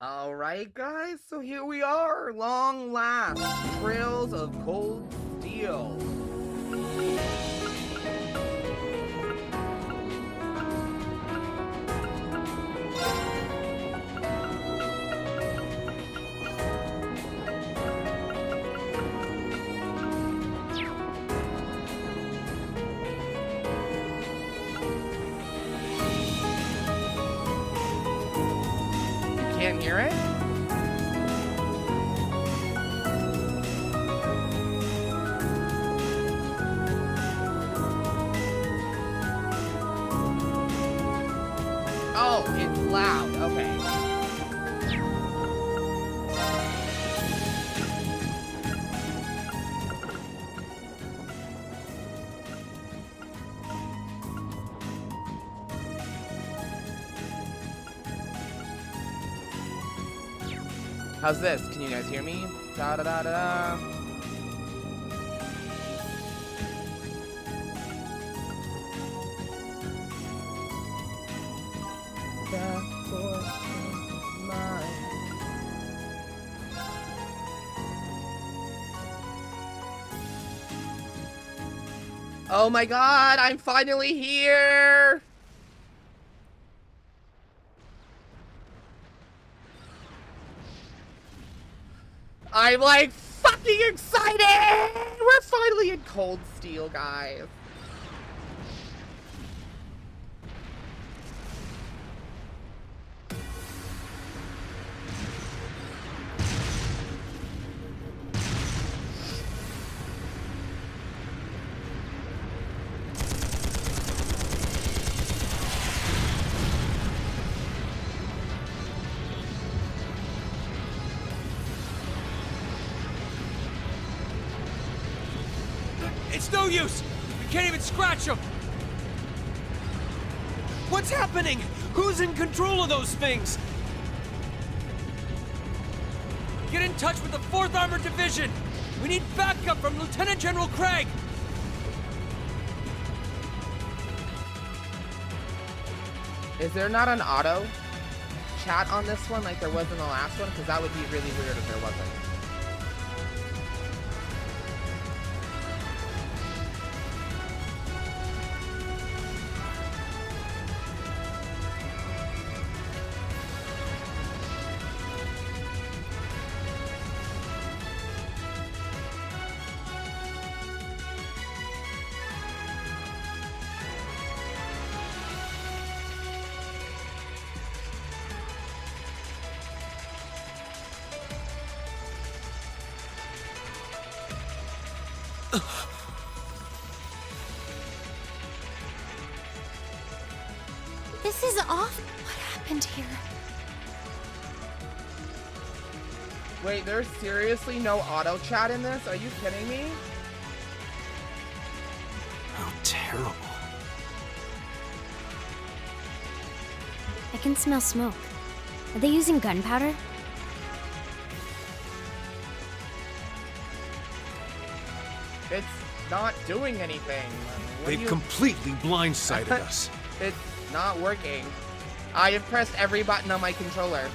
Alright guys, so here we are, long last, Trails of Cold Steel. Can't hear it? Oh, it's loud. Okay. How's this? Can you guys hear me? Da da da da da. Oh my god, I'm finally here! I'm like fucking excited! We're finally in Cold Steel, guys. It's no use! We can't even scratch them! What's happening? Who's in control of those things? Get in touch with the 4th Armored Division! We need backup from Lieutenant General Craig! Is there not an auto chat on this one like there was in the last one? Because that would be really weird if there wasn't. This is off. What happened here? Wait, there's seriously no auto chat in this? Are you kidding me? How terrible. I can smell smoke. Are they using gunpowder? It's not doing anything. What do They've you- completely blindsided us. It's not working. I have pressed every button on my controller.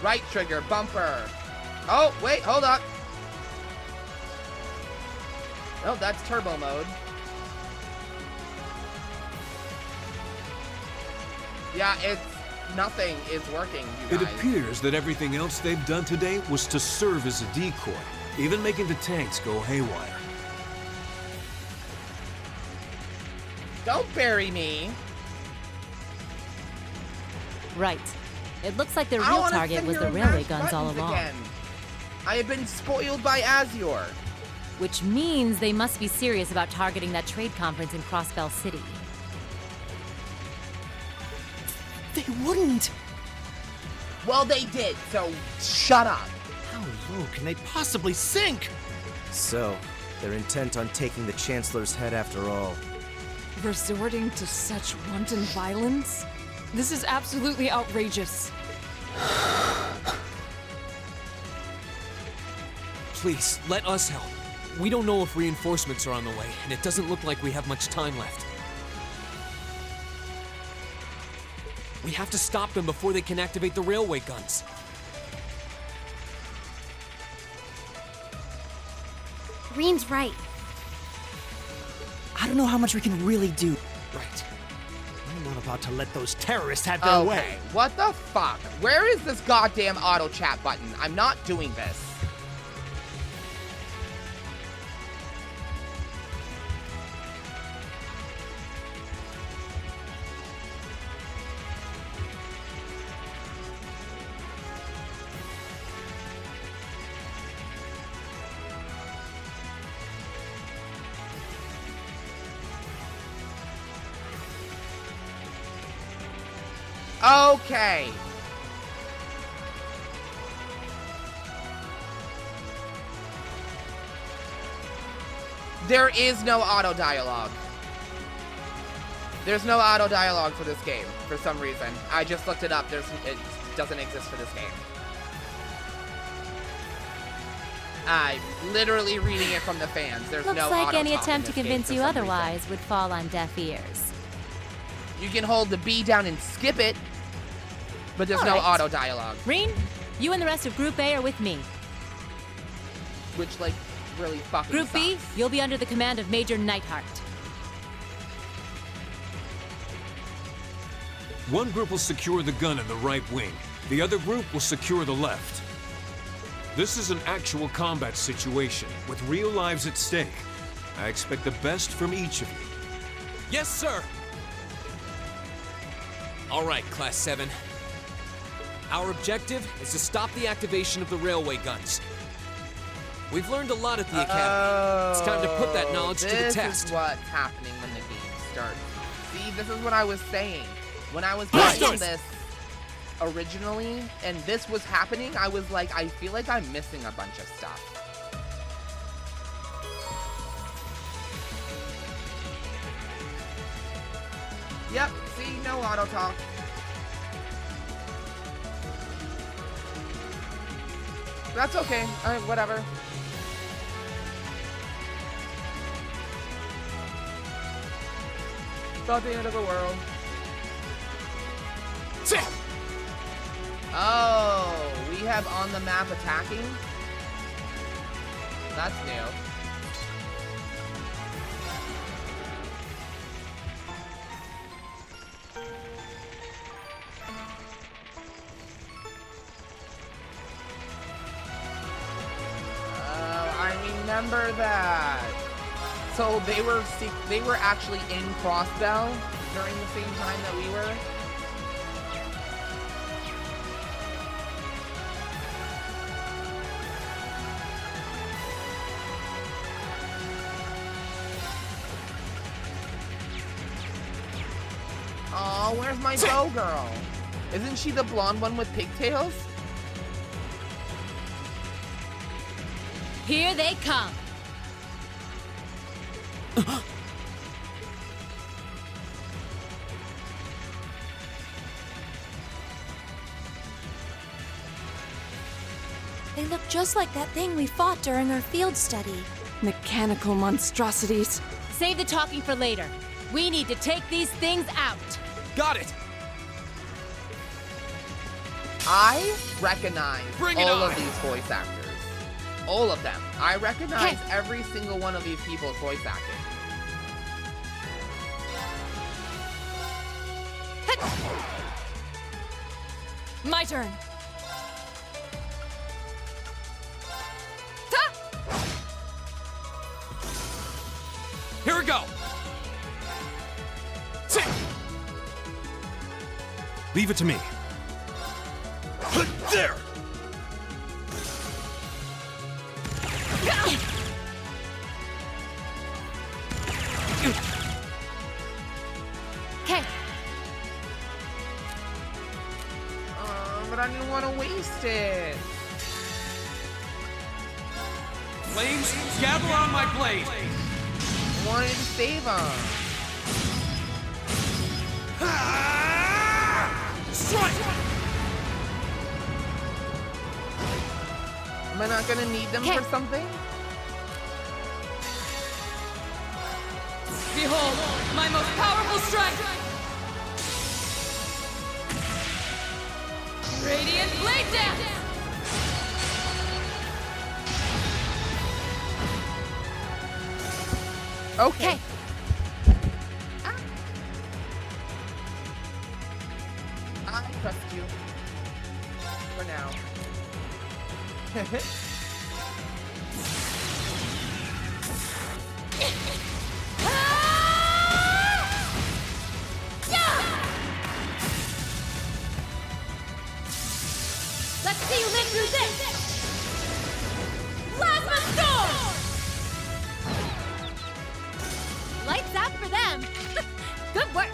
Right trigger, bumper. Oh, wait, hold up. Oh, that's turbo mode. Yeah, it's nothing is working, you It guys. appears that everything else they've done today was to serve as a decoy, even making the tanks go haywire. Don't bury me. Right. It looks like their I real wanna target sit was here the and railway mash guns all buttons along. again. I have been spoiled by Azure. Which means they must be serious about targeting that trade conference in Crossbell City. They wouldn't! Well, they did, so shut up. How low can they possibly sink? So, they're intent on taking the Chancellor's head after all. Resorting to such wanton violence? This is absolutely outrageous. Please, let us help. We don't know if reinforcements are on the way, and it doesn't look like we have much time left. We have to stop them before they can activate the railway guns. Reen's right. I don't know how much we can really do. Right. I'm not about to let those terrorists have their way. Okay, what the fuck? Where is this goddamn auto chat button? I'm not doing this. Okay. There is no auto dialogue. There's no auto dialogue for this game for some reason. I just looked it up. It doesn't exist for this game. I'm literally reading it from the fans. There's Looks no like auto any talk in attempt to this game convince for you some otherwise reason. would fall on deaf ears. You can hold the B down and skip it, but there's no Alright. auto dialogue, Reen, you and the rest of Group A are with me. which like really fucking Group B, sucks. you'll be under the command of Major Neidhart. One group will secure the gun in the right wing. The other group will secure the left. This is an actual combat situation, with real lives at stake. I expect the best from each of you. Yes, sir! All right, Class 7. Our objective is to stop the activation of the railway guns. We've learned a lot at the Academy. It's time to put that knowledge to the This test. is what's happening when the game starts. See, this is what I was saying. When I was playing this originally, and this was happening, I was like, I feel like I'm missing a bunch of stuff. Yep, see, no auto talk. That's okay, whatever. It's not the end of the world. Oh, we have on the map attacking? That's new. I remember that. So they were actually in Crossbell during the same time that we were. Oh, where's my bow girl? Isn't she the blonde one with pigtails? Here they come. They look just like that thing we fought during our field study. Mechanical monstrosities. Save the talking for later. We need to take these things out. Got it! I recognize Bring it all on. of these voice actors. All of them. I recognize Hey. every single one of these people's voice acting. My turn. Here we go! Leave it to me. There! Okay, But I didn't want to waste it. Flames, gather on my blade! I wanted to save them. Strike! Am I not gonna need them Okay. for something? Behold, my most powerful strike! Radiant Blade Dance! Okay. I trust you. For now. Let's see you live through this! Plasma Storm! Lights out for them! Good work!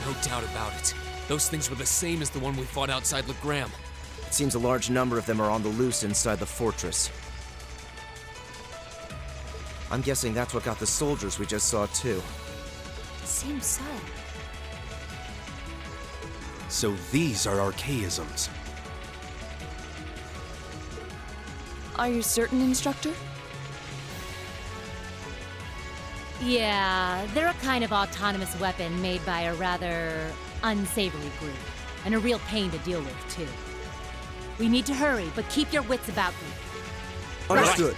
No doubt about it. Those things were the same as the one we fought outside Legram. It seems a large number of them are on the loose inside the fortress. I'm guessing that's what got the soldiers we just saw too. Seems so. So these are archaisms. Are you certain, Instructor? Yeah, they're a kind of autonomous weapon made by a rather unsavory group. And a real pain to deal with, too. We need to hurry, but keep your wits about you. Understood.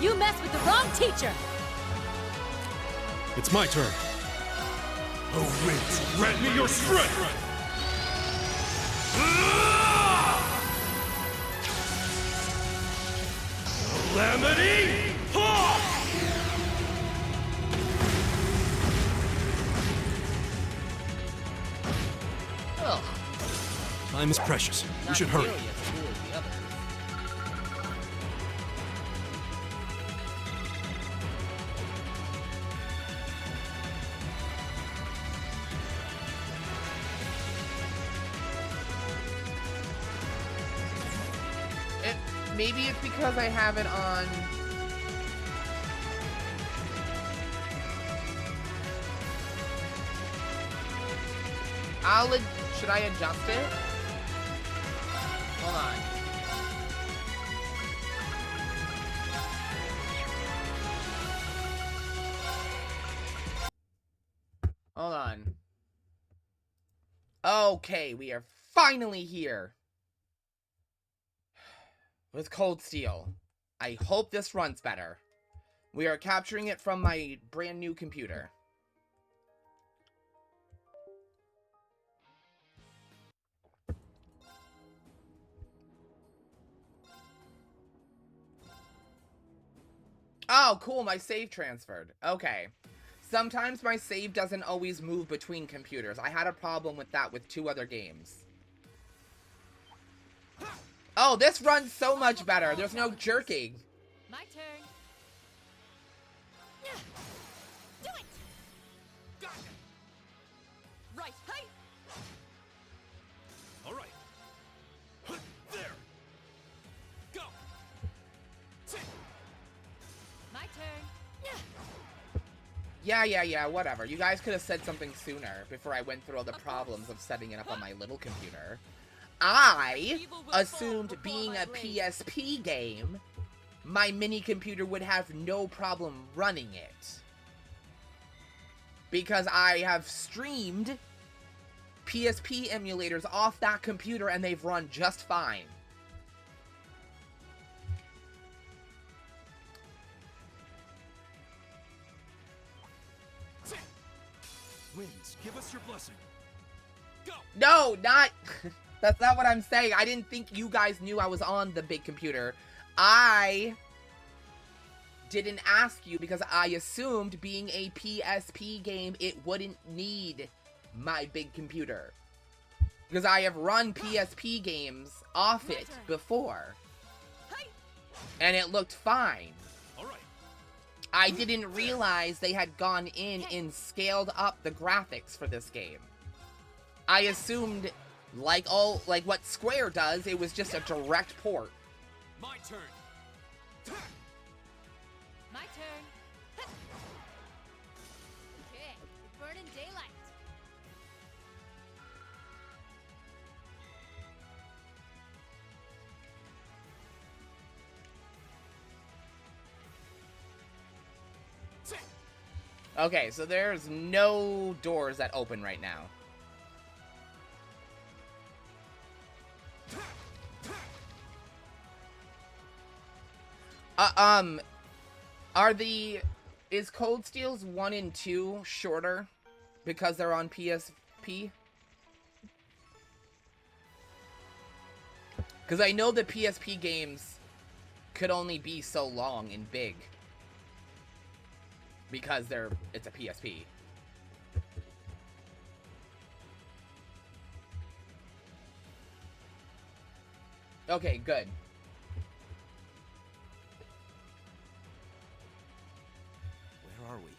You mess with the wrong teacher! It's my turn. Oh, winds, grant me your strength! Calamity! Ugh. Time is precious. We Not should hurry. nearly as cool as the others. Maybe it's because I have it on. Should I adjust it? Hold on. Hold on. Okay, we are finally here. With Cold Steel. I hope this runs better. We are capturing it from my brand new computer. Oh, cool, my save transferred. Okay. Sometimes my save doesn't always move between computers. I had a problem with that with 2 other games. Oh, this runs so much better. There's no jerking. My turn. Do it! Got it. Right, hey! All right. There. Go. My turn. Yeah, whatever. You guys could have said something sooner before I went through all the problems of setting it up on my little computer. I assumed being a PSP game, my mini computer would have no problem running it. Because I have streamed PSP emulators off that computer and they've run just fine. Winds, give us your blessing. Go. No, not... That's not what I'm saying. I didn't think you guys knew I was on the big computer. I didn't ask you because I assumed being a PSP game, it wouldn't need my big computer. Because I have run PSP games off it before. And it looked fine. All right. I didn't realize they had gone in and scaled up the graphics for this game. I assumed, like what Square does, it was just a direct port. My turn. My turn. Okay, burning daylight. Okay, so there's no doors that open right now. Is Cold Steel's 1 and 2 shorter because they're on PSP? Because I know the PSP games could only be so long and big. Because it's a PSP. Okay, good. Where are we?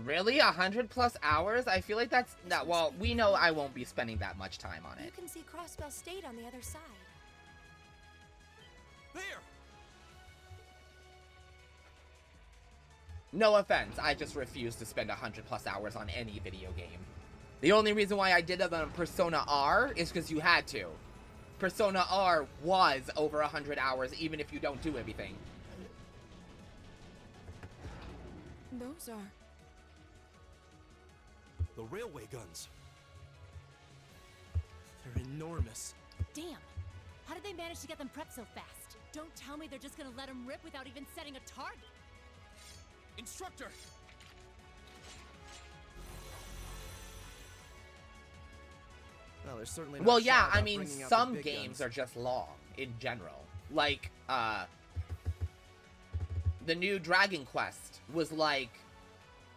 Really? 100+ hours? I feel like that's not. Well, we know I won't be spending that much time on You it. can see Crossbell State on the other side. There. No offense, I just refuse to spend 100+ hours on any video game. The only reason why I did it on Persona R is because you had to. Persona R was over 100 hours, even if you don't do everything. Those are... The railway guns. They're enormous. Damn. How did they manage to get them prepped so fast? Don't tell me they're just gonna let them rip without even setting a target. Instructor. Well, there's certainly not Well, shy yeah, I about mean, bringing out the some big games guns. are just long, in general. Like, the new Dragon Quest was like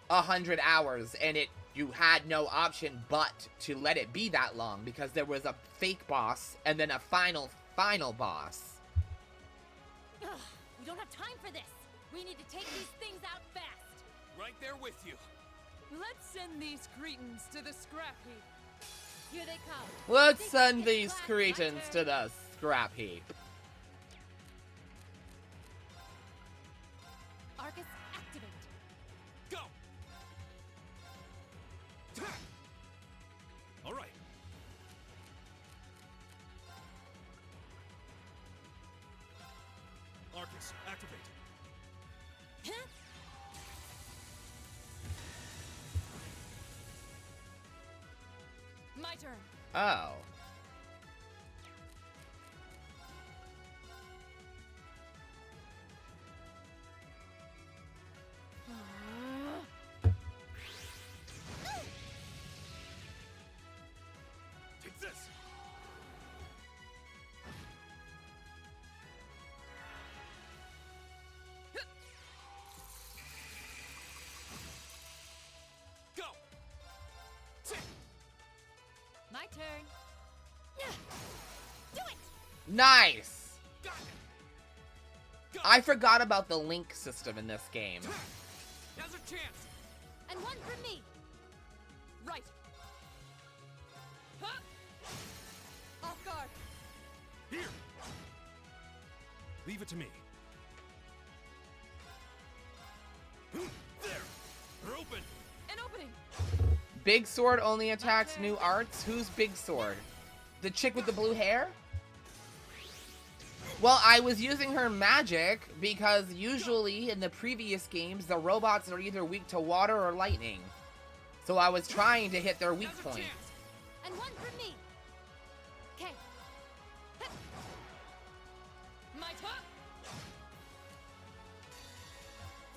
100 hours, and you had no option but to let it be that long, because there was a fake boss, and then a final boss. Ugh, we don't have time for this. We need to take these things out fast. Right there with you. Let's send these cretins to the scrap heap. Here they come. Let's Think send it's these class, cretins my to turn. the scrap heap. Arcus, activate. Go. All right. Arcus, activate. Huh? My turn. Oh. Take this. Go. My turn. Do it! Nice! Got it. Go. I forgot about the link system in this game. Now's a chance. And one for me. Right. Huh? Off guard. Here. Leave it to me. There. They're open. An opening. Big Sword only attacks new arts? Who's Big Sword? The chick with the blue hair? Well, I was using her magic because usually in the previous games, the robots are either weak to water or lightning. So I was trying to hit their weak Now's a point. chance. And one for me. Okay. My turn.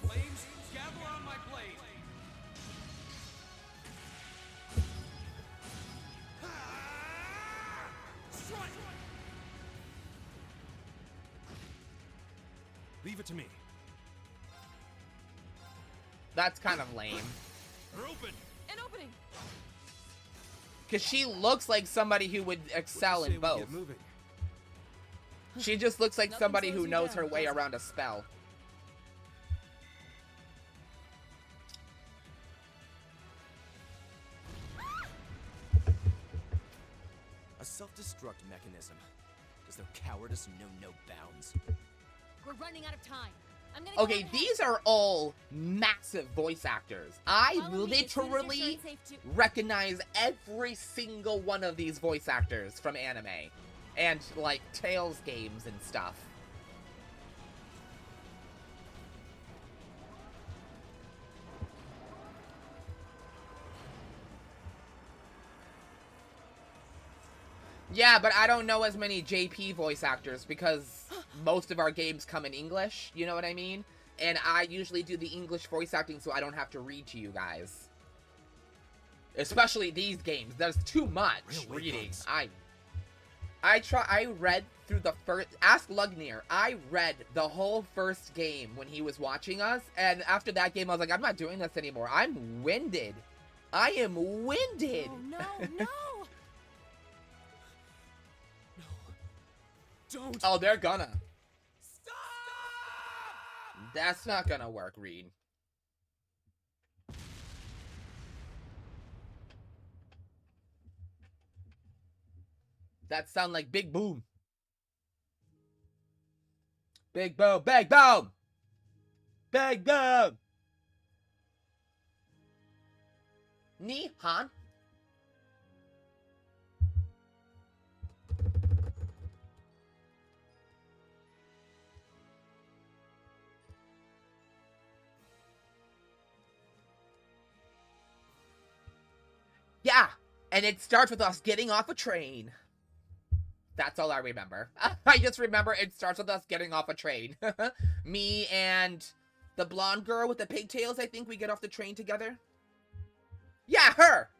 Flames, gather on my blade. Strike. Leave it to me. That's kind of lame. They're open. An opening. Because she looks like somebody who would excel What do in you say we both. get moving? She just looks like Nothing somebody slows who you knows down, her way does it? around a spell. A self-destruct mechanism. Does their cowardice know no bounds? We're running out of time. I'm gonna Okay, these are all massive voice actors. I literally recognize every single one of these voice actors from anime and like Tales games and stuff. Yeah, but I don't know as many JP voice actors because most of our games come in English, you know what I mean? And I usually do the English voice acting so I don't have to read to you guys. Especially these games. There's too much reading. I read through the first... Ask Lugnir. I read the whole first game when he was watching us, and after that game I was like, I'm not doing this anymore. I'm winded. I am winded. Oh, no, no. Don't. Oh, they're gonna. Stop! That's not gonna work, Reed. That sound like Big Boom. Big Boom, Big Boom! Big Boom! Ni Han? Yeah, and it starts with us getting off a train. That's all I remember. I just remember it starts with us getting off a train. Me and the blonde girl with the pigtails, I think we get off the train together. Yeah, her!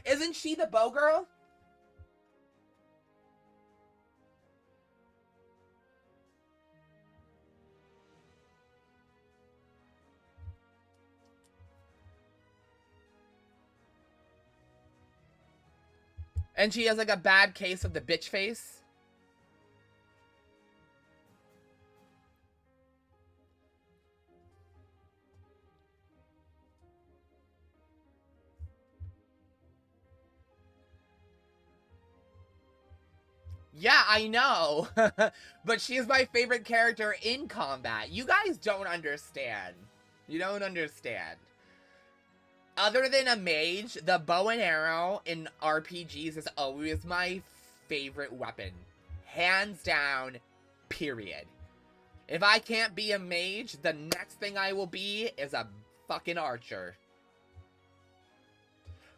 Isn't she the bow girl? And she has like a bad case of the bitch face. Yeah, I know. But she is my favorite character in combat. You guys don't understand. You don't understand. Other than a mage, the bow and arrow in RPGs is always my favorite weapon. Hands down, period. If I can't be a mage, the next thing I will be is a fucking archer.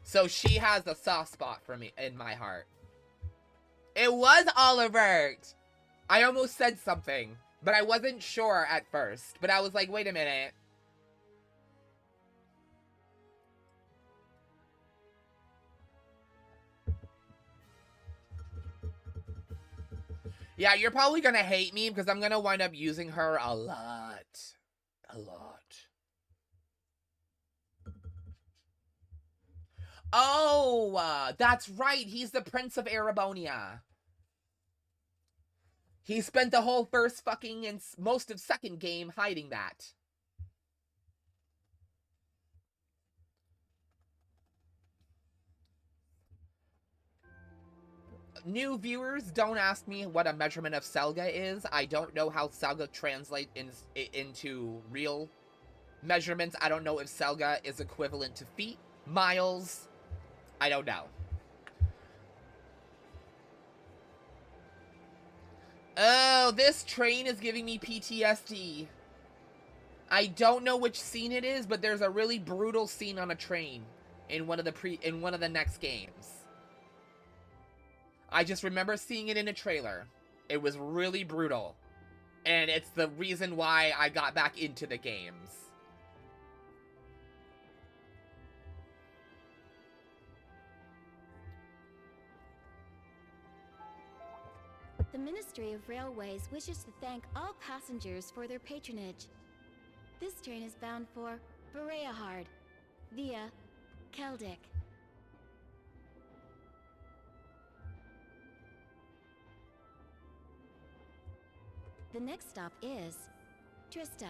So she has a soft spot for me in my heart. It was Olivert! I almost said something, but I wasn't sure at first. But I was like, wait a minute. Yeah, you're probably gonna hate me because I'm gonna wind up using her a lot. A lot. Oh, that's right. He's the Prince of Erebonia. He spent the whole first fucking and most of second game hiding that. New viewers, don't ask me what a measurement of Selga is. I don't know how Selga translates into real measurements. I don't know if Selga is equivalent to feet, miles. I don't know. Oh, this train is giving me PTSD. I don't know which scene it is, but there's a really brutal scene on a train in one of the next games. I just remember seeing it in a trailer. It was really brutal. And it's the reason why I got back into the games. The Ministry of Railways wishes to thank all passengers for their patronage. This train is bound for Bereahard via Keldic. The next stop is Trista.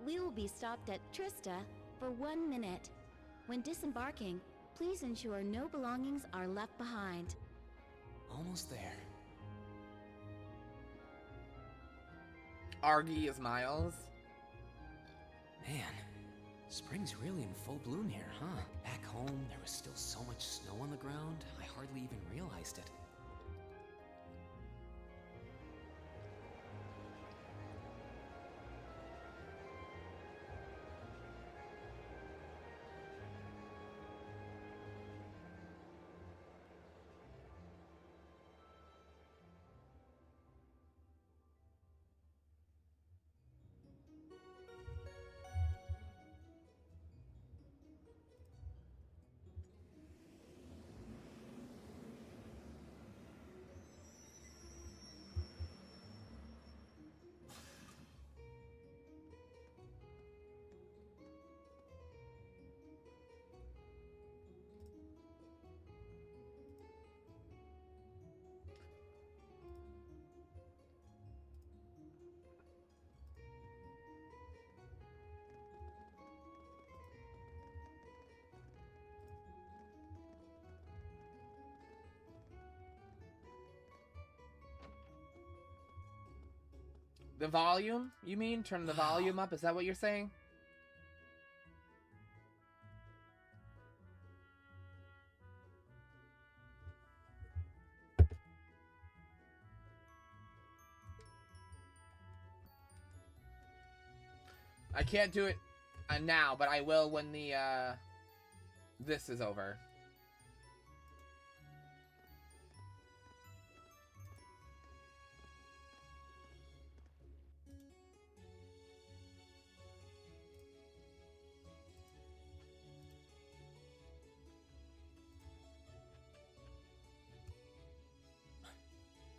We will be stopped at Trista for 1 minute. When disembarking, please ensure no belongings are left behind. Almost there. Argy is Miles. Man, spring's really in full bloom here, huh? Back home, there was still so much snow on the ground, I hardly even realized it. The volume, you mean? Turn the volume up? Is that what you're saying? I can't do it now, but I will when the, this is over.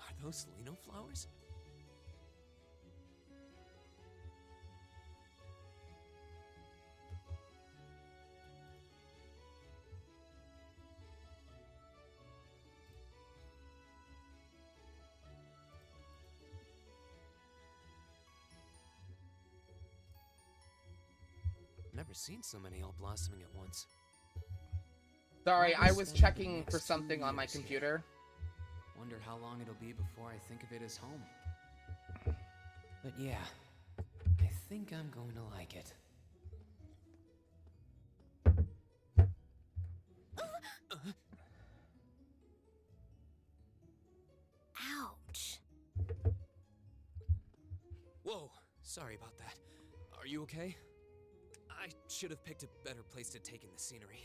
Are those lino flowers? Never seen so many all blossoming at once. Sorry, I was checking for something on my computer. Wonder how long it'll be before I think of it as home. But yeah, I think I'm going to like it. Ouch. Whoa, sorry about that. Are you okay? I should have picked a better place to take in the scenery.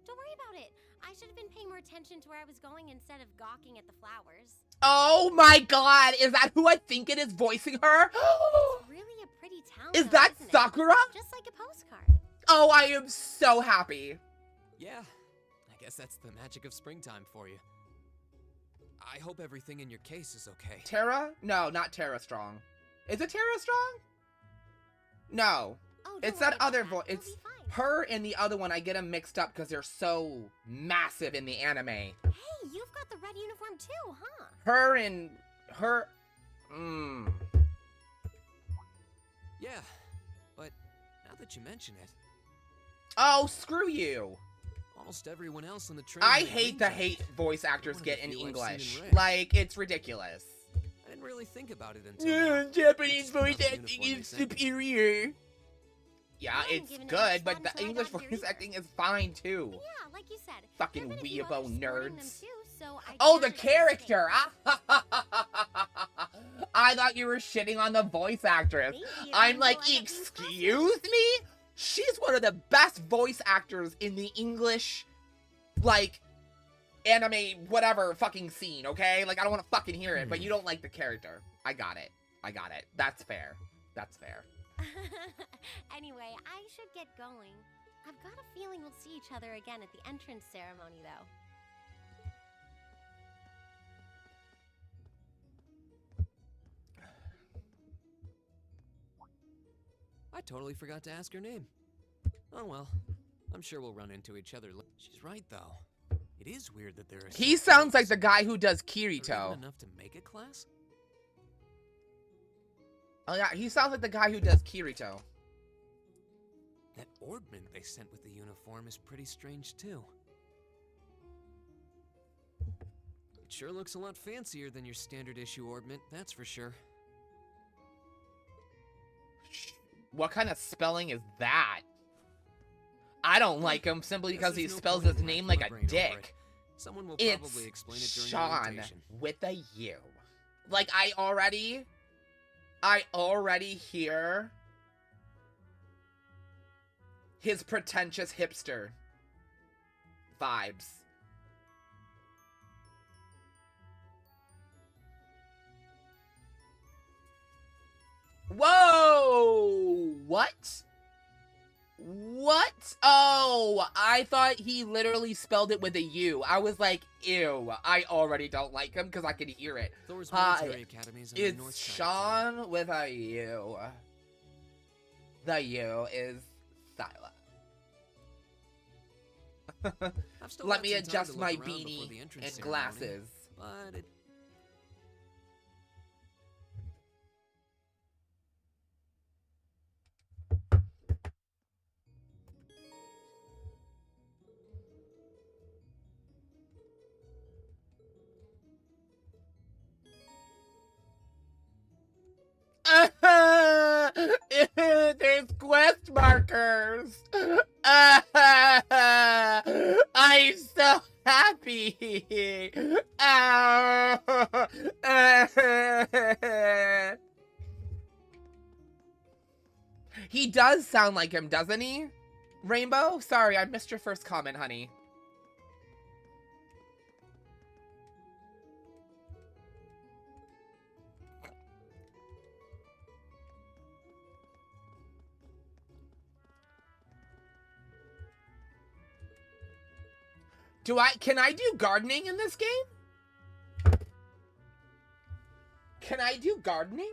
Don't worry about it. I should have been paying more attention to where I was going instead of gawking at the flowers. Oh my god, is that who I think it is voicing her? It's really a pretty town. Is though, that isn't it? Sakura? Just like a postcard. Oh, I am so happy. Yeah, I guess that's the magic of springtime for you. I hope everything in your case is okay. Terra? No, not Terra Strong. Is it Terra Strong? No. Oh, It's don't that worry other about voice. that. It's It'll be fine. her and the other one. I get them mixed up because they're so massive in the anime. Hey, you've got the red uniform too, huh? Her and her. Yeah, but now that you mention it, Oh, screw you. almost everyone else on the train. I had a hate green the jacket. hate voice actors One of get the in few I've seen in English. red. Like, it's ridiculous. I didn't really think about it until now. Japanese That's voice another acting uniform is they sent me. superior. Yeah, I hadn't it's given it good, much but thought the until I English got here voice either. acting is fine too. Yeah, like you said. Fucking there've been a few weeabo others sporting them nerds. too, so I Oh, the figured it was safe. character! I thought you were shitting on the voice actress. Maybe it I'm means like, you'll end up being excuse me? She's one of the best voice actors in the English, like, anime, whatever fucking scene, okay? Like, I don't want to fucking hear it, but you don't like the character. I got it. I got it. That's fair. That's fair. Anyway, I should get going. I've got a feeling we'll see each other again at the entrance ceremony, though. I totally forgot to ask her name. Oh well, I'm sure we'll run into each other. She's right though. It is weird that there are. He sounds like the groups. guy who does Are there Kirito. even enough to make a class? Oh yeah, he sounds like the guy who does Kirito. That orbment they sent with the uniform is pretty strange too. It sure looks a lot fancier than your standard issue orbment, that's for sure. What kind of spelling is that? I don't like him simply because he There's no spells point his in name racking like my a brain over dick. it. Someone will It's probably explain it during Sean orientation. with a U. Like, I already hear his pretentious hipster vibes. Whoa! What? What? Oh, I thought he literally spelled it with a U. I was like, ew, I already don't like him because I can hear it. Thor's Hi, military academies on the north it's side of town. Sean with a U. The U is silent. I've still Let got me some time adjust to look my around before beanie the entrance and ceremony, glasses. But it There's quest markers. I'm so happy. He does sound like him, doesn't he? Rainbow? Sorry, I missed your first comment, honey. Can I do gardening in this game? Can I do gardening?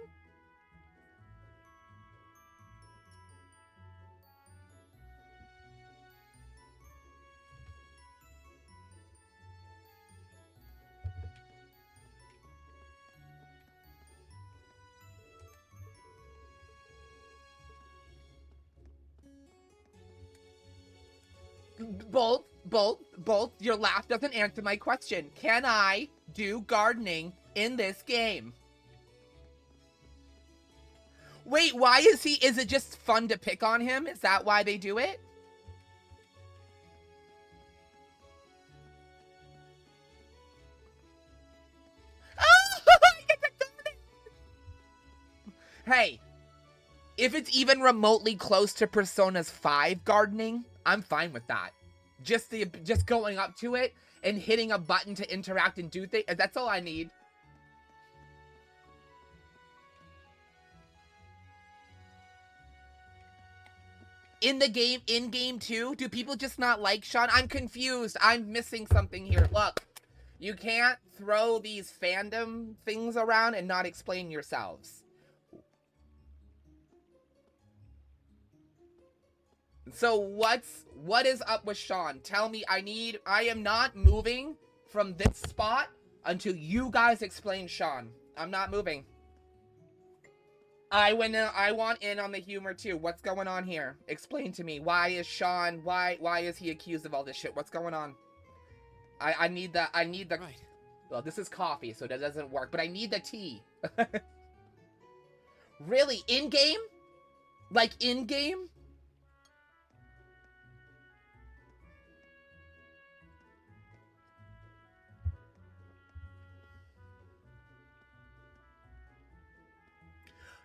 Bolt, your laugh doesn't answer my question. Can I do gardening in this game? Wait, why is it just fun to pick on him? Is that why they do it? Hey, if it's even remotely close to Persona's 5 gardening, I'm fine with that. Just going up to it and hitting a button to interact and do things, that's all I need. In game too, do people just not like Sean? I'm confused. I'm missing something here. Look, you can't throw these fandom things around and not explain yourselves. So what is up with Sean? Tell me. I am not moving from this spot until you guys explain Sean. I'm not moving. I want in on the humor too. What's going on here? Explain to me. Why is Sean, why is he accused of all this shit? What's going on? I need the right. Well, this is coffee, so that doesn't work, but I need the tea. Really? In-game? Like in-game?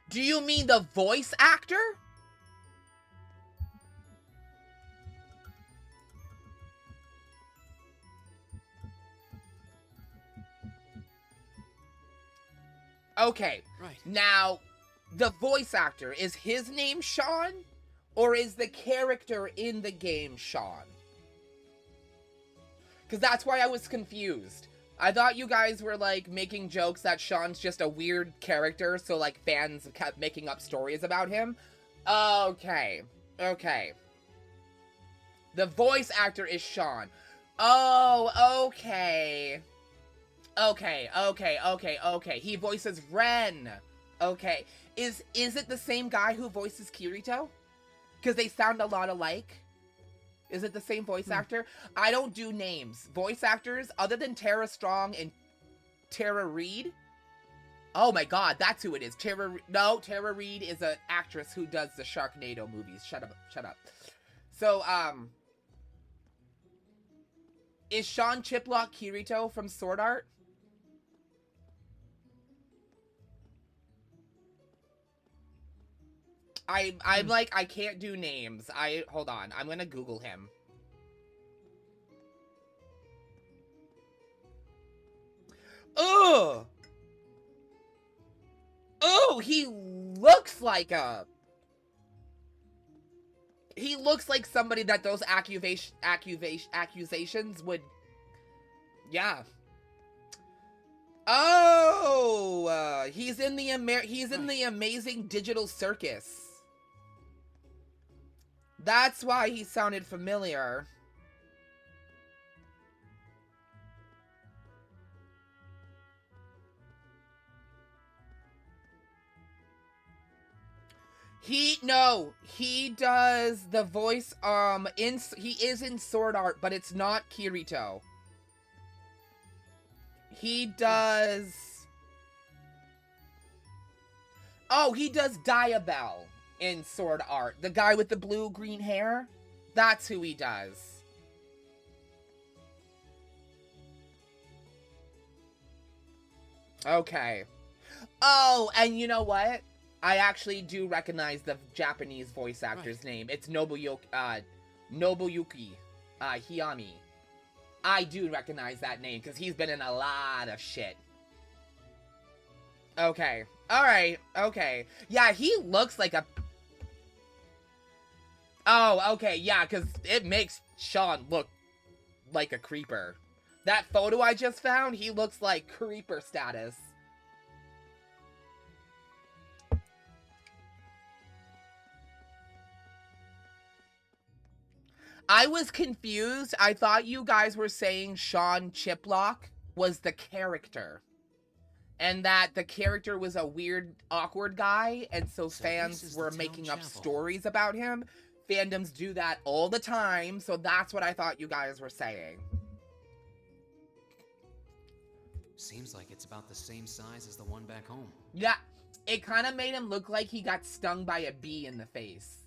Do you mean the voice actor? Okay. Right. Now, the voice actor, is his name Sean? Or is the character in the game Sean? Because that's why I was confused. I thought you guys were, like, making jokes that Sean's just a weird character, so, like, fans kept making up stories about him. Okay. Okay. The voice actor is Sean. Oh, okay. Okay. He voices Ren. Okay. Is it the same guy who voices Kirito? Because they sound a lot alike. Is it the same voice actor? I don't do names. Voice actors, other than Tara Strong and Tara Reid. Oh my god, that's who it is. Tara Reid is an actress who does the Sharknado movies. Shut up. So, is Sean Chiplock Kirito from Sword Art? I'm like, I can't do names. Hold on. I'm gonna Google him. Ugh! Oh, he looks like somebody that those accusations would, yeah. Oh, he's in the Amazing Digital Circus. That's why he sounded familiar. He does the voice, he is in Sword Art, but it's not Kirito. He does... Oh, he does Diabell in Sword Art. The guy with the blue-green hair? That's who he does. Okay. Oh, and you know what? I actually do recognize the Japanese voice actor's name. It's Nobuyuki Hiyami. I do recognize that name because he's been in a lot of shit. Okay. Alright. Okay. Yeah, he looks like a... Oh, okay. Yeah, because it makes Sean look like a creeper. That photo I just found, he looks like creeper status. I was confused. I thought you guys were saying Sean Chiplock was the character. And that the character was a weird, awkward guy, and so fans were making up stories about him. Fandoms do that all the time, so that's what I thought you guys were saying. Seems like it's about the same size as the one back home. Yeah, it kind of made him look like he got stung by a bee in the face.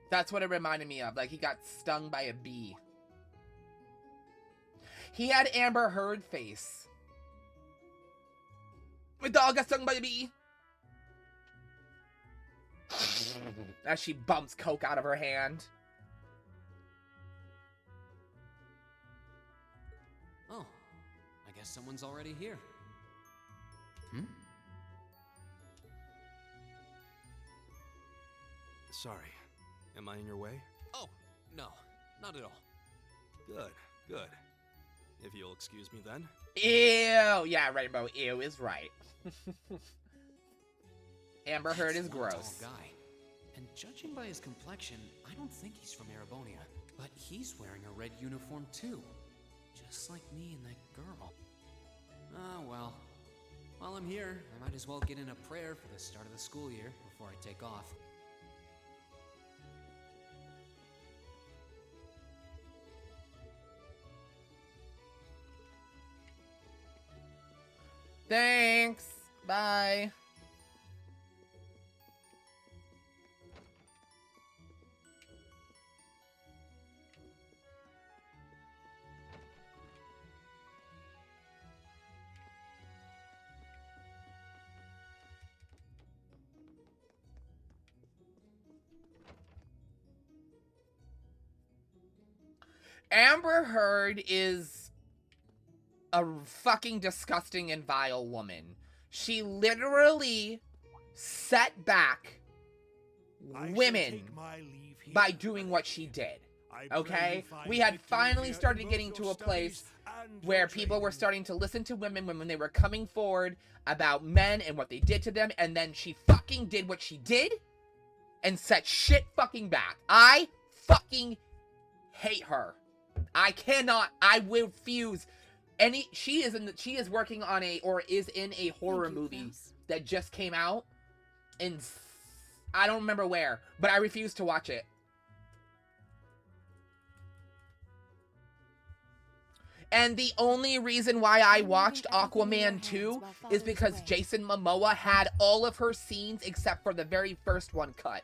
That's what it reminded me of, like he got stung by a bee. He had Amber Heard face. My dog got stung by a bee. As she bumps coke out of her hand. Oh, I guess someone's already here. Sorry. Am I in your way? Oh, no, not at all. Good. If you'll excuse me then. Ew. Yeah, Rainbow. Ew is right. Amber Heard is gross. Tall guy. And judging by his complexion, I don't think he's from Erebonia. But he's wearing a red uniform too. Just like me and that girl. Ah, well. While I'm here, I might as well get in a prayer for the start of the school year before I take off. Thanks. Bye. Amber Heard is a fucking disgusting and vile woman. She literally set back women by doing what she did. Okay? We had finally started getting to a place where people were starting to listen to women when they were coming forward about men and what they did to them, and then she fucking did what she did and set shit fucking back. I fucking hate her. I will refuse any. She is working on or is in a horror movie that just came out, and I don't remember where, but I refuse to watch it. And the only reason why I watched Aquaman 2 is because Jason Momoa had all of her scenes except for the very first one cut.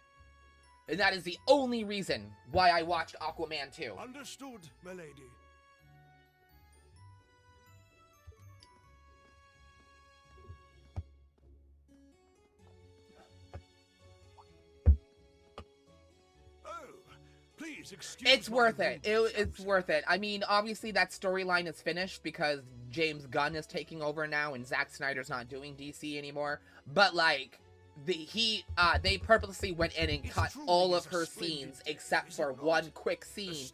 And that is the only reason why I watched Aquaman 2. Understood, milady. It's worth it. It's worth it. I mean, obviously that storyline is finished because James Gunn is taking over now and Zack Snyder's not doing DC anymore. But like, they purposely went in and cut all of her scenes except for one quick scene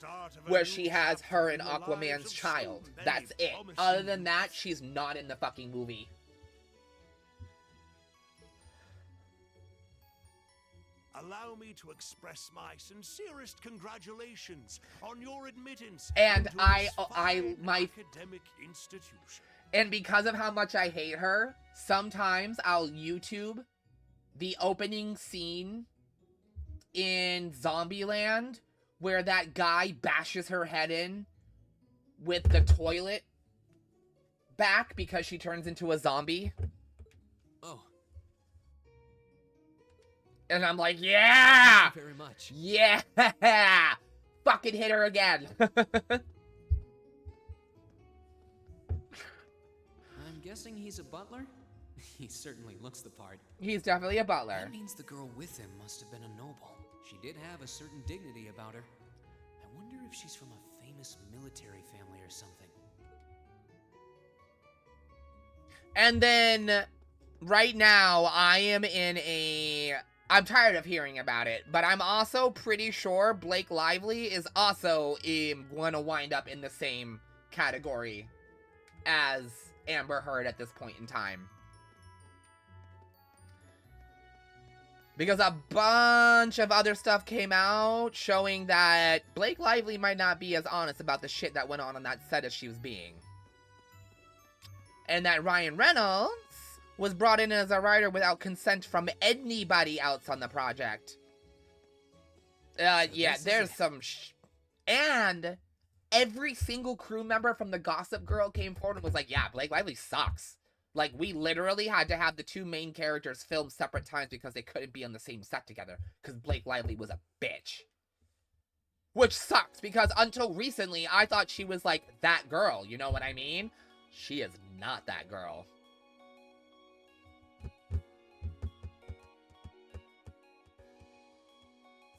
where she has her and Aquaman's child. That's it. Other than that, she's not in the fucking movie. Allow me to express my sincerest congratulations on your admittance and into my academic institution. And because of how much I hate her, sometimes I'll YouTube the opening scene in Zombieland where that guy bashes her head in with the toilet back because she turns into a zombie. Oh. And I'm like, yeah! Thank you very much. Yeah! Fucking hit her again. I'm guessing he's a butler? He certainly looks the part. He's definitely a butler. That means the girl with him must have been a noble. She did have a certain dignity about her. I wonder if she's from a famous military family or something. And then, right now, I'm tired of hearing about it, but I'm also pretty sure Blake Lively is also going to wind up in the same category as Amber Heard at this point in time. Because a bunch of other stuff came out showing that Blake Lively might not be as honest about the shit that went on that set as she was being. And that Ryan Reynolds was brought in as a writer without consent from anybody else on the project. Yeah, there's some and every single crew member from the Gossip Girl came forward and was like, yeah, Blake Lively sucks. Like, we literally had to have the two main characters film separate times because they couldn't be on the same set together because Blake Lively was a bitch. Which sucks because until recently, I thought she was like that girl, you know what I mean? She is not that girl.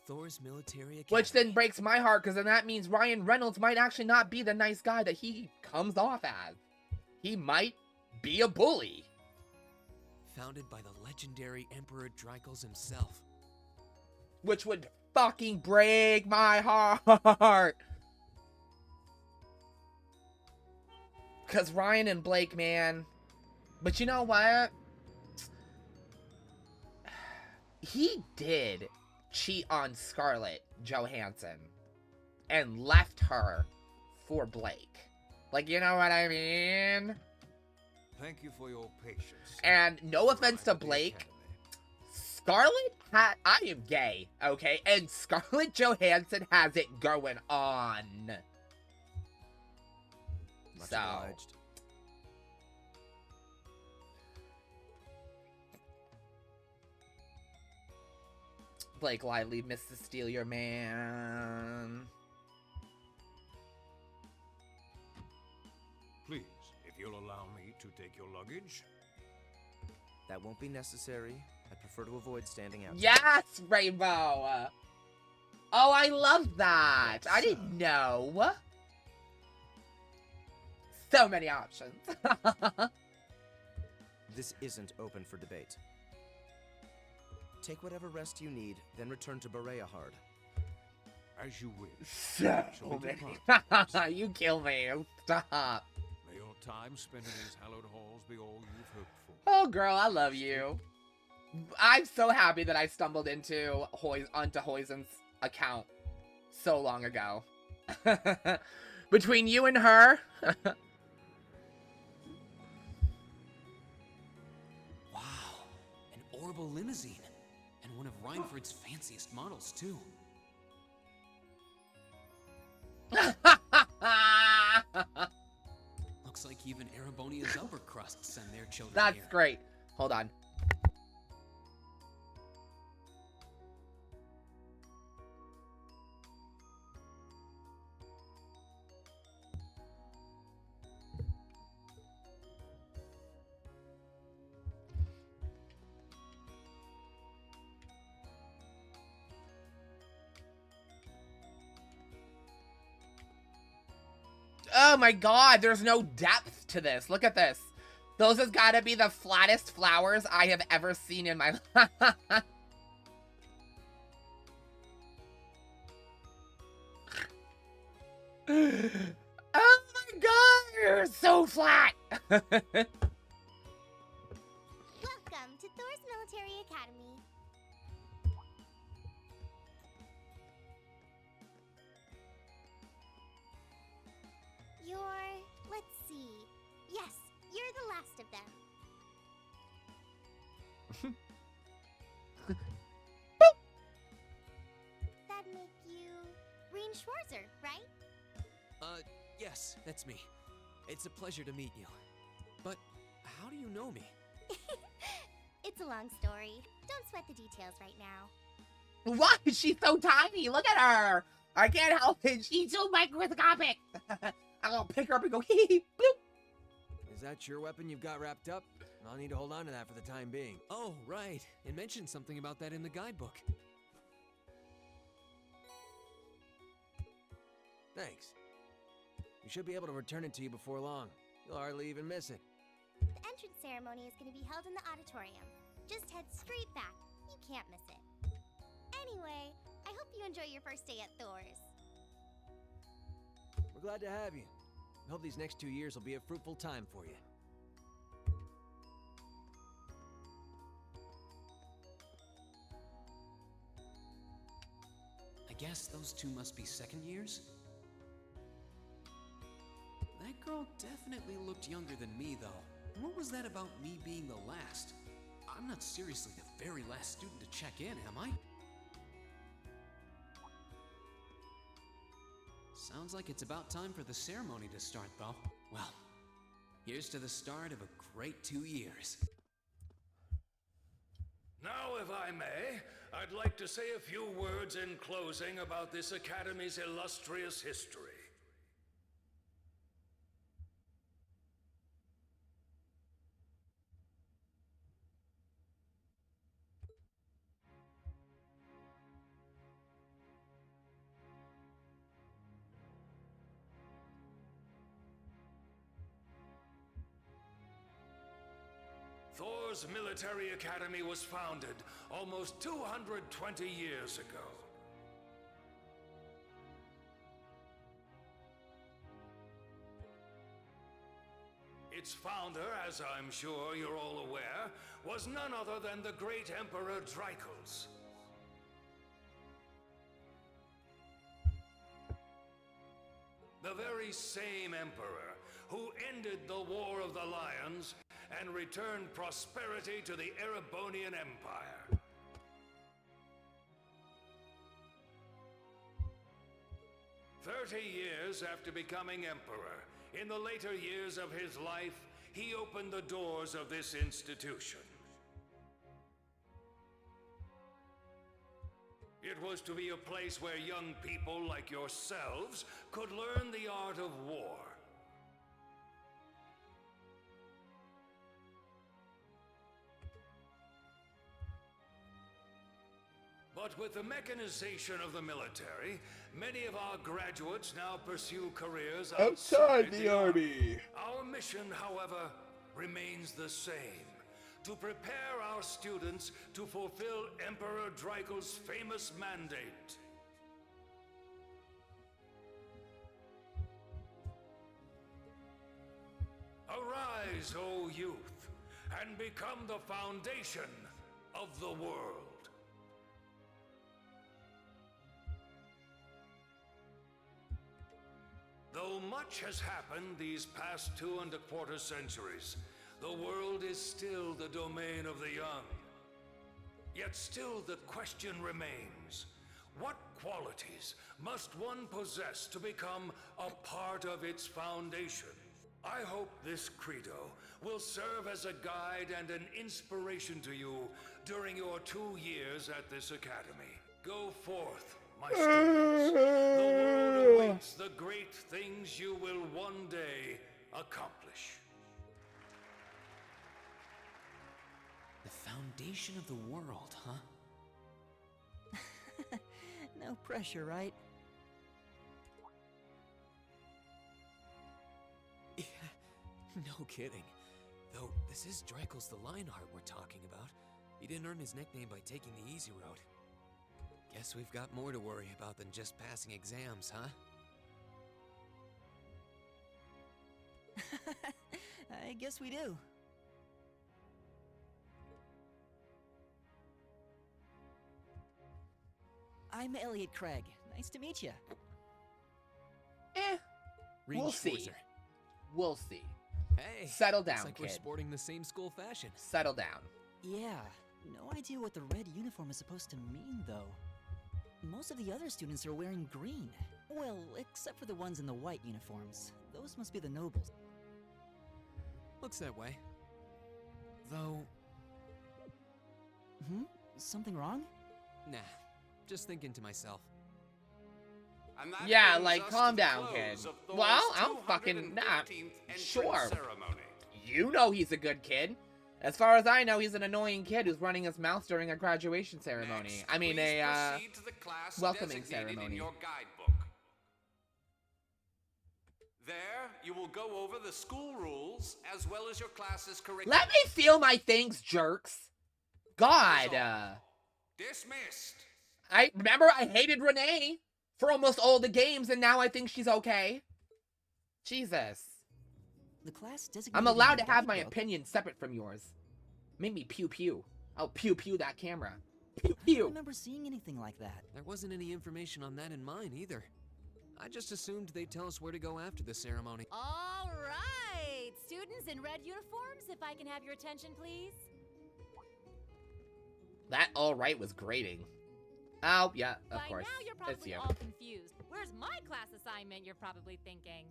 Thor's military academy. Which then breaks my heart because then that means Ryan Reynolds might actually not be the nice guy that he comes off as. He might be a bully. Founded by the legendary Emperor Dreikels himself. Which would fucking break my heart. Because Ryan and Blake, man. But you know what? He did cheat on Scarlett Johansson and left her for Blake. Like, you know what I mean? Thank you for your patience. And no offense to Blake, Scarlett I am gay, okay? And Scarlett Johansson has it going on. Much so obliged. Blake Lively, Mr. Steal Your Man. Please, if you'll allow me to take your luggage. That won't be necessary. I prefer to avoid standing out. Yes, Rainbow! Oh, I love that! I didn't know. So many options. This isn't open for debate. Take whatever rest you need, then return to Berea Hard. As you wish. So Shall we many. depart? You kill me. Stop. May your time spent in these hallowed halls be all you've hoped for. Oh, girl, I love you. I'm so happy that I stumbled onto Hoizen's account so long ago. Between you and her. Wow, an orbital limousine. And one of Reinford's fanciest models, too. Looks like even Erebonia's upper crusts send their children That's here. great. Hold on. Oh my god, there's no depth to this. Look at this. Those has got to be the flattest flowers I have ever seen in my life. Oh my god, you're so flat. Welcome to Thor's Military Academy. Let's see. Yes, you're the last of them. That'd make you Reen Schwarzer, right? Yes, that's me. It's a pleasure to meet you. But how do you know me? It's a long story. Don't sweat the details right now. Why is she so tiny? Look at her. I can't help it. She's so microscopic. I'll pick her up and go hee hee bloop. Is that your weapon you've got wrapped up? I'll need to hold on to that for the time being. Oh, right. It mentioned something about that in the guidebook. Thanks. We should be able to return it to you before long. You'll hardly even miss it. The entrance ceremony is going to be held in the auditorium. Just head straight back. You can't miss it. Anyway, I hope you enjoy your first day at Thor's. We're glad to have you. I hope these next 2 years will be a fruitful time for you. I guess those two must be second years? That girl definitely looked younger than me, though. What was that about me being the last? I'm not seriously the very last student to check in, am I? Sounds like it's about time for the ceremony to start, though. Well, here's to the start of a great 2 years. Now, if I may, I'd like to say a few words in closing about this Academy's illustrious history. Thor's Military Academy was founded almost 220 years ago. Its founder, as I'm sure you're all aware, was none other than the great Emperor Dreichels. The very same emperor who ended the War of the Lions and returned prosperity to the Erebonian Empire. "30 years after becoming emperor, in the later years of his life, he opened the doors of this institution. It was to be a place where young people like yourselves could learn the art of war. But with the mechanization of the military, many of our graduates now pursue careers outside the army. Our mission, however, remains the same: to prepare our students to fulfill Emperor Dreichels' famous mandate. Arise, O youth, and become the foundation of the world. Though much has happened these past 2¼ centuries, the world is still the domain of the young. Yet still the question remains, what qualities must one possess to become a part of its foundation? I hope this credo will serve as a guide and an inspiration to you during your 2 years at this academy. Go forth, my students. The world awaits the great things you will one day accomplish. The foundation of the world, huh? No pressure, right? Yeah, no kidding. Though, this is Drakel's the Lionheart we're talking about. He didn't earn his nickname by taking the easy road. Guess we've got more to worry about than just passing exams, huh? I guess we do. I'm Elliot Craig. Nice to meet you. We'll see. We'll see. Hey, settle down, looks like kid. We're sporting the same school fashion. Settle down. Yeah, no idea what the red uniform is supposed to mean, though. Most of the other students are wearing green. Well, except for the ones in the white uniforms. Those must be the nobles. Looks that way. Though... Something wrong? Nah, just thinking to myself. Yeah, like, calm down, kid. Well, I'm fucking not sure. You know he's a good kid. As far as I know, he's an annoying kid who's running his mouth during a graduation ceremony. Next, I mean, a welcoming ceremony. In your guidebook. There, you will go over the school rules as well as your class's curriculum. Let me feel my things, jerks. God. Dismissed. I remember I hated Renee for almost all the games, and now I think she's okay. Jesus. The class I'm allowed to have my opinion separate from yours. Make me pew pew. I'll pew pew that camera. Pew pew. I don't remember seeing anything like that. There wasn't any information on that in mine either. I just assumed they'd tell us where to go after the ceremony. All right, students in red uniforms, if I can have your attention, please. That all right was grating. Oh, yeah, of course. By now you're It's probably you. all confused. Where's my class assignment, you're probably thinking.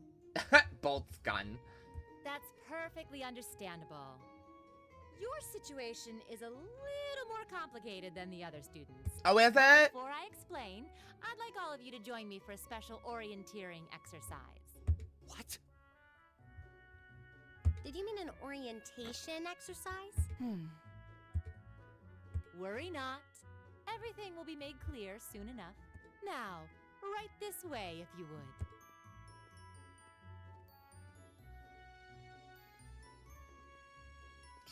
Bolt's gun. That's perfectly understandable. Your situation is a little more complicated than the other students. Oh, is it? Before I explain, I'd like all of you to join me for a special orienteering exercise. What? Did you mean an orientation exercise? Worry not. Everything will be made clear soon enough. Now, right this way, if you would.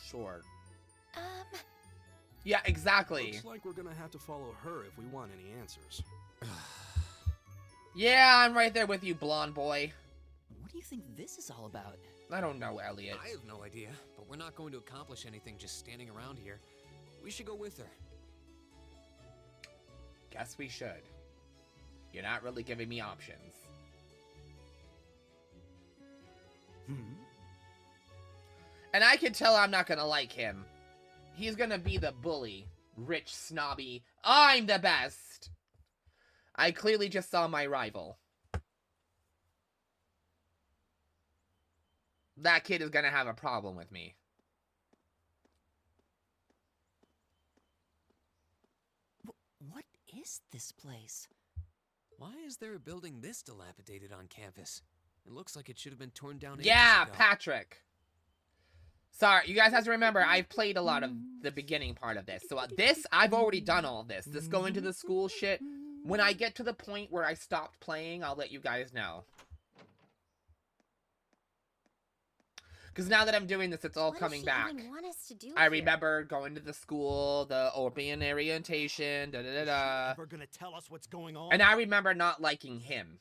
Sure. Yeah, exactly. Looks like we're gonna have to follow her if we want any answers. Yeah, I'm right there with you, blonde boy. What do you think this is all about? I don't know, Elliot. I have no idea, but we're not going to accomplish anything just standing around here. We should go with her. Guess we should. You're not really giving me options. And I can tell I'm not gonna like him. He's gonna be the bully. Rich, snobby. I'm the best! I clearly just saw my rival. That kid is gonna have a problem with me. What is this place? Why is there a building this dilapidated on campus? It looks like it should have been torn down ages Yeah, ago. Patrick. Sorry, you guys have to remember, I've played a lot of the beginning part of this. So this, I've already done all this. This going to the school shit. When I get to the point where I stopped playing, I'll let you guys know. Because now that I'm doing this, it's all coming back. What does she even want us to do I here? remember going to the school, the open orientation, da-da-da-da. Ever gonna tell us what's going on? And I remember not liking him.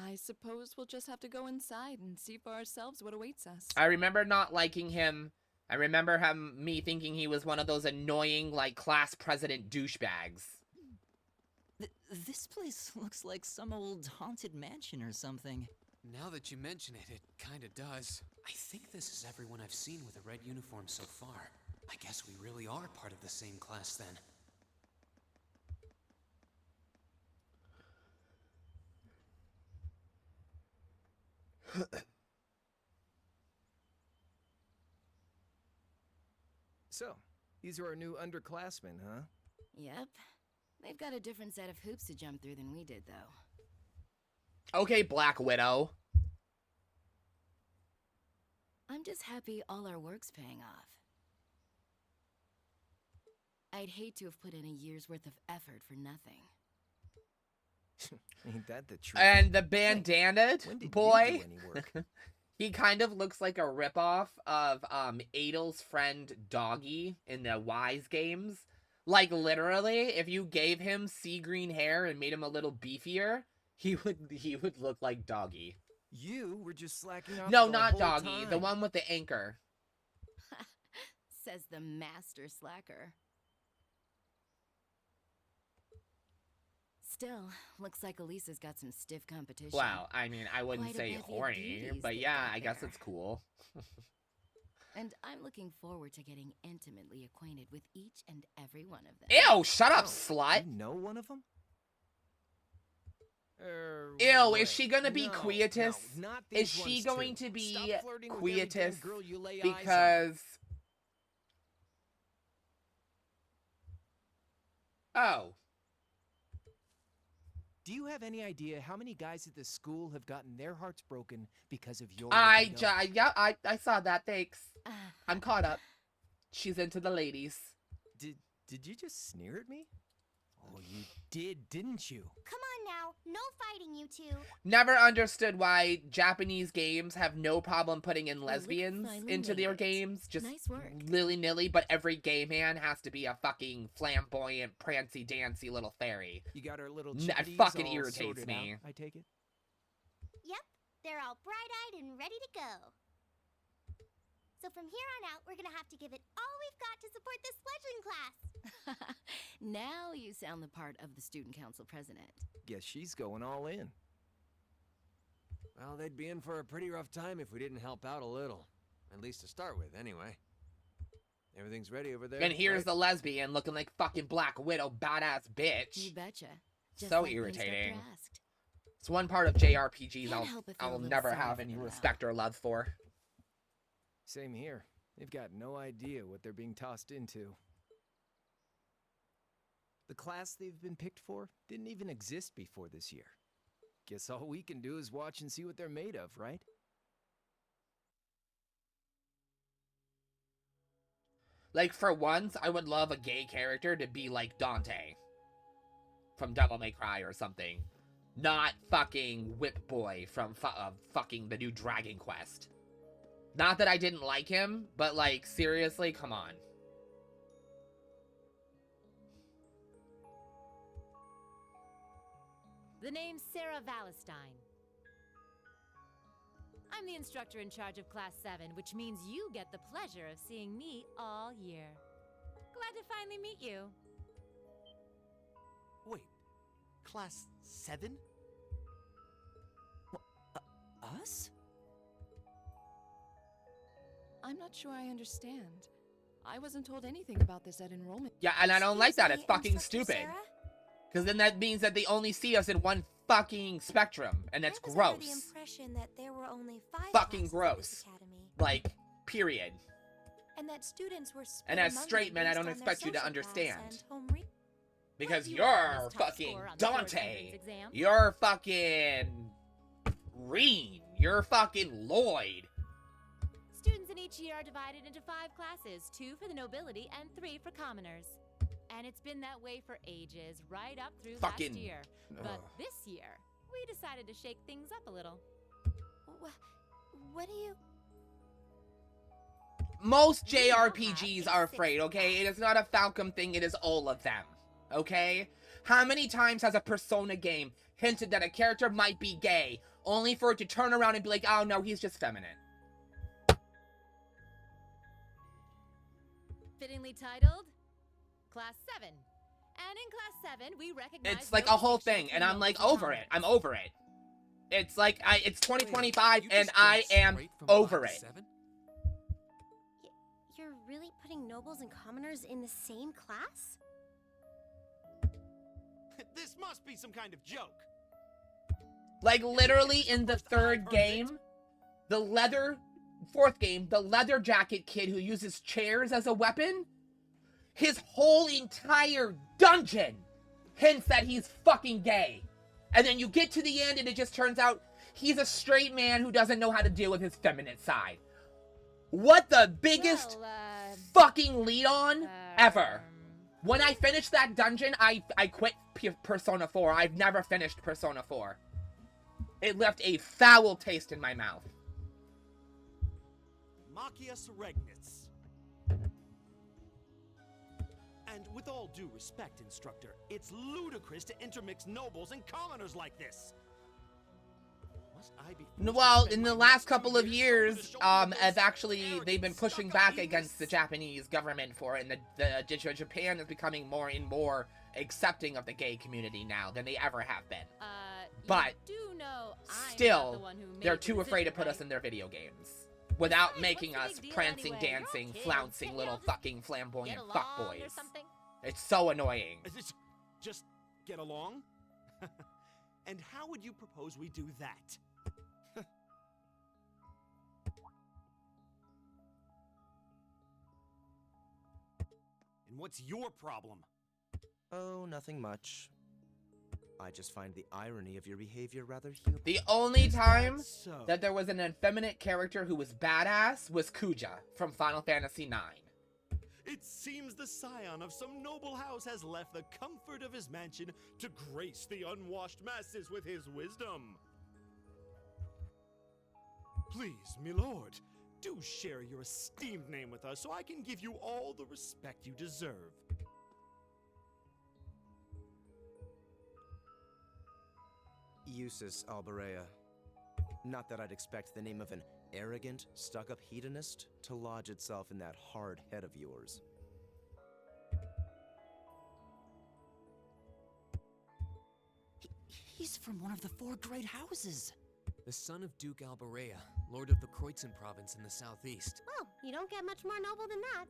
I suppose we'll just have to go inside and see for ourselves what awaits us. I remember not liking him. I remember me thinking he was one of those annoying, like, class president douchebags. This place looks like some old haunted mansion or something. Now that you mention it, it kinda does. I think this is everyone I've seen with a red uniform so far. I guess we really are part of the same class then. So, these are our new underclassmen, huh? Yep. They've got a different set of hoops to jump through than we did, though. Okay, Black Widow. I'm just happy all our work's paying off. I'd hate to have put in a year's worth of effort for nothing. Ain't that the truth? And the bandana boy, you do any work? he kind of looks like a ripoff of Adel's friend Doggy in the Wise games. Like, literally, if you gave him sea green hair and made him a little beefier, he would look like Doggy. You were just slacking off. No, the not whole Doggy, time. the one with the anchor. Says the master slacker. Still, looks like Elisa's got some stiff competition. Wow, I mean, I wouldn't Quite a say bevy of horny, beauties but they've yeah, got I guess there. it's cool. And I'm looking forward to getting intimately acquainted with each and every one of them. Ew, shut up, slut! You know one of them? Ew, wait. is she gonna be No, quietus? no, not Is these she ones, going too. to be Stop flirting with every damn quietus girl you lay eyes on. because... Oh. Do you have any idea how many guys at this school have gotten their hearts broken because of your I saw that, thanks. I'm caught up. She's into the ladies. Did you just sneer at me? Oh, you did, didn't you? Come on now, no fighting, you two. Never understood why Japanese games have no problem putting in lesbians finally into made their it. games, just Nice work. willy-nilly, but every gay man has to be a fucking flamboyant, prancy-dancy little fairy. You got our little That chickadees fucking all irritates sorted me. out, I take it? Yep, they're all bright-eyed and ready to go. So from here on out, we're gonna have to give it all we've got to support this fledgling class. Now you sound the part of the student council president. Guess she's going all in. Well, they'd be in for a pretty rough time if we didn't help out a little. At least to start with, anyway. Everything's ready over there. And here's right? the lesbian looking like fucking Black Widow, badass bitch. You betcha. Just So like the irritating. instructor asked. It's one part of JRPGs Can't help but feel a I'll little never sorry have for any them, though. respect or love for. Same here. They've got no idea what they're being tossed into. The class they've been picked for didn't even exist before this year. Guess all we can do is watch and see what they're made of, right? Like, for once, I would love a gay character to be like Dante from Devil May Cry or something. Not fucking Whip Boy from fucking the new Dragon Quest. Not that I didn't like him, but like, seriously, come on. The name's Sarah Valestine. I'm the instructor in charge of Class 7, which means you get the pleasure of seeing me all year. Glad to finally meet you. Wait, Class 7? Us? I'm not sure I understand. I wasn't told anything about this at enrollment. Yeah, and I don't like that. It's fucking stupid. Because then that means that they only see us in one fucking spectrum, and that's I was under the gross. impression that there were only 5 Fucking classes at gross. this academy, Like, period. and that students were split And as among straight them men, I based don't on their expect you to social class understand. and home re- Because you you're always top fucking scorer on the course Dante. entrance exam. You're fucking Reen. You're fucking Lloyd. Students in each year are divided into 5 classes, 2 for the nobility and 3 for commoners. And it's been that way for ages, right up through Fucking- last year. But Ugh. this year, we decided to shake things up a little. What do you... Most JRPGs are afraid, okay? It is not a Falcom thing, it is all of them, okay? How many times has a Persona game hinted that a character might be gay, only for it to turn around and be like, oh no, he's just feminine? Fittingly titled, Class 7. And in Class 7, we recognize... It's like a whole thing, and I'm like over it. I'm over it. It's like, it's 2025, and I am over it. You're really putting nobles and commoners in the same class? This must be some kind of joke. Like, literally in the third game, fourth game, the leather jacket kid who uses chairs as a weapon, his whole entire dungeon hints that he's fucking gay. And then you get to the end and it just turns out he's a straight man who doesn't know how to deal with his feminine side. What the biggest fucking lead on ever. When I finished that dungeon, I quit Persona 4. I've never finished Persona 4. It left a foul taste in my mouth. Machias Regnitz. And with all due respect, Instructor, it's ludicrous to intermix nobles and commoners like this. Well, in the last couple of years, they've been pushing back against the Japanese government for it, and Japan is becoming more and more accepting of the gay community now than they ever have been. But still, they're too afraid to put us in their video games without making us prancing, dancing, flouncing little fucking flamboyant fuckboys. It's so annoying. Just get along? And how would you propose we do that? And what's your problem? Oh, nothing much. I just find the irony of your behavior rather human. The only time that there was an effeminate character who was badass was Kuja from Final Fantasy IX. It seems the scion of some noble house has left the comfort of his mansion to grace the unwashed masses with his wisdom. Please, milord, do share your esteemed name with us so I can give you all the respect you deserve. Eustace Alberea. Not that I'd expect the name of an arrogant, stuck-up hedonist to lodge itself in that hard head of yours. He's from one of the 4 great houses. The son of Duke Alberea, lord of the Kreutzen province in the southeast. Well, you don't get much more noble than that.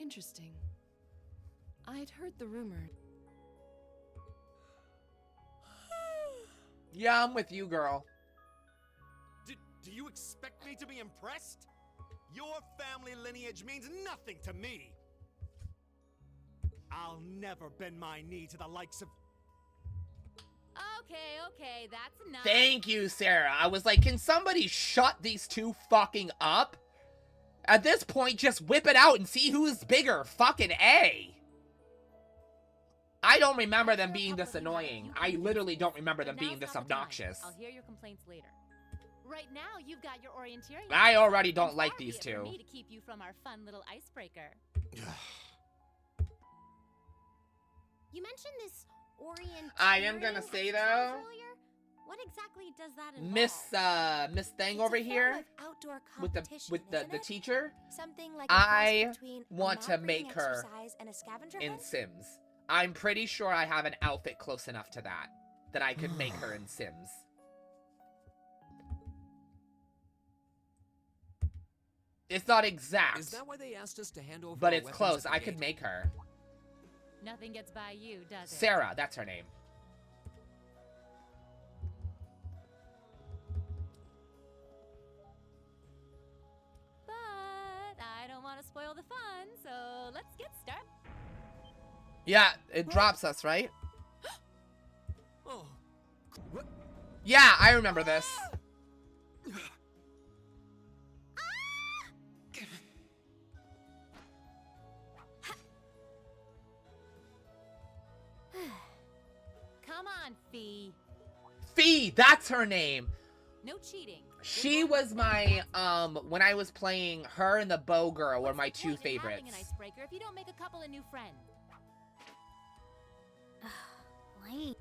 Interesting. I'd heard the rumor. Yeah, I'm with you, girl. Do you expect me to be impressed? Your family lineage means nothing to me. I'll never bend my knee to the likes of... Okay, that's enough. Thank you, Sarah. I was like, can somebody shut these two fucking up? At this point, just whip it out and see who's bigger. Fucking A. I don't remember them being this annoying. I literally don't remember them being this obnoxious. I'll hear your complaints later. Right now, you've got your orienteering. I already don't like these two. For me to keep you from our fun little icebreaker. You mentioned this orienteering. I am gonna say though, what exactly does that involve? Miss Thing over here with the teacher. Something like I want to make her in Sims. I'm pretty sure I have an outfit close enough to that I could make her in Sims. It's not exact. Is that why they asked us to hand over? But it's close. I could make her. Nothing gets by you, does it? Sarah, that's her name. But I don't want to spoil the fun, so let's get started. Yeah, it drops us, right? Oh. What? Yeah, I remember this. Come on, Fee. Fee, that's her name. No cheating. She was my, when I was playing, her and the Bow Girl were my two favorites. An icebreaker if you don't make a couple of new friends. lame.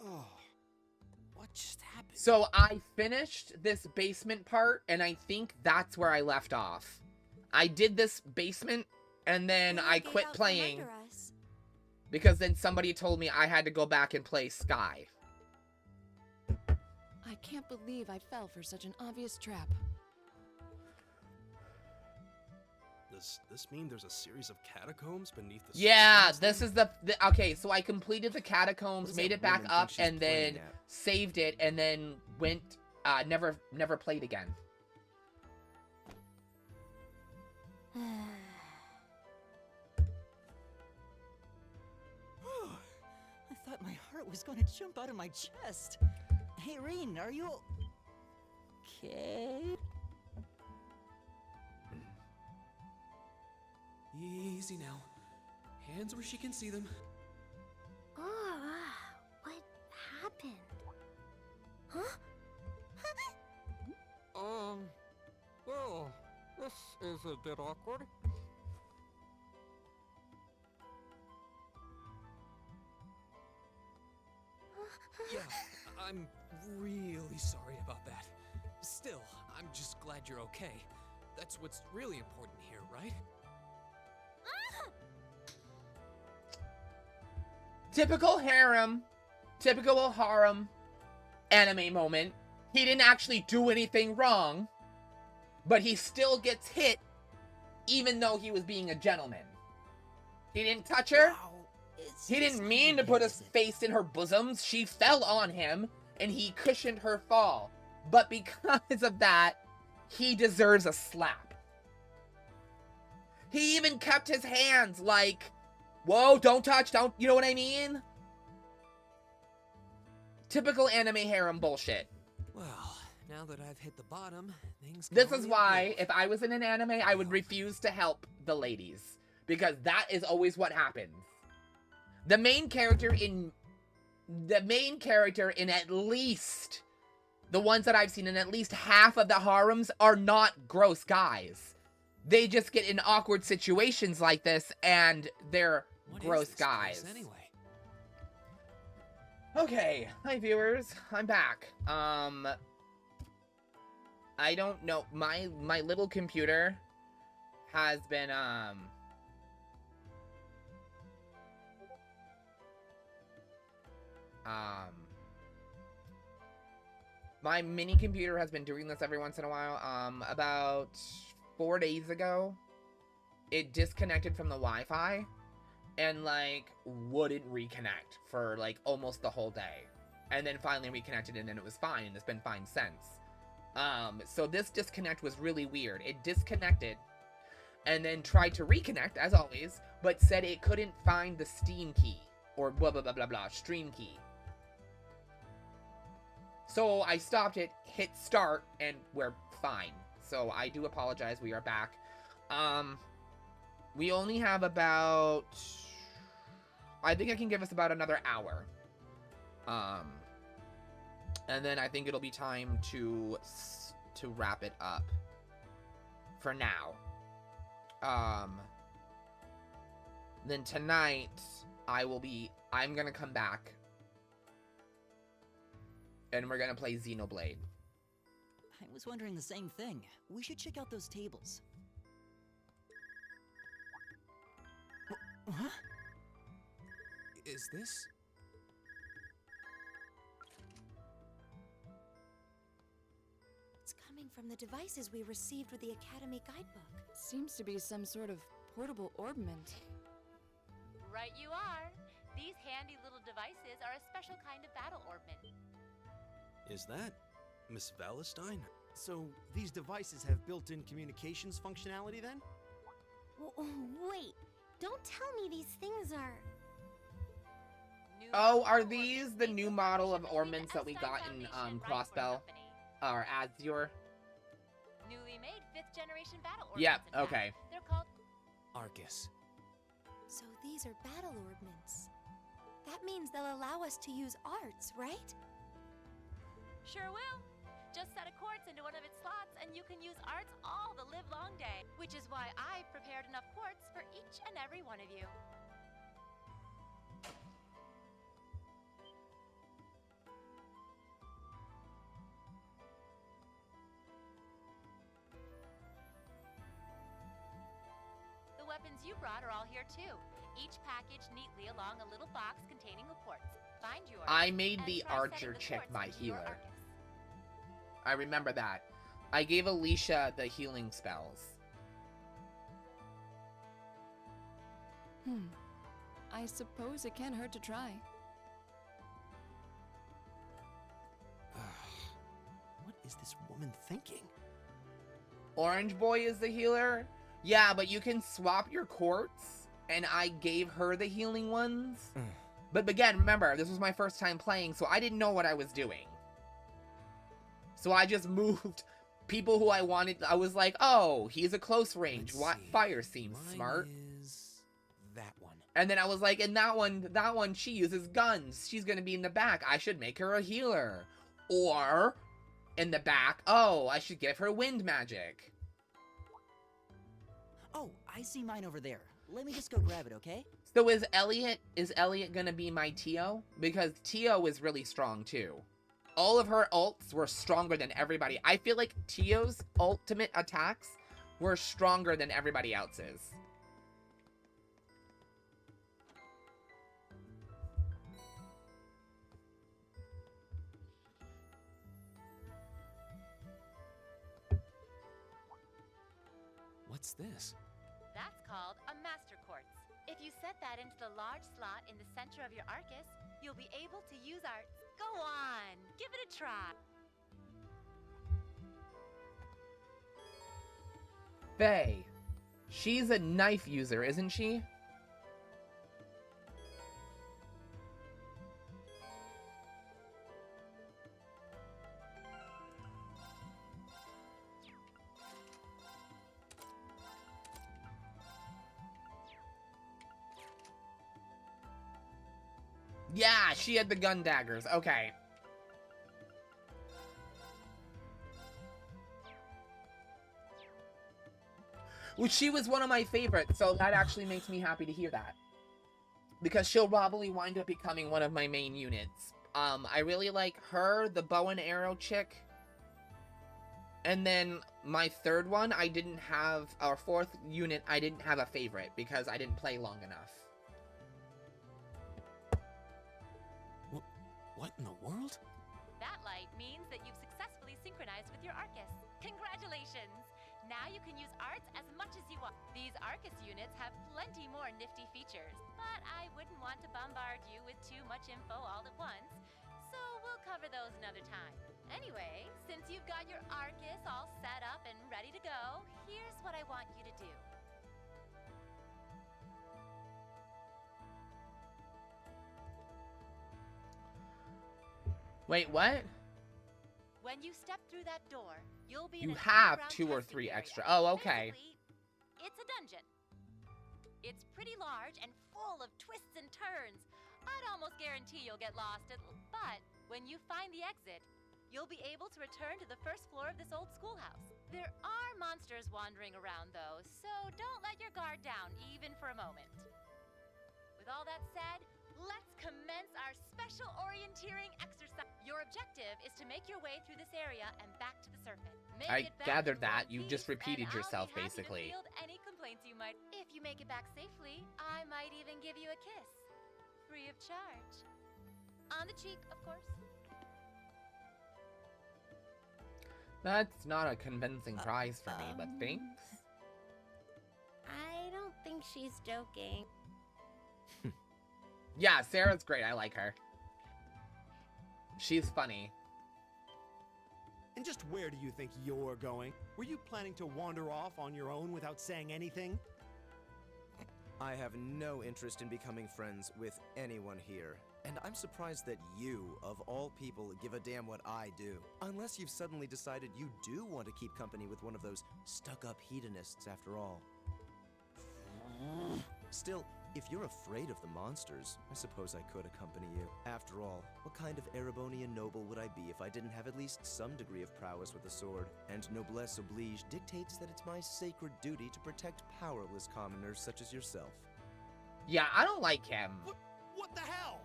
Oh, what just happened? So I finished this basement part, and I think that's where I left off. I did this basement, and then I quit playing because then somebody told me I had to go back and play Sky. I can't believe I fell for such an obvious trap. Does this mean there's a series of catacombs beneath the Yeah, streetlights this then? is the okay, so I completed the catacombs, What made does it that back woman up, think she's and then playing at? saved it, and then went, never played again. I thought my heart was gonna jump out of my chest. Hey, Reen, are you okay? Easy now. Hands where she can see them. Oh, what happened? Huh? Well, this is a bit awkward. Yeah, I'm really sorry about that. Still, I'm just glad you're okay. That's what's really important here, right? Typical harem, typical harem anime moment. He didn't actually do anything wrong, but he still gets hit even though he was being a gentleman. He didn't touch her. He didn't mean to put his face in her bosoms. She fell on him and he cushioned her fall. But because of that, he deserves a slap. He even kept his hands like, whoa, don't touch, don't, you know what I mean? Typical anime harem bullshit. Well, now that I've hit the bottom, things can This is only why, improve. if I was in an anime, I would refuse to help the ladies. Because that is always what happens. The main character in at least, the ones that I've seen in at least half of the harems are not gross guys. They just get in awkward situations like this and they're gross guys. Anyway. Okay, hi viewers, I'm back. I don't know, my little computer has been, my mini computer has been doing this every once in a while. About 4 days ago, it disconnected from the Wi-Fi and like wouldn't reconnect for like almost the whole day, and then finally reconnected and then it was fine, and it's been fine since. So this disconnect was really weird. It disconnected and then tried to reconnect as always, but said it couldn't find the Steam key or blah blah blah blah blah stream key. So I stopped it, hit start, and we're fine. So I do apologize, we are back. We only have about, I think I can give us about another hour. And then I think it'll be time to wrap it up for now. Then tonight I'm gonna come back and we're gonna play Xenoblade. I was wondering the same thing. We should check out those tables. Huh? Is this? It's coming from the devices we received with the Academy guidebook. Seems to be some sort of portable orbment. Right you are. These handy little devices are a special kind of battle orbment. Is that Miss Valentine? So these devices have built-in communications functionality then? Wait, don't tell me these things are... Oh, are these the new model of ornaments that we got in Crossbell? Or Azure? Newly made 5th generation battle orbments. Yep, in fact. okay. They're called Arcus. So these are battle orbments. That means they'll allow us to use arts, right? Sure will. Just set a quartz into one of its slots and you can use arts all the livelong day. Which is why I've prepared enough quartz for each and every one of you. The weapons you brought are all here too. Each packaged neatly along a little box containing a quartz. Find yours. I made and the try archer setting the chick quartz my into your healer. Arcus. I remember that. I gave Alicia the healing spells. I suppose it can't hurt to try. What is this woman thinking? Orange Boy is the healer? Yeah, but you can swap your quartz, and I gave her the healing ones. But again, remember, this was my first time playing, so I didn't know what I was doing. So I just moved people who I wanted. I was like, oh, he's a close range. Fire seems smart. That one. And then I was like, and that one, she uses guns. She's gonna be in the back. I should make her a healer. Or, in the back, oh, I should give her wind magic. Oh, I see mine over there. Let me just go grab it, okay? So is Elliot gonna be my Tio? Because Tio is really strong too. All of her ults were stronger than everybody. I feel like Tio's ultimate attacks were stronger than everybody else's. What's this? That's called a master quartz. If you set that into the large slot in the center of your Arcus, you'll be able to use arts. Go on, give it a try. Faye. She's a knife user, isn't she? Yeah, she had the gun daggers. Okay. Well, she was one of my favorites, so that actually makes me happy to hear that. Because she'll probably wind up becoming one of my main units. I really like her, the bow and arrow chick. And then my third one, I didn't have, our fourth unit, I didn't have a favorite because I didn't play long enough. What in the world? That light means that you've successfully synchronized with your Arcus. Congratulations! Now you can use arts as much as you want. These Arcus units have plenty more nifty features, but I wouldn't want to bombard you with too much info all at once, so we'll cover those another time. Anyway, since you've got your Arcus all set up and ready to go, here's what I want you to do. Wait, what? When you step through that door, you'll be You in an have underground 2 or testing 3 area. extra. Oh, okay. Basically, it's a dungeon. It's pretty large and full of twists and turns. I'd almost guarantee you'll get lost, but when you find the exit, you'll be able to return to the first floor of this old schoolhouse. There are monsters wandering around, though, so don't let your guard down, even for a moment. With all that said, let's commence our special orienteering exercise. Your objective is to make your way through this area and back to the surface. Make I it back gathered in that. one You just piece, repeated and yourself, I'll be happy basically. to field any complaints you might. If you make it back safely, I might even give you a kiss. Free of charge. On the cheek, of course. That's not a convincing prize for me, but thanks. I don't think she's joking. Yeah, Sarah's great. I like her. She's funny. And just where do you think you're going? Were you planning to wander off on your own without saying anything? I have no interest in becoming friends with anyone here. And I'm surprised that you, of all people, give a damn what I do. Unless you've suddenly decided you do want to keep company with one of those stuck-up hedonists after all. Still, If you're afraid of the monsters, I suppose I could accompany you. After all, what kind of Erebonian noble would I be if I didn't have at least some degree of prowess with a sword? And noblesse oblige dictates that it's my sacred duty to protect powerless commoners such as yourself. Yeah, I don't like him. What the hell?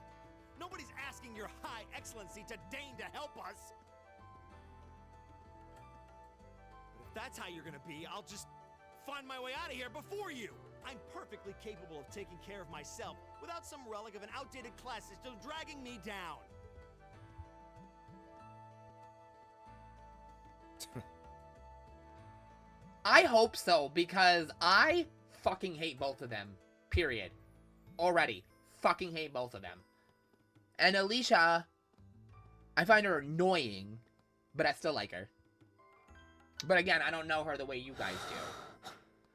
Nobody's asking your high excellency to deign to help us. But if that's how you're gonna be, I'll just find my way out of here before you. I'm perfectly capable of taking care of myself without some relic of an outdated class system dragging me down. I hope so, because I fucking hate both of them. Period. Already. Fucking hate both of them. And Alicia, I find her annoying, but I still like her. But again, I don't know her the way you guys do.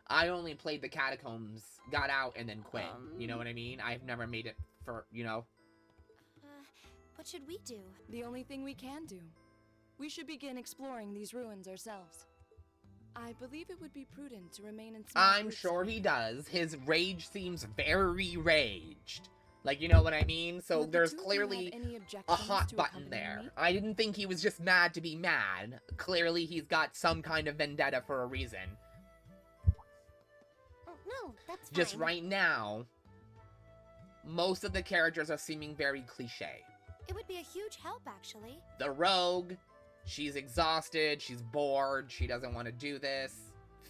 I only played the Catacombs, got out, and then quit. You know what I mean? I've never made it for, you know? What should we do? The only thing we can do. We should begin exploring these ruins ourselves. I believe it would be prudent to remain in small I'm groups. sure he does. His rage seems very raged. Like, you know what I mean? So Would the there's two of you clearly have any a objections hot to button accompanying there. me? I didn't think he was just mad to be mad. Clearly he's got some kind of vendetta for a reason. Oh, no, that's fine. Just right now, most of the characters are seeming very cliche. It would be a huge help, actually. The rogue, she's exhausted, she's bored, she doesn't want to do this.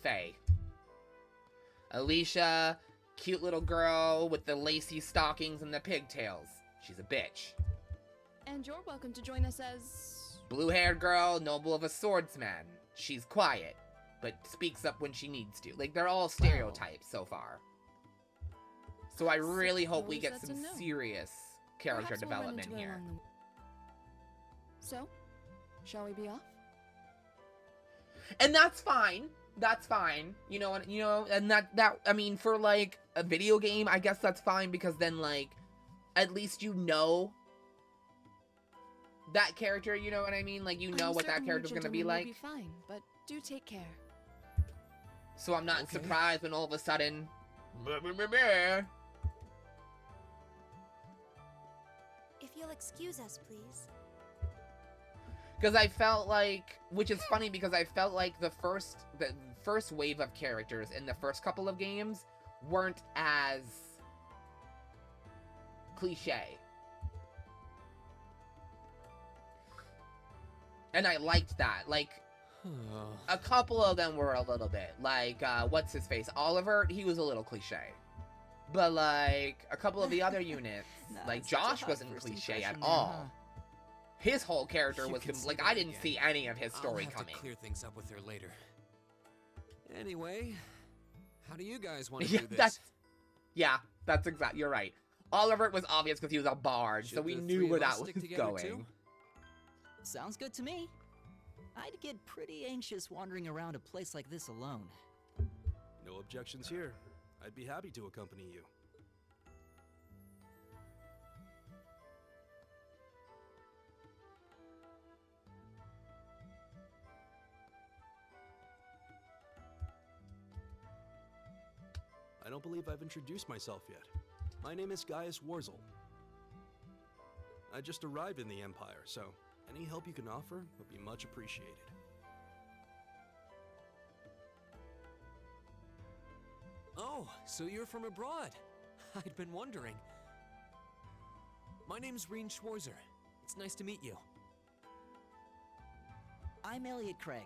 Faye. Alicia, cute little girl with the lacy stockings and the pigtails. She's a bitch. And you're welcome to join us as... Blue-haired girl, noble of a swordsman. She's quiet, but speaks up when she needs to. Like, they're all stereotypes so far. So I really hope we get some serious character Perhaps we'll run development into it here. along the- So, shall we be off? And that's fine. That's fine. You know what, and that I mean, for like a video game, I guess that's fine, because then like at least you know that character, you know what I mean? Like, you know what that character's gonna be like. Will be fine, but do take care. So I'm not surprised when all of a sudden If you'll excuse us, please. because I felt like, which is funny because I felt like the first wave of characters in the first couple of games weren't as cliche. And I liked that. Like, a couple of them were a little bit. Like, what's his face? Oliver, he was a little cliche. But, like, a couple of the other units, like, it's such a Josh hot wasn't first cliche at impression, all. His whole character was, consider like, I it didn't again. see any of his story I'll have coming. to clear things up with her later. Anyway, how do you guys want to Yeah, do this? that's exact. You're right. Oliver was obvious because he was a bard, so Should we the knew three where of that us was stick together going. too? Sounds good to me. I'd get pretty anxious wandering around a place like this alone. No objections here. I'd be happy to accompany you. I don't believe I've introduced myself yet. My name is Gaius Warzel. I just arrived in the Empire, so any help you can offer would be much appreciated. Oh, so you're from abroad. I'd been wondering. My name's Reen Schwarzer. It's nice to meet you. I'm Elliot Craig.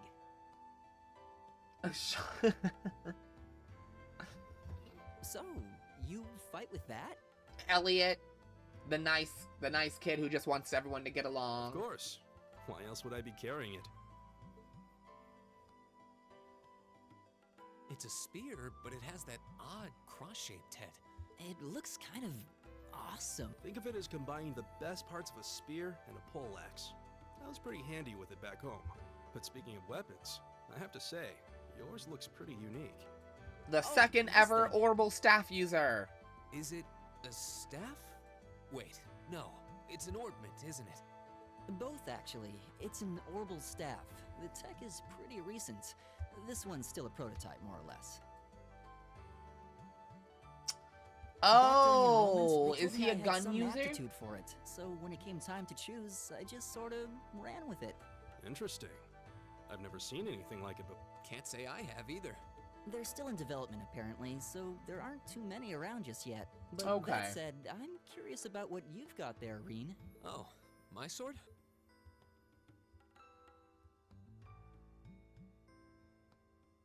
So, you fight with that? Elliot, the nice kid who just wants everyone to get along. Of course. Why else would I be carrying it? It's a spear, but it has that odd cross-shaped head. It looks kind of awesome. Think of it as combining the best parts of a spear and a poleaxe. I was pretty handy with it back home. But speaking of weapons, I have to say, yours looks pretty unique. The second ever orbital staff user. Is it a staff? Wait, no. It's an ornament, isn't it? Both, actually. It's an orbital staff. The tech is pretty recent. This one's still a prototype, more or less. Oh, Back during enrollments, is they he a told me I had gun some user? aptitude for it. So when it came time to choose, I just sort of ran with it. Interesting. I've never seen anything like it, but Can't say I have either. They're still in development, apparently, so there aren't too many around just yet. But Okay. that said, I'm curious about what you've got there, Reen. Oh, my sword?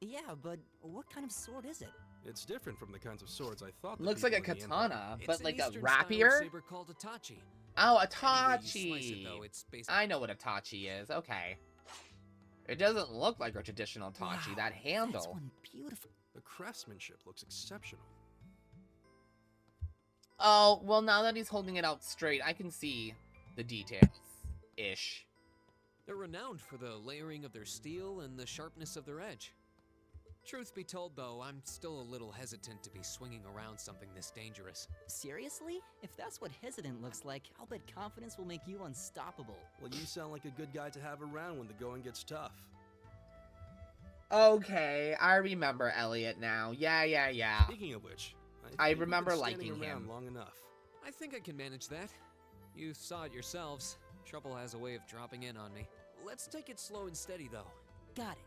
Yeah, but what kind of sword is it? it's different from the kinds of swords I thought. the Looks like a people in the Empire- katana, It's but an like a Eastern style of rapier. saber called a tachi. Oh, a Any way you slice it, tachi. though, it's I know what a tachi is. Okay. It doesn't look like a traditional tachi. Wow, that handle. That's one beautiful. The craftsmanship looks exceptional. Oh, well, now that he's holding it out straight, I can see the details. Ish. They're renowned for the layering of their steel and the sharpness of their edge. Truth be told, though, I'm still a little hesitant to be swinging around something this dangerous. Seriously? If that's what hesitant looks like, I'll bet confidence will make you unstoppable. Well, you sound like a good guy to have around when the going gets tough. Okay, I remember Elliot now. Yeah. Speaking of which, I think we've remember been standing liking around him. long enough. I think I can manage that. You saw it yourselves. Trouble has a way of dropping in on me. Let's take it slow and steady, though. Got it.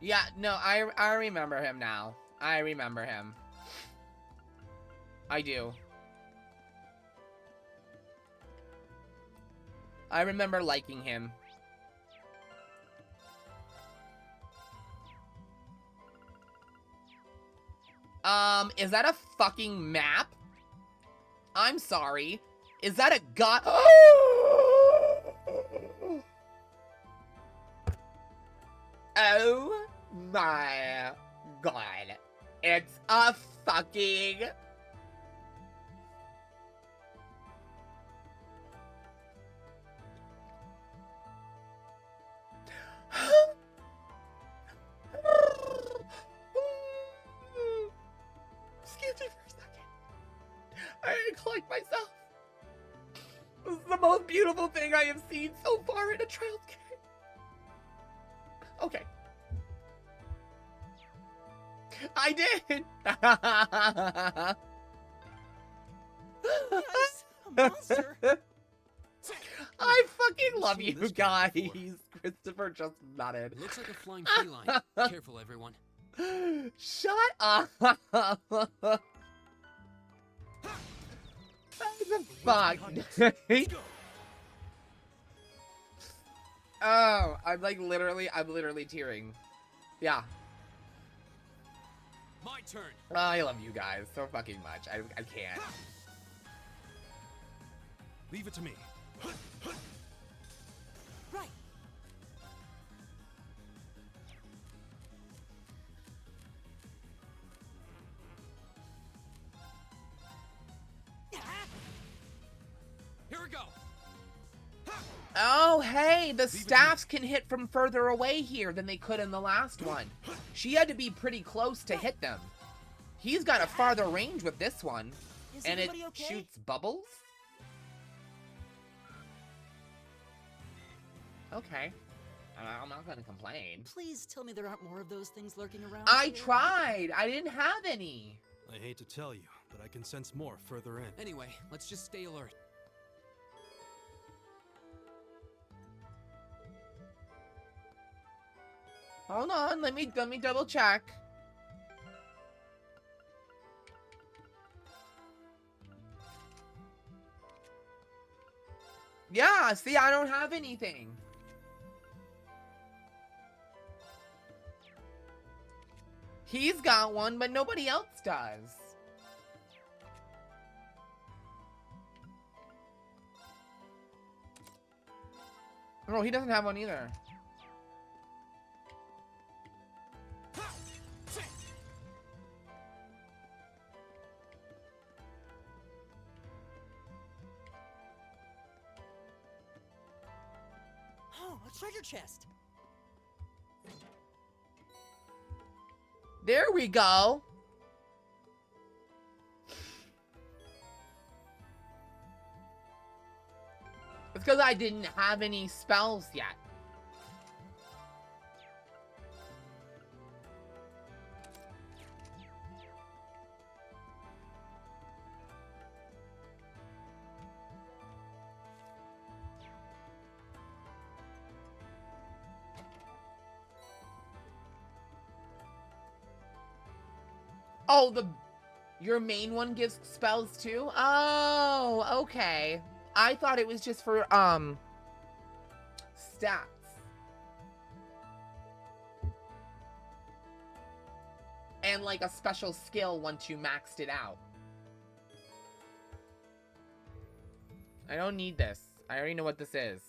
Yeah, no, I remember him now. I remember him. I do. I remember liking him. Is that a fucking map? I'm sorry. Is that a god? Oh my god. It's a fucking... Excuse me for a second. I didn't collect myself. This is the most beautiful thing I have seen so far in a child's game. Okay. I did! Yes, a monster. I fucking love you guys. Christopher just nodded. It looks like a flying feline. Careful, everyone. Shut up! What the fuck? Oh, I'm literally tearing. Yeah. My turn. I love you guys so fucking much. I can't. Leave it to me. Right. Here we go. Oh, hey, the staffs can hit from further away here than they could in the last one. She had to be pretty close to hit them. He's got a farther range with this one. Is And it everybody okay? shoots bubbles? Okay. I'm not gonna complain. Please tell me there aren't more of those things lurking around. I here. tried! I didn't have any! I hate to tell you, but I can sense more further in. Anyway, let's just stay alert. Hold on, let me double check. Yeah, see, I don't have anything. He's got one, but nobody else does. Oh, he doesn't have one either. Oh, a treasure chest. There we go. It's because I didn't have any spells yet. Oh, your main one gives spells too? Oh, okay. I thought it was just for, stats. And like a special skill once you maxed it out. I don't need this. I already know what this is.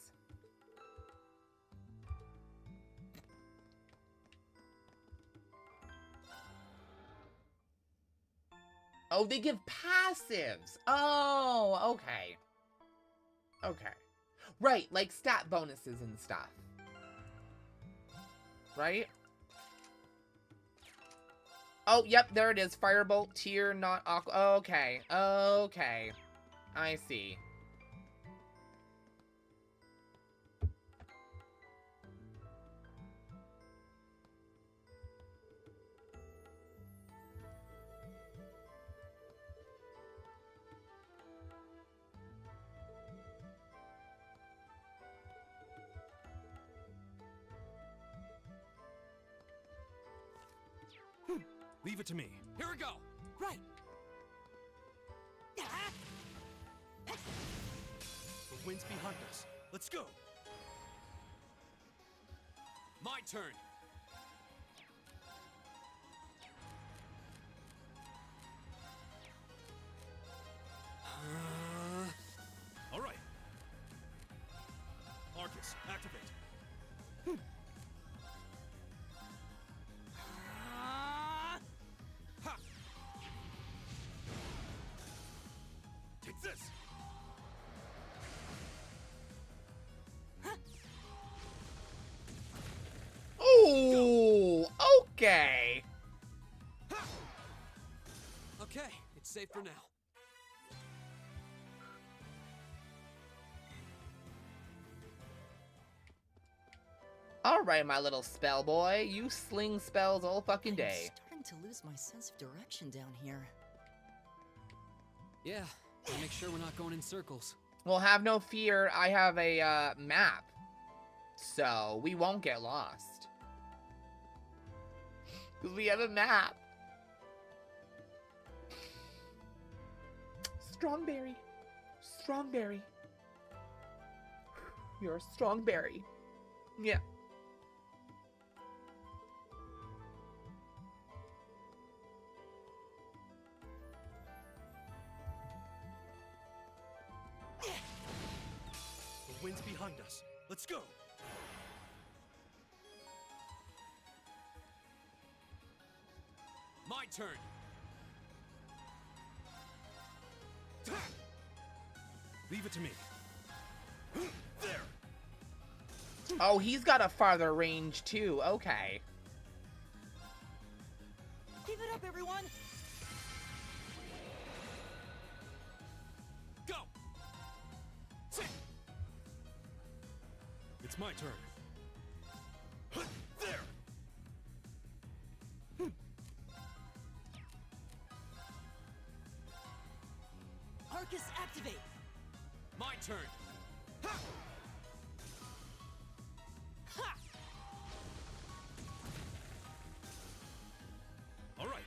Oh, they give passives. Oh, okay. Okay. Right, like stat bonuses and stuff. Right? Oh, yep, there it is. Firebolt, tier, not aqua. Okay. Okay. I see. Leave it to me. Here we go. Right. The wind's behind us. Let's go. My turn. All right. Arcus, activate. Take this. Oh, okay. Okay, it's safe for now. Alright, my little spell boy. You sling spells all fucking day. I'm starting to lose my sense of direction down here. Yeah, gotta make sure we're not going in circles. Well, have no fear. I have a map. So, we won't get lost. Because we have a map. Strongberry. Strongberry. You're a strongberry. Yeah. The wind's behind us. Let's go. My turn. Leave it to me. There. Oh, he's got a farther range too. Okay. Give it up, everyone! Go. It's my turn. There. Arcus, activate! My turn. All right.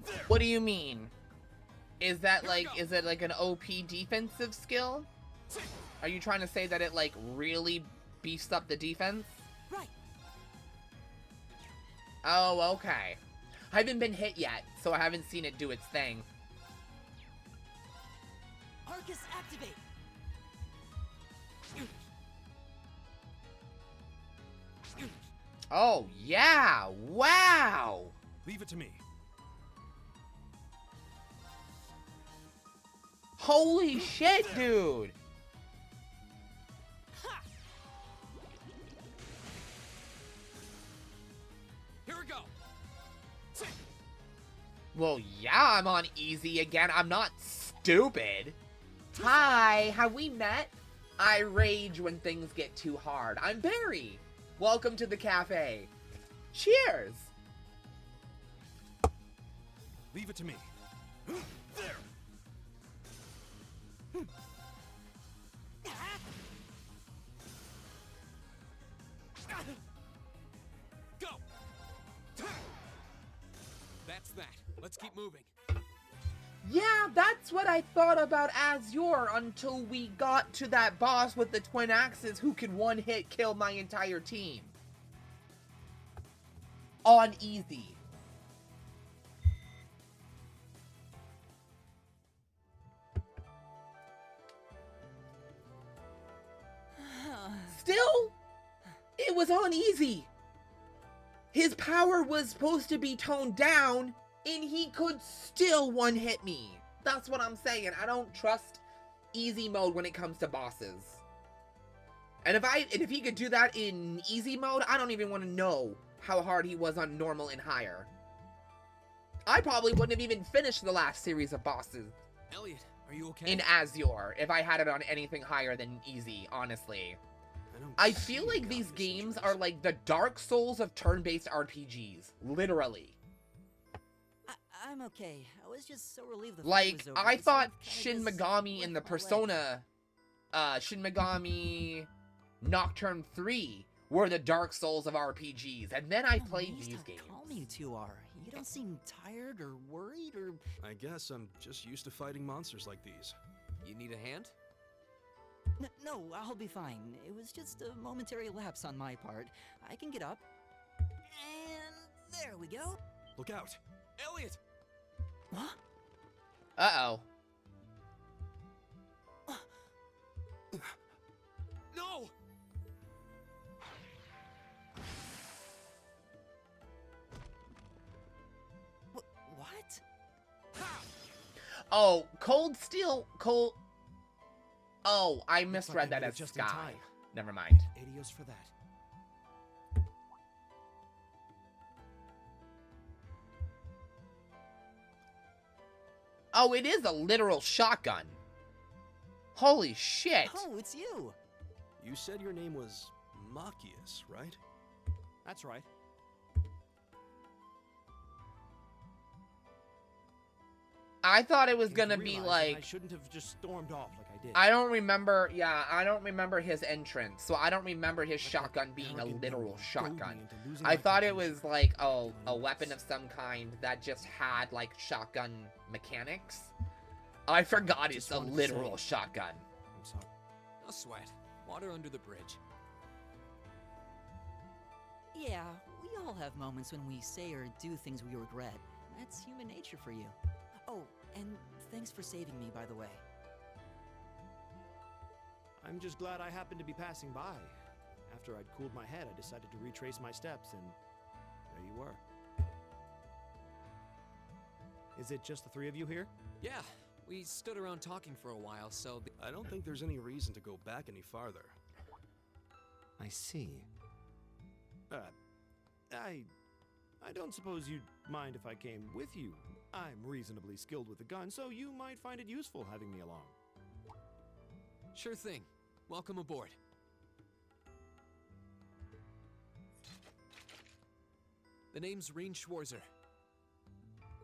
There. What do you mean? Is that like, is it like an OP defensive skill? Are you trying to say that it like really beefs up the defense? Right. Oh, okay. I haven't been hit yet, so I haven't seen it do its thing. Arcus, activate! Oh, yeah! Wow! Leave it to me. Holy shit, dude! Here we go. Well, yeah, I'm on easy again. I'm not stupid. Hi, have we met? I rage when things get too hard. I'm Barry. Welcome to the cafe. Cheers. Leave it to me. There. Go! That's that. Let's keep moving. Yeah, that's what I thought about Azure until we got to that boss with the twin axes who could one-hit kill my entire team. On easy. Still, it was on easy. His power was supposed to be toned down, and he could still one-hit me. That's what I'm saying. I don't trust easy mode when it comes to bosses. And if he could do that in easy mode, I don't even want to know how hard he was on normal and higher. I probably wouldn't have even finished the last series of bosses Elliot, are you okay? in Azure if I had it on anything higher than easy, honestly. I feel like these games are like the Dark Souls of turn-based RPGs. Literally. I'm okay. I was just so relieved the fight Like, was over. I It's thought kinda Shin just Megami in the left my legs. Persona, Shin Megami Nocturne 3 were the Dark Souls of RPGs, and then I played these games. Calm you two are. You don't seem tired or worried or... I guess I'm just used to fighting monsters like these. You need a hand? No, I'll be fine. It was just a momentary lapse on my part. I can get up. And there we go. Look out! Elliot! What? Uh-oh. No! What? Oh, Cold Steel, Cold... Oh, I Looks misread like I that made as it just in Sky. time. Never mind. Adios for that. Oh, it is a literal shotgun. Holy shit. Oh, it's you. You said your name was Machias, right? That's right. I thought it was Came gonna to be realize that like... I shouldn't have just stormed off like I did. I don't remember, yeah, I don't remember his entrance, so I don't remember his shotgun being a literal shotgun. I thought it was like a weapon of some kind that just had like shotgun mechanics. I forgot it's a literal shotgun. I'm sorry. No sweat. Water under the bridge. Yeah, we all have moments when we say or do things we regret. That's human nature for you. Oh, and thanks for saving me, by the way. I'm just glad I happened to be passing by. After I'd cooled my head, I decided to retrace my steps, and there you were. Is it just the three of you here? Yeah, we stood around talking for a while, so... I don't think there's any reason to go back any farther. I see. I don't suppose you'd mind if I came with you. I'm reasonably skilled with a gun, so you might find it useful having me along. Sure thing. Welcome aboard. The name's Reen Schwarzer.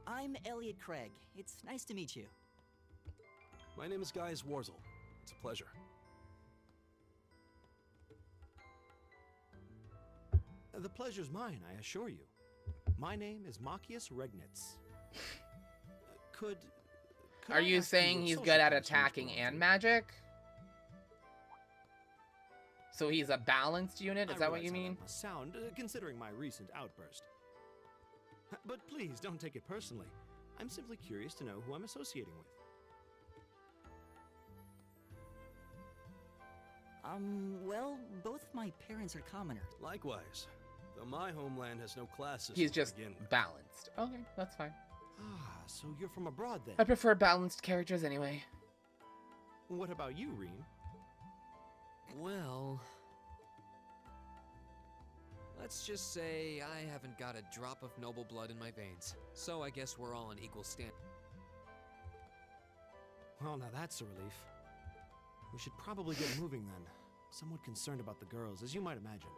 I'm Elliot Craig. It's nice to meet you. My name is Gaius Warzel. It's a pleasure. The pleasure's mine, I assure you. My name is Machias Regnitz. Could Are you saying he's good at attacking and magic? So he's a balanced unit? Is that what you mean? Must sound, considering my recent outburst. But please don't take it personally. I'm simply curious to know who I'm associating with. Well, both of my parents are commoners. Likewise. Though my homeland has no class system He's to just begin with. balanced. Okay, that's fine. Ah, so you're from abroad then? I prefer balanced characters anyway. What about you, Reen? Well... let's just say I haven't got a drop of noble blood in my veins. So I guess we're all on equal stand. Well, now that's a relief. We should probably get moving then. Somewhat concerned about the girls, as you might imagine.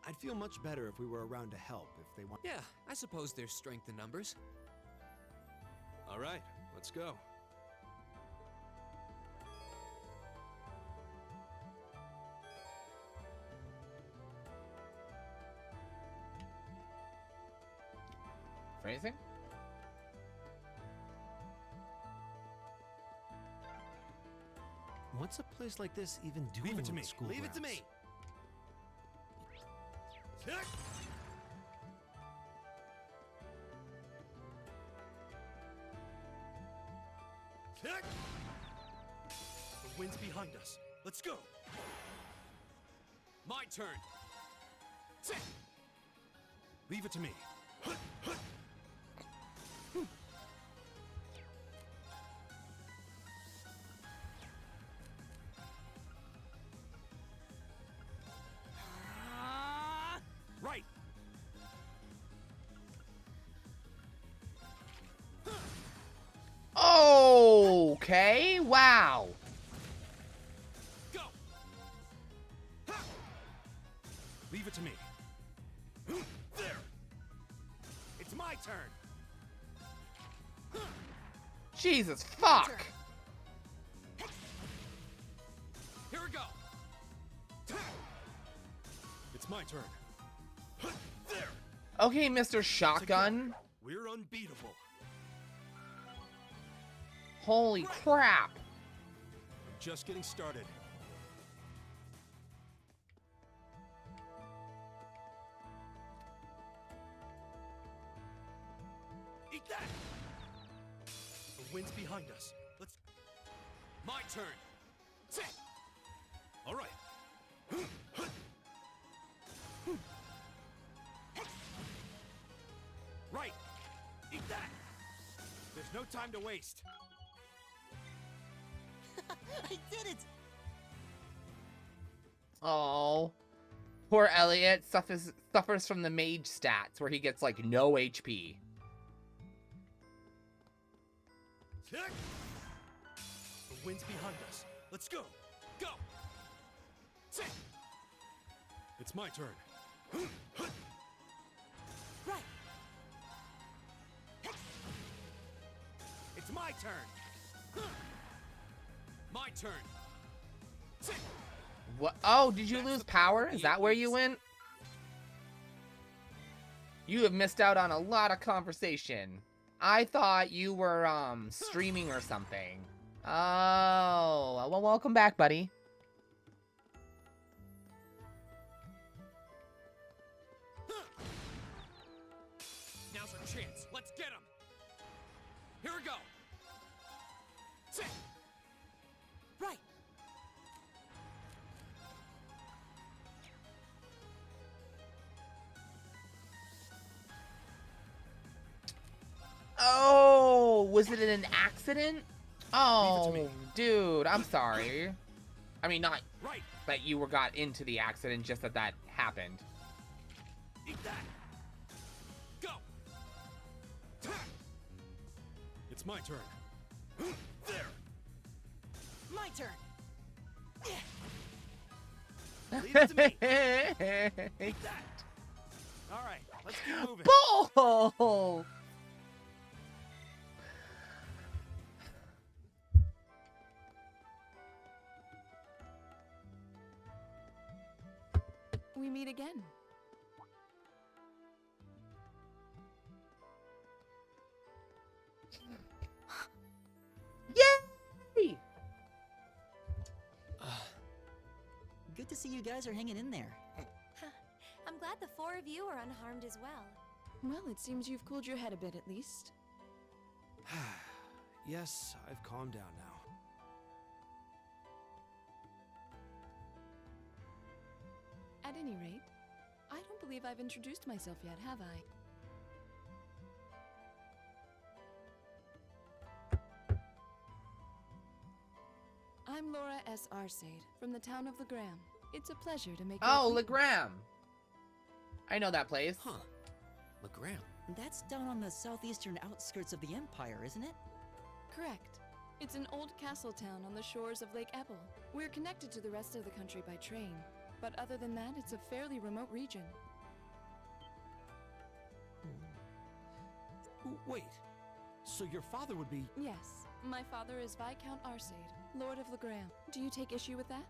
I'd feel much better if we were around to help if they want. Yeah, I suppose there's strength in numbers. All right, let's go. Phrasing? What's a place like this even doing? Leave it to on me. the school Leave it to grounds? me. The wind's behind us. Let's go. My turn. Leave it to me. Right. Okay, wow. Go. Leave it to me. There. It's my turn. Jesus fuck. Here we go. It's my turn. There. Okay, Mr. Shotgun. We're unbeatable. Holy crap. Just getting started. Eat that! The wind's behind us. Let's... My turn. All right. Right. Eat that! There's no time to waste. I did it! Oh, poor Elliot suffers from the mage stats where he gets like no HP. The wind's behind us. Let's go. Go. It's my turn. Right. It's my turn. My turn. What? Oh, did you lose power? Is that where you went? You have missed out on a lot of conversation. I thought you were streaming or something. Oh, well, welcome back, buddy. Now's our chance. Let's get him. Here we go. Right. Oh, was it an accident? Oh, dude, I'm sorry. I mean, not that you got into the accident, just that that happened. Eat that. Go. It's my turn. There. My turn. Leave it to me. Eat that. All right, let's keep moving. Bull! We meet again. Yay! Good to see you guys are hanging in there. I'm glad the four of you are unharmed as well. Well, it seems you've cooled your head a bit at least. Yes, I've calmed down now. At any rate, I don't believe I've introduced myself yet, have I? I'm Laura S. Arcade, from the town of Legram. It's a pleasure to make Oh, your Legram. I know that place. Huh. Legram. That's down on the southeastern outskirts of the Empire, isn't it? Correct. It's an old castle town on the shores of Lake Ebble. We're connected to the rest of the country by train, but other than that, it's a fairly remote region. Wait, so your father would be... Yes, my father is Viscount Arcade, Lord of Legram. Do you take issue with that?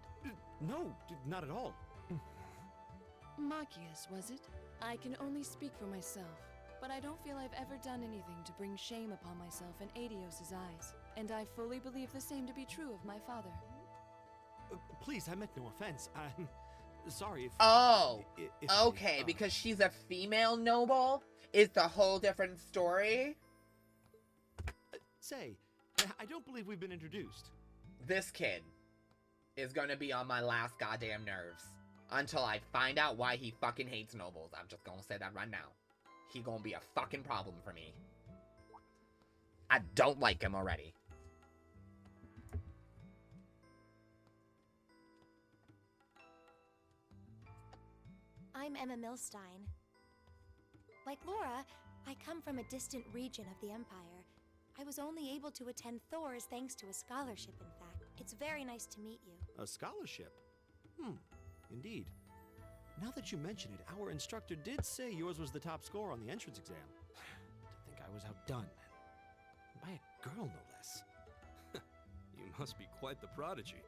No, not at all. Machias, was it? I can only speak for myself, but I don't feel I've ever done anything to bring shame upon myself in Adios's eyes, and I fully believe the same to be true of my father. Please, I meant no offense. I'm sorry if... Oh, if okay, because she's a female noble? It's a whole different story? Say, I don't believe we've been introduced. This kid is gonna be on my last goddamn nerves until I find out why he fucking hates nobles. I'm just gonna say that right now. He gonna be a fucking problem for me. I don't like him already. I'm Emma Milstein. Like Laura, I come from a distant region of the Empire. I was only able to attend Thor's thanks to a scholarship, in fact. It's very nice to meet you. A scholarship? Indeed. Now that you mention it, our instructor did say yours was the top score on the entrance exam. To think I was outdone. By a girl, no less. You must be quite the prodigy.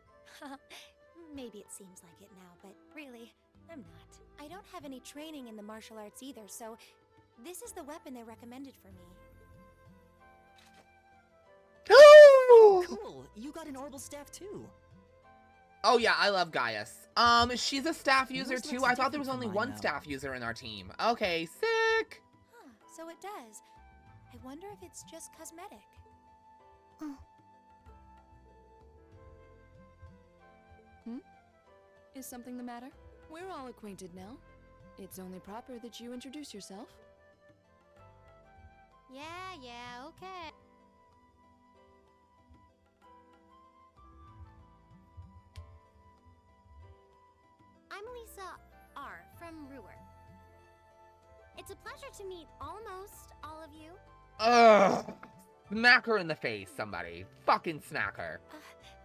Maybe it seems like it now, but really, I'm not. I don't have any training in the martial arts either, so this is the weapon they recommended for me. Cool, you got an orbital staff too. Oh yeah, I love Gaius. She's a staff user Yours too. looks I thought there was different only from one mine, though. staff user in our team. Okay, sick. Huh, so it does. I wonder if it's just cosmetic. Is something the matter? We're all acquainted now. It's only proper that you introduce yourself. Yeah, okay. I'm Lisa R. from Ruhr. It's a pleasure to meet almost all of you. Ugh. Smack her in the face, somebody. Fucking smack her.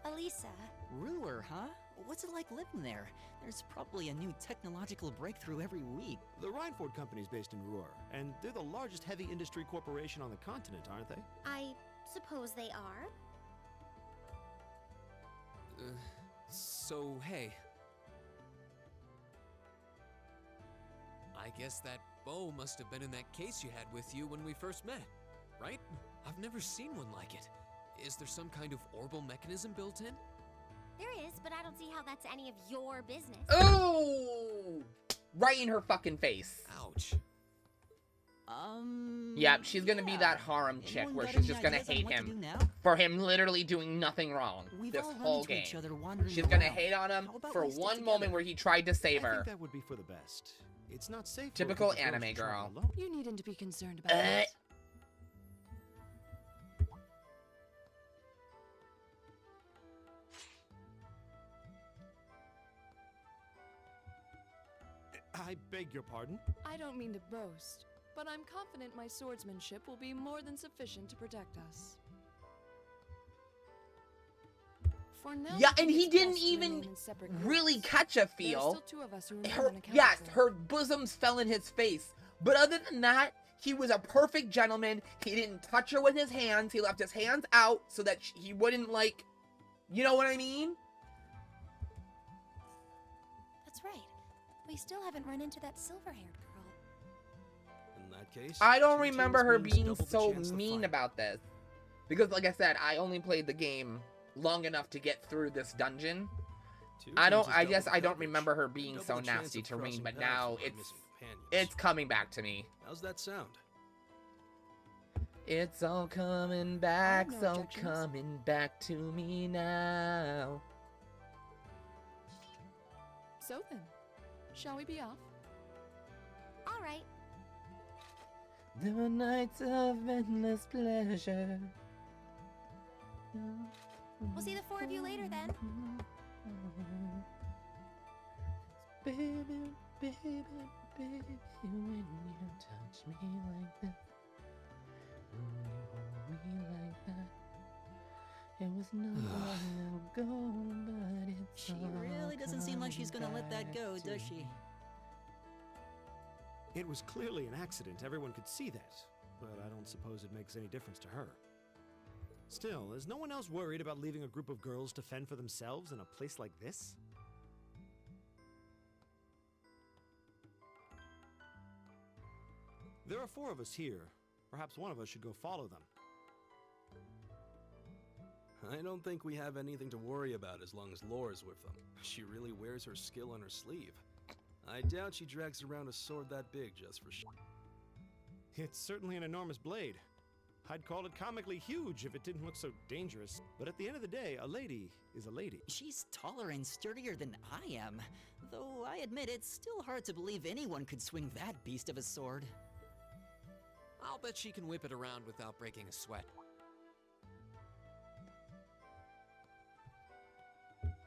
Elisa. Ruhr, huh? What's it like living there? There's probably a new technological breakthrough every week. The Reinford Company's based in Ruhr, and they're the largest heavy industry corporation on the continent, aren't they? I suppose they are. So, hey. I guess that bow must have been in that case you had with you when we first met, right? I've never seen one like it. Is there some kind of orbital mechanism built in? There is, but I don't see how that's any of your business. Ooh! Right in her fucking face. Ouch. Yep, she's gonna be that harem chick where she's just gonna hate him for him literally doing nothing wrong this whole game. She's gonna hate on him for one moment where he tried to save I her. think that would be for the best. It's not safe. Typical for a couple anime girls to travel girl. alone. You needn't be concerned about that. I beg your pardon? I don't mean to boast, but I'm confident my swordsmanship will be more than sufficient to protect us. For now, Yeah, I and think he it's didn't best to even remain in separate really groups. catch a There are feel. still two of us who remain Her, unaccounted yes, for. her bosoms fell in his face. But other than that, he was a perfect gentleman. He didn't touch her with his hands. He left his hands out so that he wouldn't, like, you know what I mean? That's right. We still haven't run into that silver-haired girl. In that case, I don't 2 remember tails her means being double the so chance to mean fight. about this. Because, like I said, I only played the game long enough to get through this dungeon. 2 I tails is guess double I don't coverage, remember her and being double so the chance nasty of to read, crossing but paths now with our it's missing companions. it's coming back to me. How's that sound? It's all coming back, no so objections. coming back to me now. So then, shall we be off? All right. There were nights of endless pleasure. We'll see the 4 of you later then. Baby, baby, baby, when you touch me like that, when you hold me like that, it like she's gonna let that go, does she? It was clearly an accident, everyone could see that, but I don't suppose it makes any difference to her. Still, is no one else worried about leaving a group of girls to fend for themselves in a place like this? There are 4 of us here. Perhaps one of us should go follow them. I don't think we have anything to worry about as long as Laura's with them. She really wears her skill on her sleeve. I doubt she drags around a sword that big just for It's certainly an enormous blade. I'd call it comically huge if it didn't look so dangerous. But at the end of the day, a lady is a lady. She's taller and sturdier than I am, though I admit it's still hard to believe anyone could swing that beast of a sword. I'll bet she can whip it around without breaking a sweat.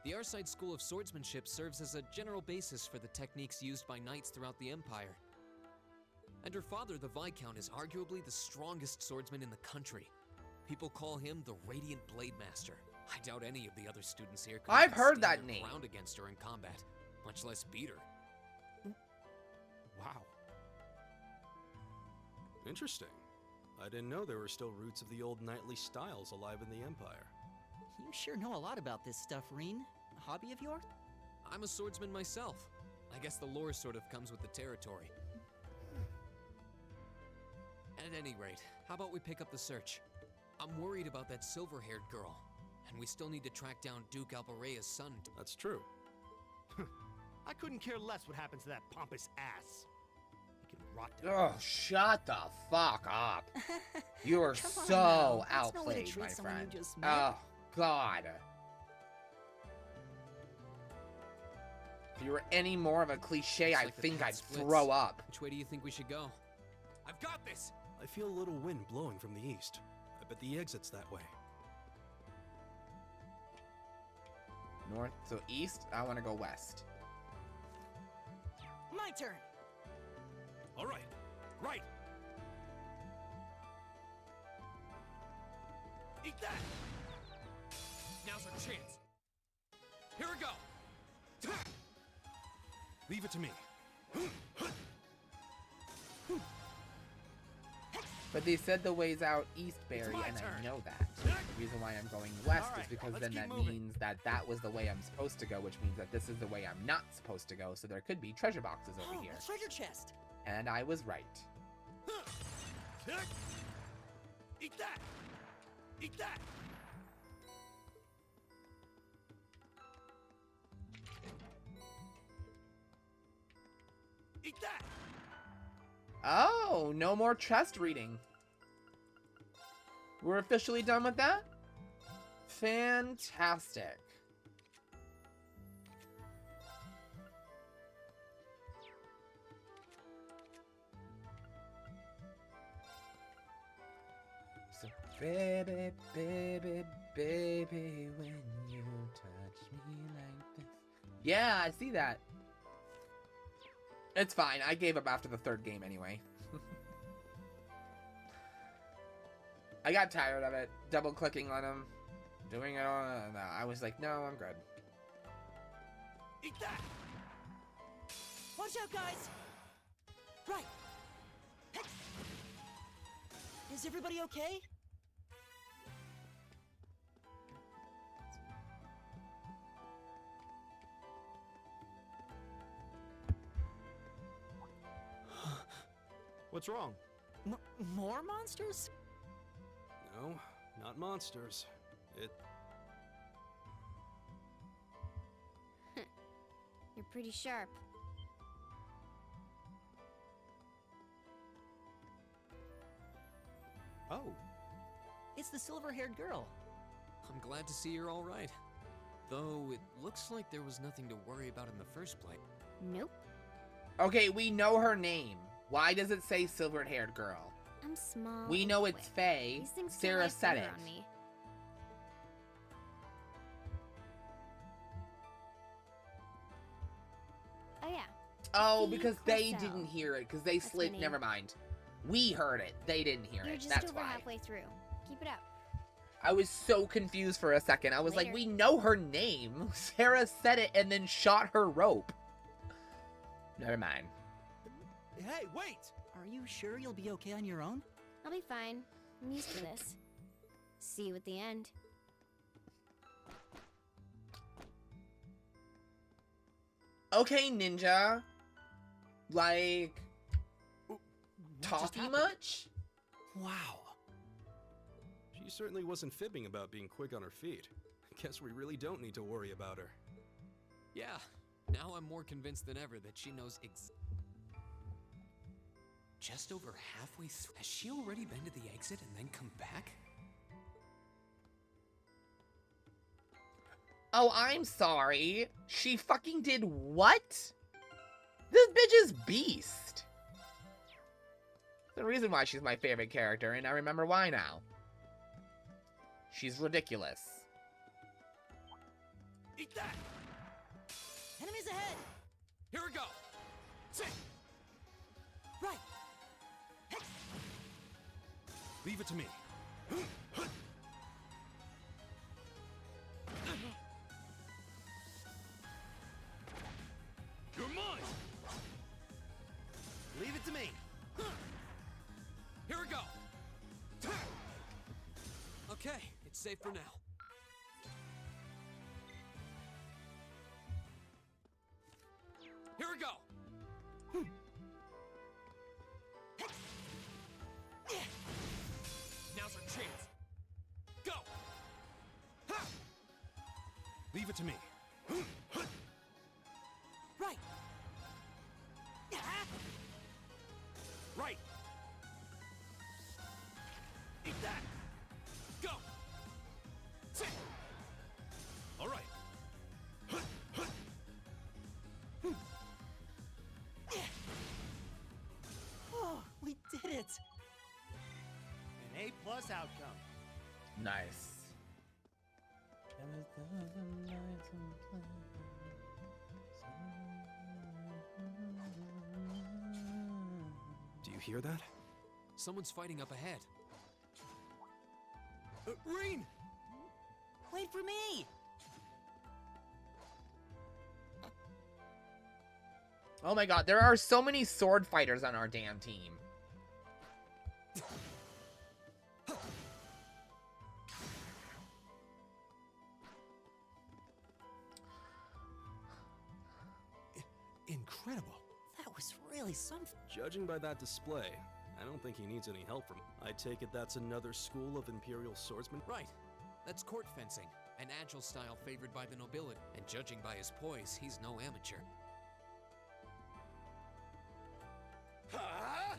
The Arside School of Swordsmanship serves as a general basis for the techniques used by knights throughout the Empire. And her father, the Viscount, is arguably the strongest swordsman in the country. People call him the Radiant Blade Master. I doubt any of the other students here could I've even heard stand that their name. ground against her in combat, much less beat her. Wow. Interesting. I didn't know there were still roots of the old knightly styles alive in the Empire. You sure know a lot about this stuff, Reen. A hobby of yours? I'm a swordsman myself. I guess the lore sort of comes with the territory. At any rate, how about we pick up the search? I'm worried about that silver-haired girl, and we still need to track down Duke Albarea's son. That's true. I couldn't care less what happens to that pompous ass. He can rot down. Oh, shut the fuck up. You are Come on so now, that's no way to outplayed, treat my someone you friend. just met. Oh, God. If you were any more of a cliche, Looks I like the think path I'd splits. throw up. Which way do you think we should go? I've got this! I feel a little wind blowing from the east. I bet the exit's that way. North, so east, I want to go west. My turn! All right. Right! Eat that! Now's our chance. Here we go! Leave it to me. But they said the way's out east, Barry, my and turn. I know that. The reason why I'm going west All is right, because let's then keep that moving. means that that was the way I'm supposed to go, which means that this is the way I'm not supposed to go, so there could be treasure boxes over here. A treasure chest! And I was right. Eat that! Eat that! Eat that! Oh, no more chest reading. We're officially done with that? Fantastic. So, baby, baby, baby, when you touch me like this. Yeah, I see that. It's fine. I gave up after the third game anyway. I got tired of it. Double clicking on him. Doing it all. No, I was like, no, I'm good. Eat that! Watch out, guys! Right! Is everybody okay? What's wrong? More monsters? No, not monsters. You're pretty sharp. Oh. It's the silver-haired girl. I'm glad to see you're all right. Though it looks like there was nothing to worry about in the first place. Nope. Okay, we know her name. Why does it say silver-haired girl? I'm small. We know it's Faye. These things Sarah said it. on me. Oh yeah. Oh, Fee because they Crystal. didn't hear it. Because they That's my slid. name. Never mind. We heard it. They didn't hear You're it. just That's over why. halfway through. Keep it up. I was so confused for a second. I was like, we know her name. Sarah said it and then shot her rope. Never mind. Hey, wait! Are you sure you'll be okay on your own? I'll be fine. I'm used to this. See you at the end. Okay, Ninja. Like, talking much? Wow. She certainly wasn't fibbing about being quick on her feet. Guess we really don't need to worry about her. Yeah, now I'm more convinced than ever that she knows Just over halfway through. Has she already been to the exit and then come back? Oh, I'm sorry. She fucking did what? This bitch is beast. The reason why she's my favorite character, and I remember why now. She's ridiculous. Eat that! Enemies ahead! Here we go! Sit! Right! Leave it to me. You're mine! Leave it to me. Here we go! Okay, it's safe for now. Here we go! Now's our chance. Go! Leave it to me. Right! Right! Eat that! Go! Sit! All right. Oh, we did it! An A+ outcome. Nice. Do you hear that? Someone's fighting up ahead. Rain! Wait for me! Oh my god, there are so many sword fighters on our damn team. Incredible. That was really something. Judging by that display, I don't think he needs any help from. I take it that's another school of Imperial swordsmen? Right. That's court fencing, an agile style favored by the nobility. And judging by his poise, he's no amateur. Huh?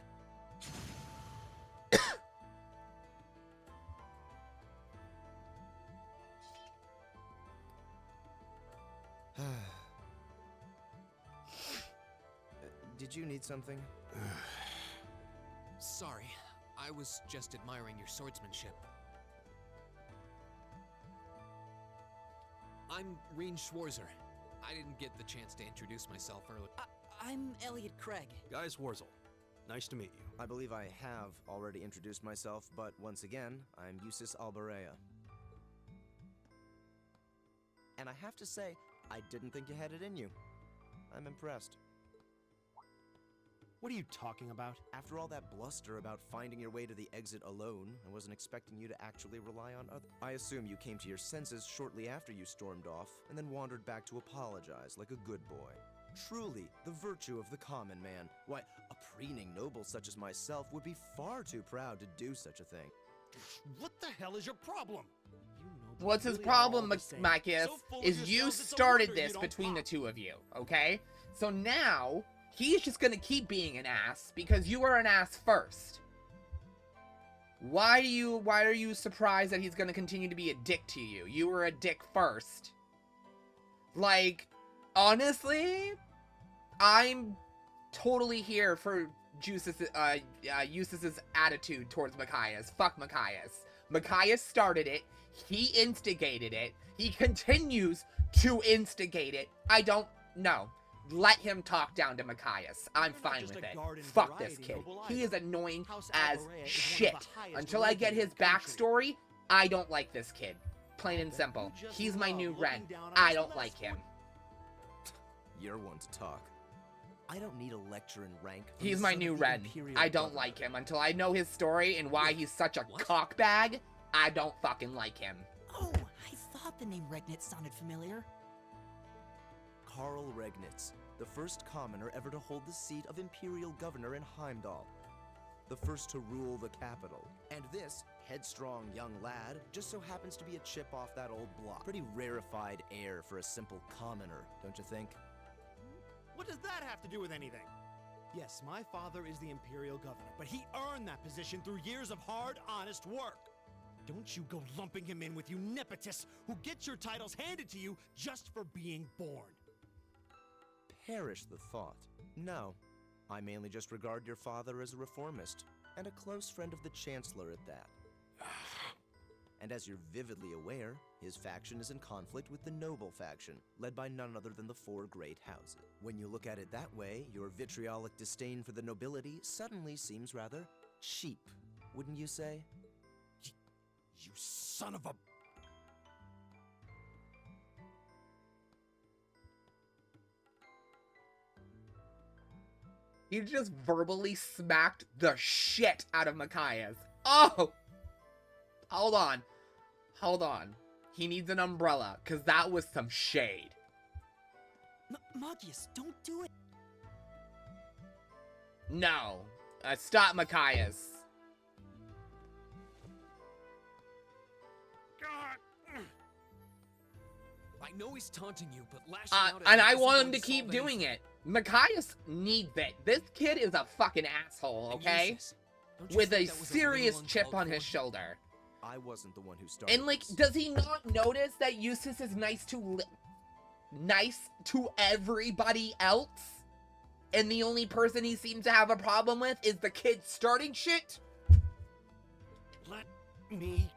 Did you need something? Sorry, I was just admiring your swordsmanship. I'm Reen Schwarzer. I didn't get the chance to introduce myself earlier. I'm Elliot Craig. Gaius Warzel. Nice to meet you. I believe I have already introduced myself, but once again, I'm Eustace Alberea. And I have to say, I didn't think you had it in you. I'm impressed. What are you talking about? After all that bluster about finding your way to the exit alone, I wasn't expecting you to actually rely on others. I assume you came to your senses shortly after you stormed off, and then wandered back to apologize like a good boy. Truly, the virtue of the common man. Why, a preening noble such as myself would be far too proud to do such a thing. What the hell is your problem? What's his problem, Machias, is you started this between the two of you, okay? So now, he's just gonna keep being an ass because you were an ass first. Why are you surprised that he's gonna continue to be a dick to you? You were a dick first. Like, honestly, I'm totally here for Eustace's attitude towards Machias. Fuck Machias. Machias started it. He instigated it. He continues to instigate it. I don't know. Let him talk down to Machias. I'm fine with it. Fuck this kid. He is annoying as shit. Until I get his backstory, I don't like this kid. Plain and simple. He's my new Ren. I don't like him. You're one to talk. I don't need a lecture in rank. He's my new Ren. I don't like him. Until I know his story and why he's such a cockbag, I don't fucking like him. Oh, I thought the name Regnitz sounded familiar. Karl Regnitz, the first commoner ever to hold the seat of Imperial Governor in Heimdall. The first to rule the capital. And this headstrong young lad just so happens to be a chip off that old block. Pretty rarefied air for a simple commoner, don't you think? What does that have to do with anything? Yes, my father is the Imperial Governor, but he earned that position through years of hard, honest work. Don't you go lumping him in with you nepotists who get your titles handed to you just for being born. Perish the thought. No, I mainly just regard your father as a reformist, and a close friend of the Chancellor at that. And as you're vividly aware, his faction is in conflict with the noble faction, led by none other than the four great houses. When you look at it that way, your vitriolic disdain for the nobility suddenly seems rather cheap, wouldn't you say? You son of a... He just verbally smacked the shit out of Machias. Oh! Hold on. Hold on. He needs an umbrella, because that was some shade. Machias, don't do it. No. Stop, Machias. I know he's taunting you, but lashing out at and him I isn't want going him to to keep solve doing anything. it. Machias needs it. This kid is a fucking asshole, okay? With a serious chip on his shoulder. I wasn't the one who started. And, like, this. does he not notice that Eustace is nice to everybody else? And the only person he seems to have a problem with is the kid starting shit? Let me...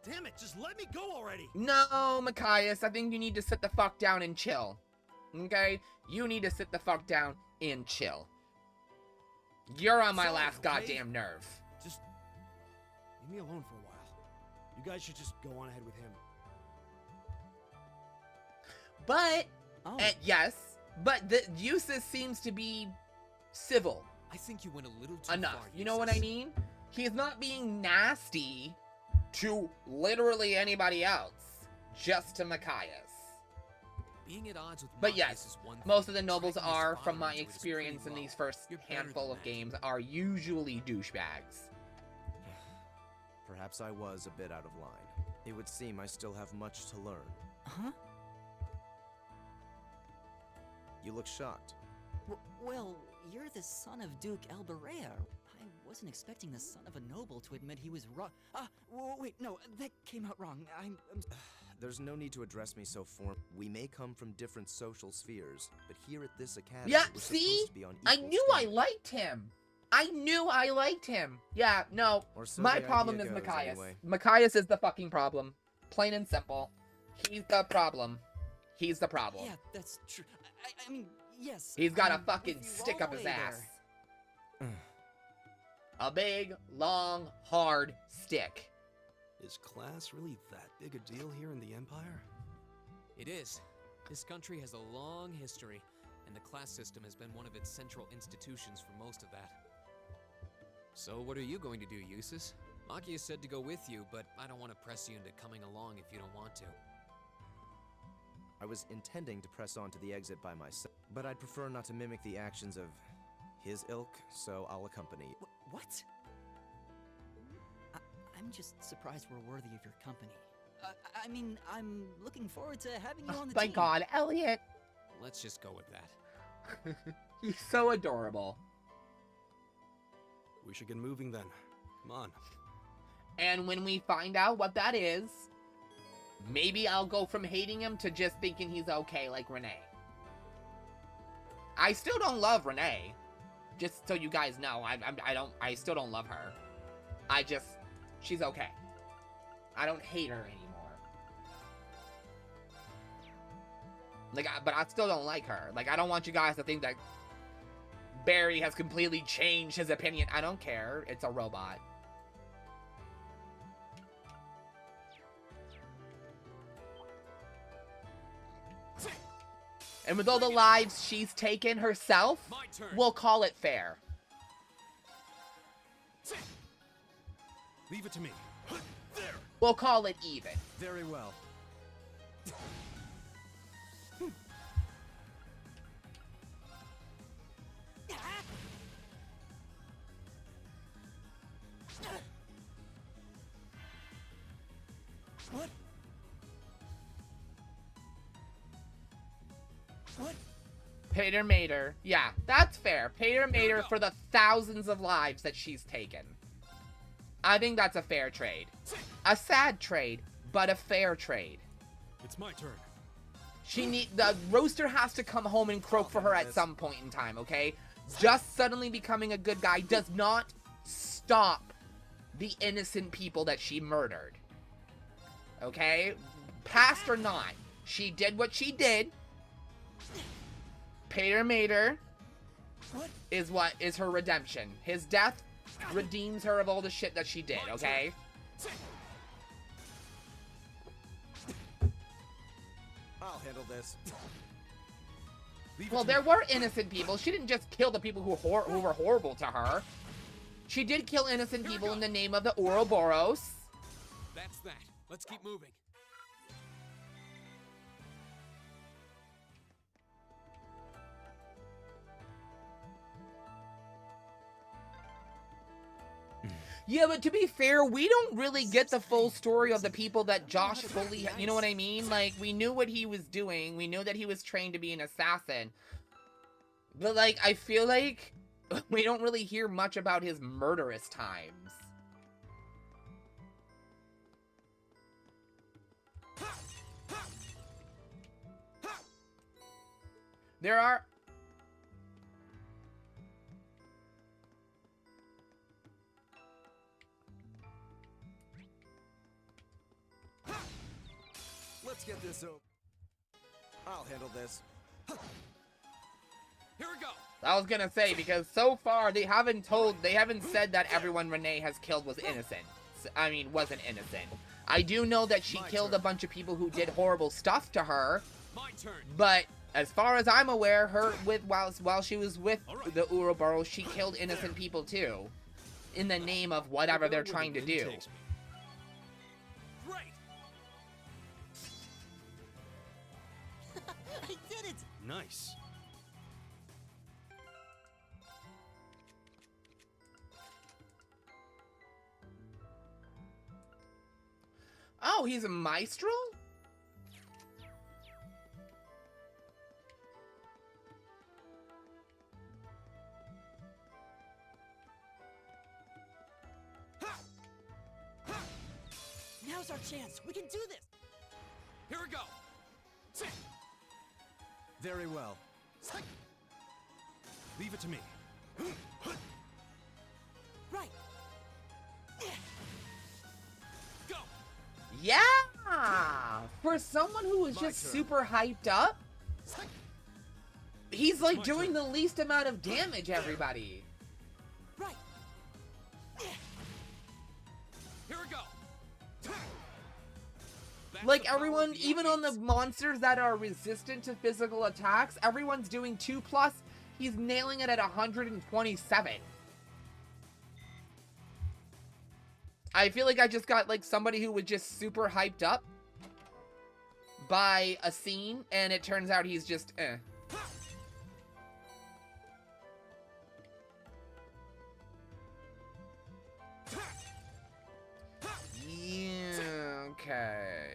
Damn it, just let me go already! No, Machias, I think you need to sit the fuck down and chill. Okay? You need to sit the fuck down and chill. You're on my Sorry, last okay? goddamn nerve. Just... leave me alone for a while. You guys should just go on ahead with him. But, yes, but the Eustace seems to be civil. I think you went a little too Enough. far, You know what I mean? He's not being nasty to literally anybody else, just to Machias. Being at odds with But Machias yes, is one most thing. of the nobles Dragging his are, father from my into it is experience pretty in low. these first You're better handful than of that. games, are usually douchebags. Perhaps I was a bit out of line. It would seem I still have much to learn. Huh? You look shocked. Well, you're the son of Duke Alberea. I wasn't expecting the son of a noble to admit he was wrong. Wait, no, that came out wrong. I'm There's no need to address me so We may come from different social spheres, but here at this academy, Yeah, we're see? supposed to be on I equal knew I standing. liked him. I knew I liked him. Yeah, no. Or so My the problem is idea goes, Machias. anyway. Machias is the fucking problem. Plain and simple. He's the problem. He's the problem. Yeah, that's true. I mean, yes. He's got a I'm fucking with you stick all up the his way ass. there. A big, long, hard stick. Is class really that big a deal here in the Empire? It is. This country has a long history, and the class system has been one of its central institutions for most of that. So what are you going to do, Eustace? Machias said to go with you, but I don't want to press you into coming along if you don't want to. I was intending to press on to the exit by myself, but I'd prefer not to mimic the actions of his ilk, so I'll accompany you. What? I'm just surprised we're worthy of your company. I mean, I'm looking forward to having you on the Thank team. God, Elliot. Let's just go with that. He's so adorable. We should get moving then. Come on. And when we find out what that is, maybe I'll go from hating him to just thinking he's okay, like Renee. I still don't love Renee. Just so you guys know, I still don't love her. She's okay. I don't hate her anymore. But I still don't like her. I don't want you guys to think that Barry has completely changed his opinion. I don't care. It's a robot. And with all the lives she's taken herself, we'll call it fair. Leave it to me. There. We'll call it even. Very well. What? What? Pater Mater. Yeah, that's fair. Pater Mater for the thousands of lives that she's taken. I think that's a fair trade. A sad trade, but a fair trade. It's my turn. The roaster has to come home and croak for her at some point in time, okay? Just suddenly becoming a good guy does not stop the innocent people that she murdered. Okay? Past or not, she did what she did. Pater Mater is her redemption. His death redeems her of all the shit that she did, okay? I'll handle this. Well, there were innocent people. She didn't just kill the people who were horrible to her. She did kill innocent people in the name of the Ouroboros. That's that. Let's keep moving. Yeah, but to be fair, we don't really get the full story of the people that Josh fully, you know what I mean? Like, we knew what he was doing. We knew that he was trained to be an assassin. But, like, I feel like we don't really hear much about his murderous times. There are... Let's get this over. I'll handle this. Here we go. I was gonna say, because so far they haven't said that everyone Renee has killed was innocent. I mean, wasn't innocent. I do know that she killed a bunch of people who did horrible stuff to her. My turn. But as far as I'm aware, while she was with the Ouroboros, she killed innocent people too, in the name of whatever they're trying to do. Great. I did it! Nice. Oh, he's a maestro? Now's our chance. We can do this. Here we go. Very well. Leave it to me. Right. Go. Yeah! For someone who was just super hyped up, he's like doing the least amount of damage, everybody. Right. Here we go. Like everyone, even on the monsters that are resistant to physical attacks, everyone's doing 2+. He's nailing it at 127. I feel like I just got like somebody who was just super hyped up by a scene, and it turns out he's just Yeah, okay.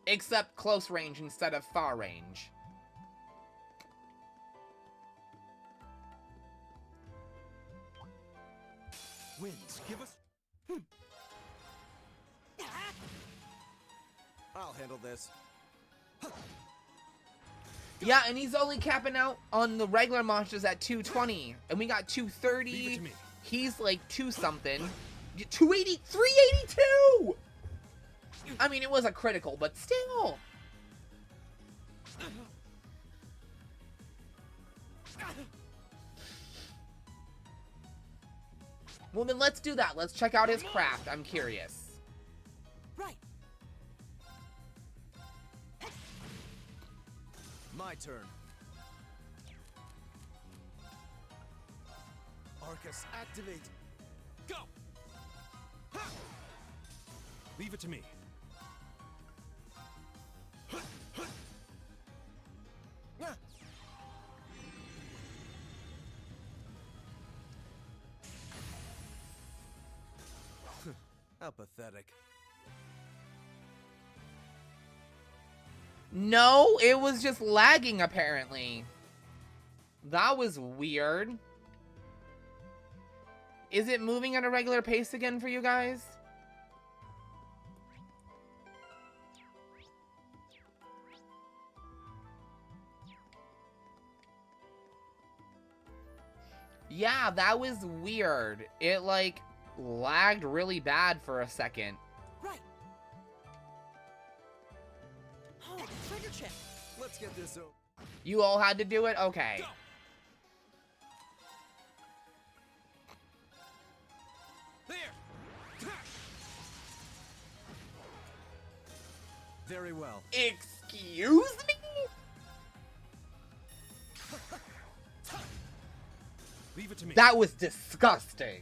Except close range instead of far range. Winds, give us... I'll handle this. Yeah, and he's only capping out on the regular monsters at 220. And we got 230. He's like 2-something. 280, 382! I mean, it was a critical, but still. Well, then let's do that. Let's check out his craft. I'm curious. Right. My turn. Arcus, activate. Go! Ha! Leave it to me. How pathetic. No, it was just lagging apparently. That was weird. Is it moving at a regular pace again for you guys? Yeah, that was weird. It like lagged really bad for a second. Right. Oh, trigger check. Let's get this over. You all had to do it? Okay. There. Very well. Excuse me? Leave it to me. That was disgusting.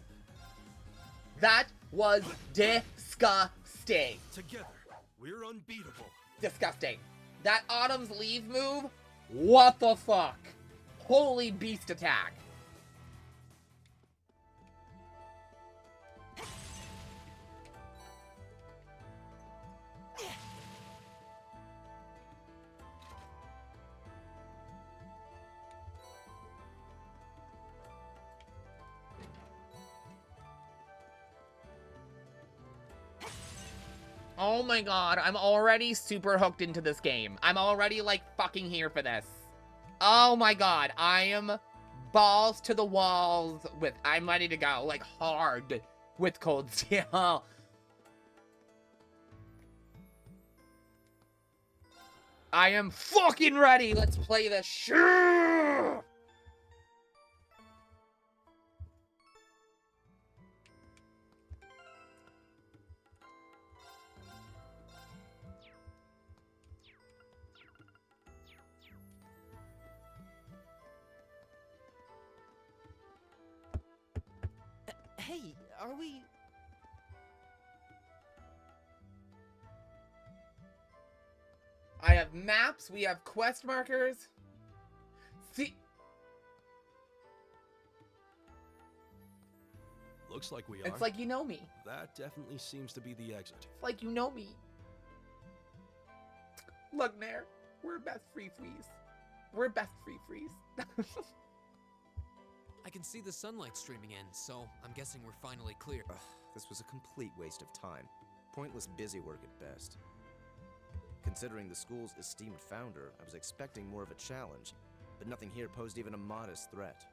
That was disgusting. Together, we're unbeatable. Disgusting. That Autumn's Leave move? What the fuck? Holy beast attack. Oh my god, I'm already super hooked into this game. I'm already, like, fucking here for this. Oh my god, I am balls to the walls with... I'm ready to go, like, hard with Cold Steel. I am fucking ready! Let's play this shit! Hey, are we... I have maps, we have quest markers. See... Looks like we are. It's like you know me. That definitely seems to be the exit. It's like you know me. Look, Nair, we're best free freeze. We're best free freeze. I can see the sunlight streaming in, so I'm guessing we're finally clear. Ugh, this was a complete waste of time. Pointless busy work at best. Considering the school's esteemed founder, I was expecting more of a challenge, but nothing here posed even a modest threat.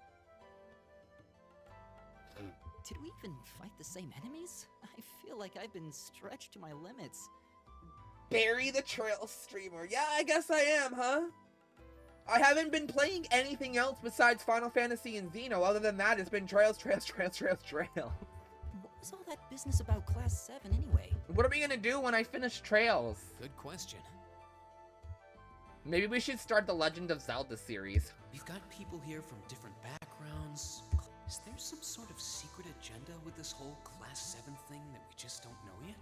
Did we even fight the same enemies? I feel like I've been stretched to my limits. Barry the Trail streamer. Yeah, I guess I am, huh? I haven't been playing anything else besides Final Fantasy and Xeno. Other than that, it's been Trails. What was all that business about Class 7 anyway? What are we gonna do when I finish Trails? Good question. Maybe we should start the Legend of Zelda series. We've got people here from different backgrounds. Is there some sort of secret agenda with this whole Class 7 thing that we just don't know yet?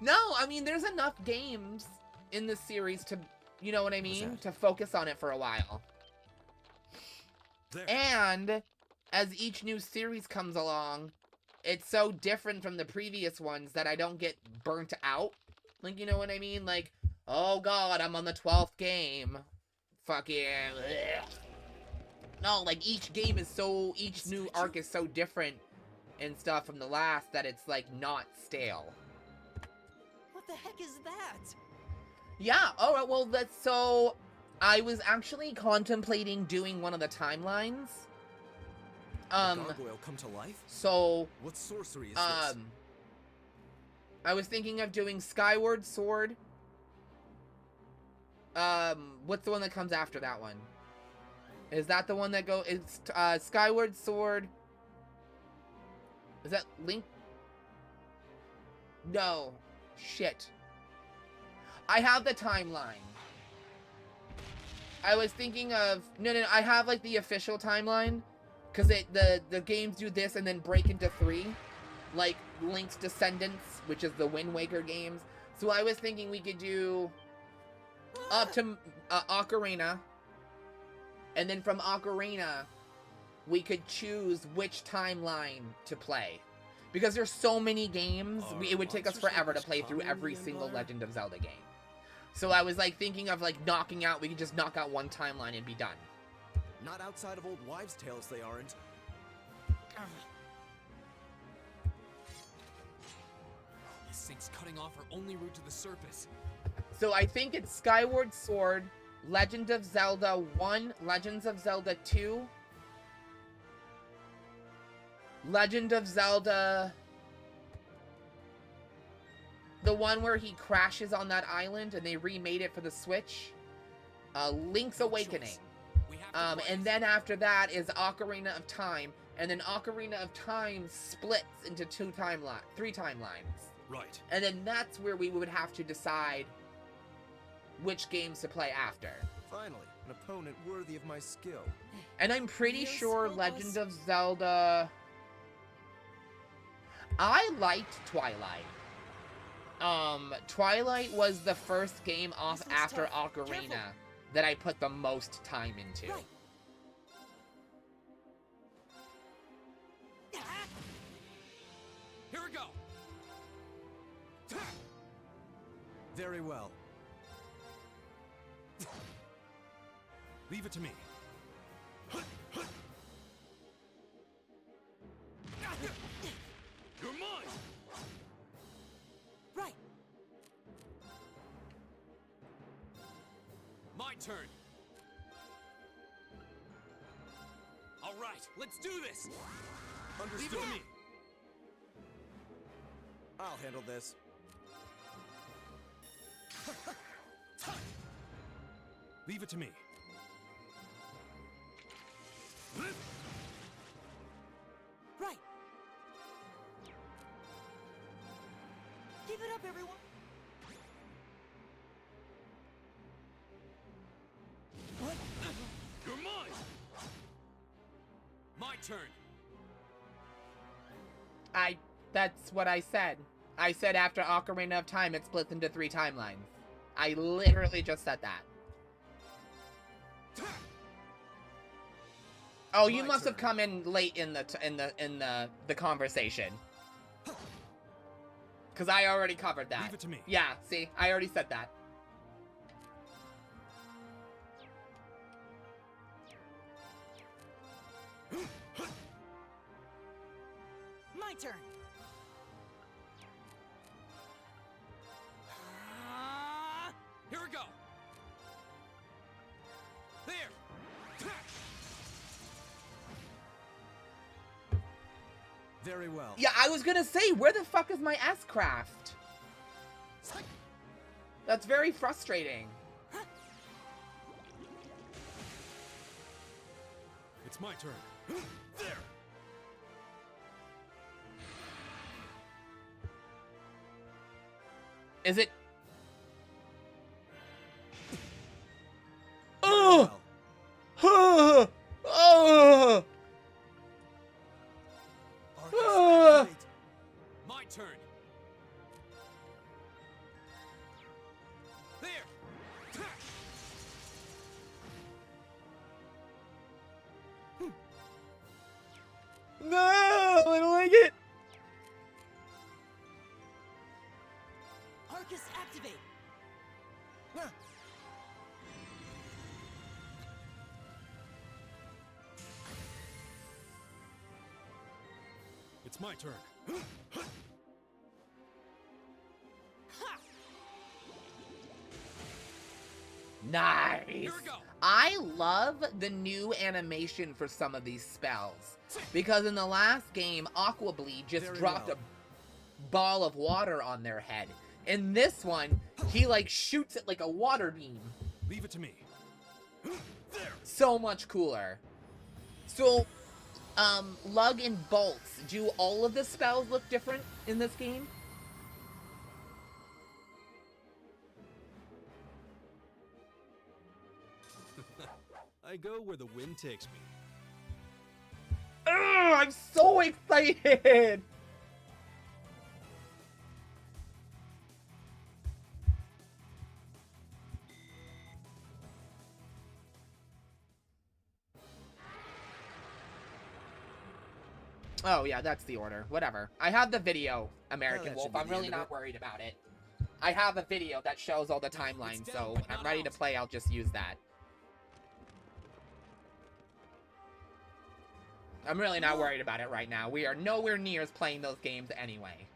No, I mean, there's enough games in this series to, you know what I mean? To focus on it for a while. There. And as each new series comes along, it's so different from the previous ones that I don't get burnt out. Like, you know what I mean? Like, oh god, I'm on the 12th game. Fucking... Ugh. No, like, each game is so... Each new arc is so different and stuff from the last that it's, like, not stale. What the heck is that? Yeah, alright, well, that's so... I was actually contemplating doing one of the timelines. The gargoyle come to life? So... What sorcery is this? I was thinking of doing Skyward Sword. What's the one that comes after that one? Is that the one that go? It's Skyward Sword. Is that Link? No. Shit. I have the timeline. I was thinking of no. I have like the official timeline, because the games do this and then break into 3, like Link's Descendants, which is the Wind Waker games. So I was thinking we could do up to Ocarina, and then from Ocarina, we could choose which timeline to play. Because there's so many games, it would take us forever to play through every single Legend of Zelda game. So I was like thinking of like knocking out, we could just knock out one timeline and be done. Not outside of old wives' tales, they aren't. This thing's cutting off our only route to the surface. So I think it's Skyward Sword, Legend of Zelda 1, Legends of Zelda 2, Legend of Zelda, the one where he crashes on that island and they remade it for the Switch, Link's Awakening. And then after that is Ocarina of Time, and then Ocarina of Time splits into 3 timelines. Right. And then that's where we would have to decide which games to play after. Finally, an opponent worthy of my skill. And I'm pretty sure Legend of Zelda... I liked Twilight. Twilight was the first game off after Ocarina that I put the most time into. Right. Here we go. Very well. Leave it to me. You're mine! Right. My turn. All right, let's do this. Understood. Leave it to me. I'll handle this. Leave it to me. Right. Give it up, everyone. What? You're mine. My turn. That's what I said. I said after Ocarina of Time, it splits into 3 timelines. I literally just said that. Oh, you must have come in late in the conversation. Because I already covered that. Leave it to me. Yeah, see, I already said that. My turn. Here we go. There. Very well. Yeah, I was gonna say, where the fuck is my S-Craft? That's very frustrating. It's my turn. There. Is it? Oh! Oh! Oh! My turn. There. No, I don't like it. Arcus, activate. It's my turn. Nice. I love the new animation for some of these spells. Because in the last game, Aqua Bleed just dropped a ball of water on their head. In this one, he like shoots it like a water beam. Leave it to me. So much cooler. So, Lug and Bolts, do all of the spells look different in this game? I go where the wind takes me. Ugh, I'm so excited! Oh, yeah, that's the order. Whatever. I have the video, American Wolf. I'm really not worried about it. I have a video that shows all the timelines, so when I'm ready to play, I'll just use that. I'm really not worried about it right now. We are nowhere near as playing those games anyway.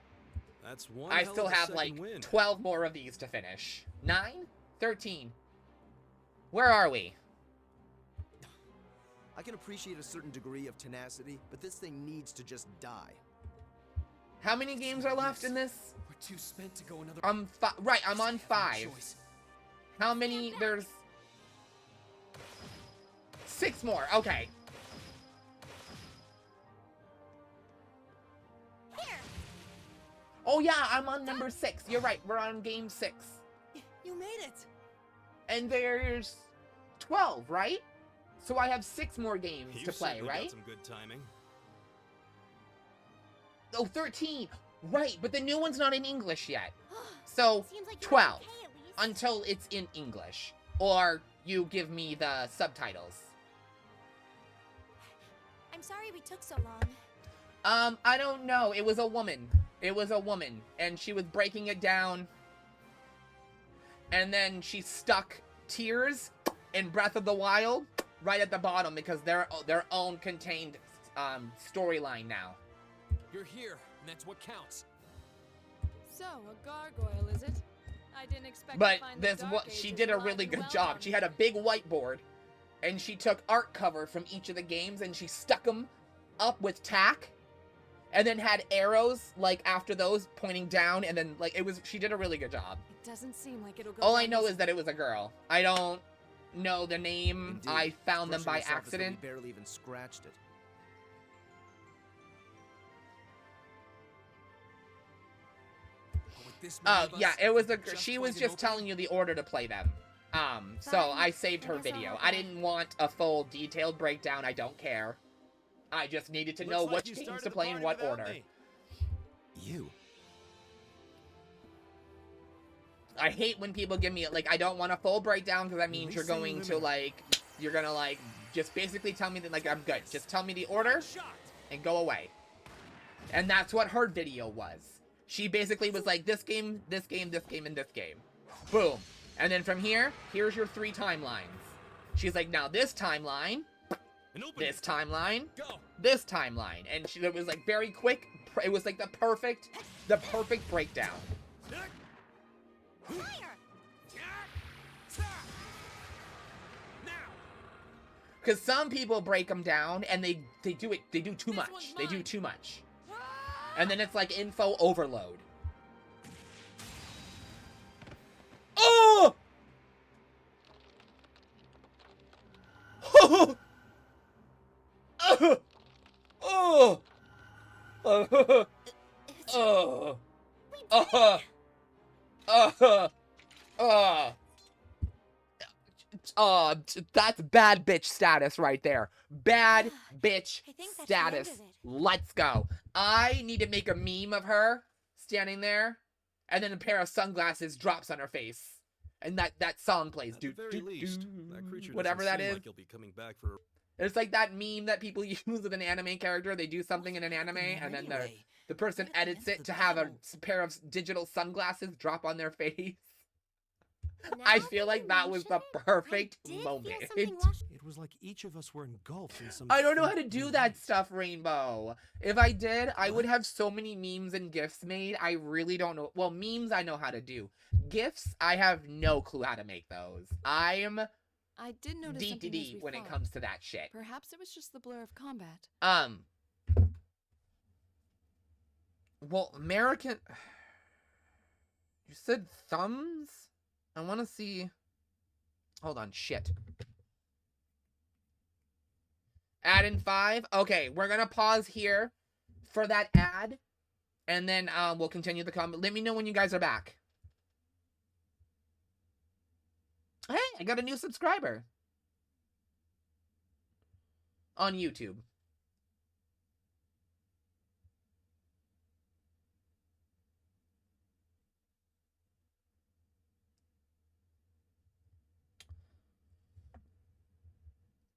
That's one I hell still of a have, second like, win. 12 more of these to finish. 9? 13. Where are we? I can appreciate a certain degree of tenacity, but this thing needs to just die. How many games are left in this? We're too spent to go another. Right, I'm on 5. How many? There's 6 more. Okay. Oh yeah, I'm on number 6. You're right. We're on game 6. You made it. And there's 12, right? So I have 6 more games to play, certainly right? Got some good timing. Oh, 13. Right, but the new one's not in English yet. So 12 until it's in English, or you give me the subtitles. I'm sorry we took so long. I don't know. It was a woman. It was a woman, and she was breaking it down. And then she stuck Tears in Breath of the Wild right at the bottom because they're their own contained storyline now. You're here, and that's what counts. So, a gargoyle, is it? I didn't expect But to find this the what Dark she Ages did a alive really and good well job. down She had a big whiteboard, and she took art cover from each of the games and she stuck them up with tack, and then had arrows like after those pointing down, and then like it was. She did a really good job. It doesn't seem like it'll go. All I down know easy. is that it was a girl. I don't know the name. Indeed. I found them Brushing by myself as though we accident. barely even scratched it. Oh, yeah, it was a. She was just telling you the order to play them. So I saved her video. I didn't want a full detailed breakdown. I don't care. I just needed to know which games to play in what order. You. I hate when people give me like I don't want a full breakdown because that means you're going to like you're gonna like just basically tell me that like I'm good. Just tell me the order and go away. And that's what her video was. She basically was like this game, this game, this game, and this game. Boom. And then from here, here's your 3 timelines. She's like, now this timeline, this timeline, this timeline, and it was like very quick. It was like the perfect breakdown. Because some people break them down and they do too much. They do too much. And then it's like info overload. Oh! Oh! Oh! Oh! Oh! That's bad bitch status right there. Bad bitch status. Let's go. I need to make a meme of her standing there, and then a pair of sunglasses drops on her face, and that song plays. At the very least, that creature whatever doesn't that seem is. like he'll be coming back for. It's like that meme that people use with an anime character. They do something in an anime, and then the person edits it to have a pair of digital sunglasses drop on their face. I feel like that was the perfect moment. It was like each of us were engulfed in some. I don't know how to do that stuff, Rainbow. If I did, I would have so many memes and GIFs made. I really don't know. Well, memes I know how to do. GIFs, I have no clue how to make those. I'm I did notice something as DTD we when it fought. comes to that shit. Perhaps it was just the blur of combat. Well, American... You said thumbs? I want to see... Hold on, shit. Add in 5. Okay, we're gonna pause here for that ad, and then we'll continue the comment. Let me know when you guys are back. Hey, I got a new subscriber. On YouTube.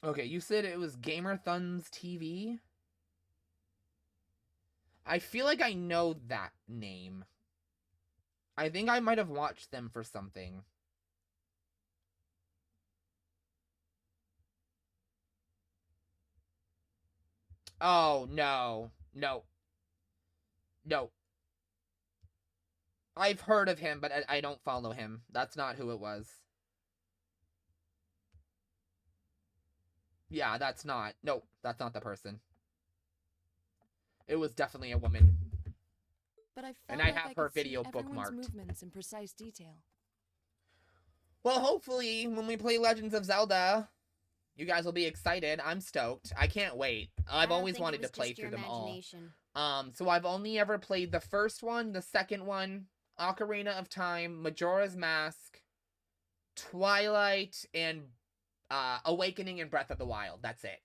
Okay, you said it was Gamer Thuns TV? I feel like I know that name. I think I might have watched them for something. Oh, no. No. No. I've heard of him, but I don't follow him. That's not who it was. Yeah, that's not. Nope, that's not the person. It was definitely a woman. But I felt and I like have I her could see video everyone's bookmarked. movements in precise detail. Well, hopefully, when we play Legends of Zelda, you guys will be excited. I'm stoked. I can't wait. I've always wanted to play through them all. So I've only ever played the first one, the second one, Ocarina of Time, Majora's Mask, Twilight, and Awakening and Breath of the Wild. That's it.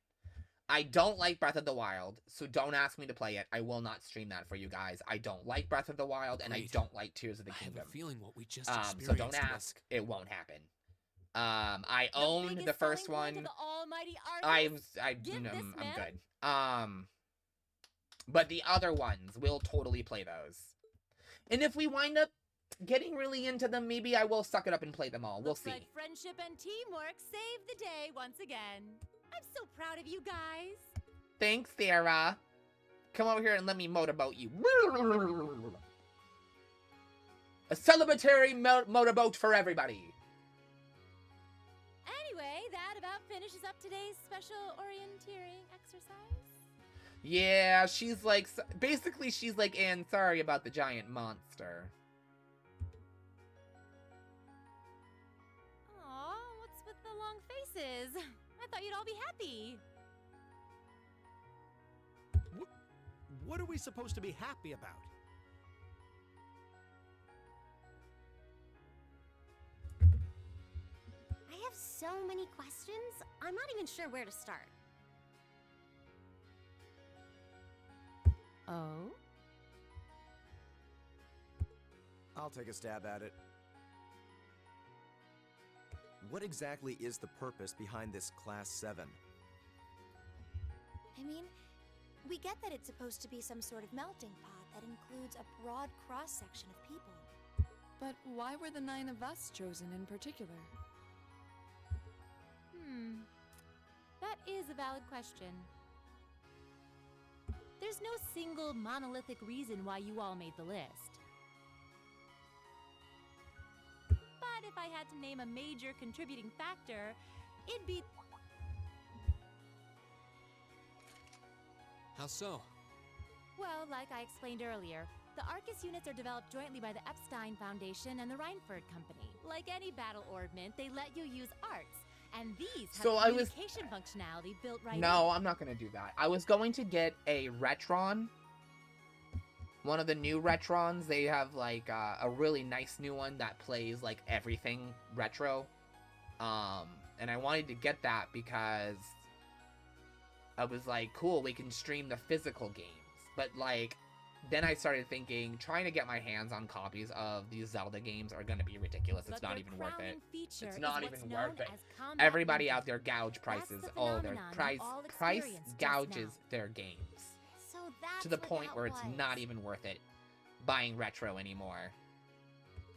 I don't like Breath of the Wild, so don't ask me to play it. I will not stream that for you guys. I don't like Breath of the Wild, and I don't like Tears of the Kingdom. I have a feeling what we just experienced So don't ask. It won't happen. I owned the first one. I'm good. But the other ones, we'll totally play those. And if we wind up getting really into them, maybe I will suck it up and play them all. We'll see. Like friendship and teamwork saved the day once again. I'm so proud of you guys. Thanks, Sarah. Come over here and let me motorboat you. A celebratory motorboat for everybody. Anyway, that about finishes up today's special orienteering exercise. Yeah, she's like, basically she's like, Anne, sorry about the giant monster. Aw, what's with the long faces? I thought you'd all be happy. What are we supposed to be happy about? I have so many questions, I'm not even sure where to start. Oh? I'll take a stab at it. What exactly is the purpose behind this Class 7? I mean, we get that it's supposed to be some sort of melting pot that includes a broad cross-section of people. But why were the 9 of us chosen in particular? That is a valid question. There's no single monolithic reason why you all made the list. But if I had to name a major contributing factor, it'd be... How so? Well, like I explained earlier, the Arcus units are developed jointly by the Epstein Foundation and the Reinford Company. Like any battle ordnament, they let you use arts. And these have communication functionality built right in. No, I'm not going to do that. I was going to get a Retron. One of the new Retrons. They have, like, a really nice new one that plays, like, everything retro. And I wanted to get that because I was like, cool, we can stream the physical games. But, like, then I started thinking, trying to get my hands on copies of these Zelda games are going to be ridiculous. It's not even worth it. It's not even worth it. Everybody out there gouge prices. Oh, their price gouges their games. So that's To the point where it's not even worth it buying retro anymore.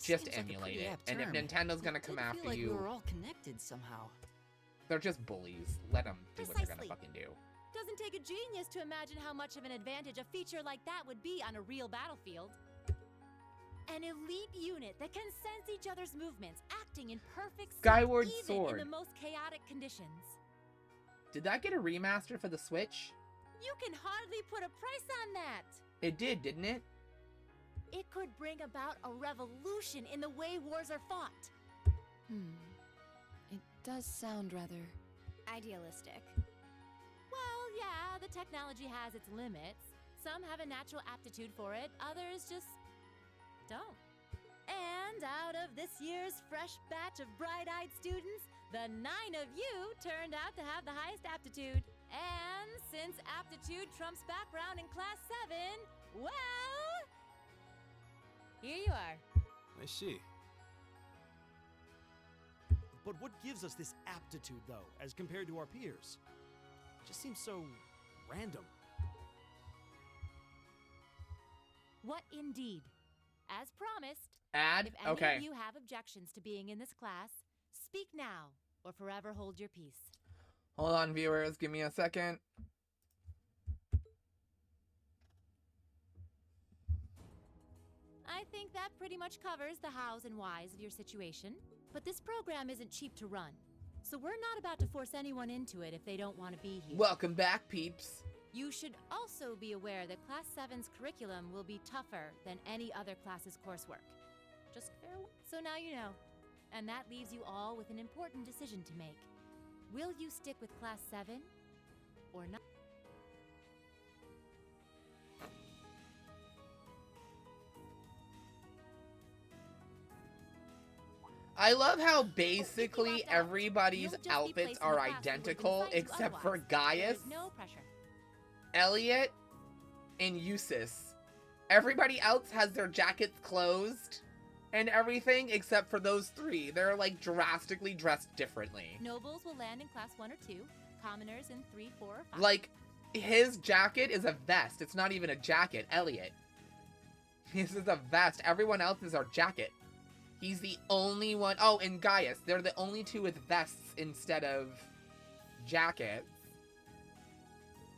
Just emulate it. And if Nintendo's going to come after like you, we were all connected somehow. they're just bullies. Let them do what they're going to fucking do. Doesn't take a genius to imagine how much of an advantage a feature like that would be on a real battlefield. An elite unit that can sense each other's movements, acting in perfect sync, Skyward even Sword. in the most chaotic conditions. Did that get a remaster for the Switch? You can hardly put a price on that. It did, didn't it? It could bring about a revolution in the way wars are fought. It does sound rather idealistic. Well, yeah, the technology has its limits. Some have a natural aptitude for it, others just don't. And out of this year's fresh batch of bright-eyed students, the 9 of you turned out to have the highest aptitude. And since aptitude trumps background in Class 7, well, here you are. I see. But what gives us this aptitude, though, as compared to our peers? It just seems so random. What indeed? As promised, Add? if any Okay. of you have objections to being in this class, speak now or forever hold your peace. Hold on, viewers. Give me a second. I think that pretty much covers the hows and whys of your situation. But this program isn't cheap to run, so we're not about to force anyone into it if they don't want to be here. Welcome back, peeps. You should also be aware that Class 7's curriculum will be tougher than any other class's coursework. Just fair. So now you know. And that leaves you all with an important decision to make. Will you stick with Class 7 or not? I love how basically everybody's outfits are identical except for Gaius, No pressure. Elliot, and Eustace. Everybody else has their jackets closed and everything except for those three. They're like drastically dressed differently. Nobles will land in Class 1 or 2, commoners in 3, 4, or 5. Like, his jacket is a vest. It's not even a jacket, Elliot. His is a vest. Everyone else's are jacket. He's the only one. Oh, and Gaius. They're the only two with vests instead of jackets.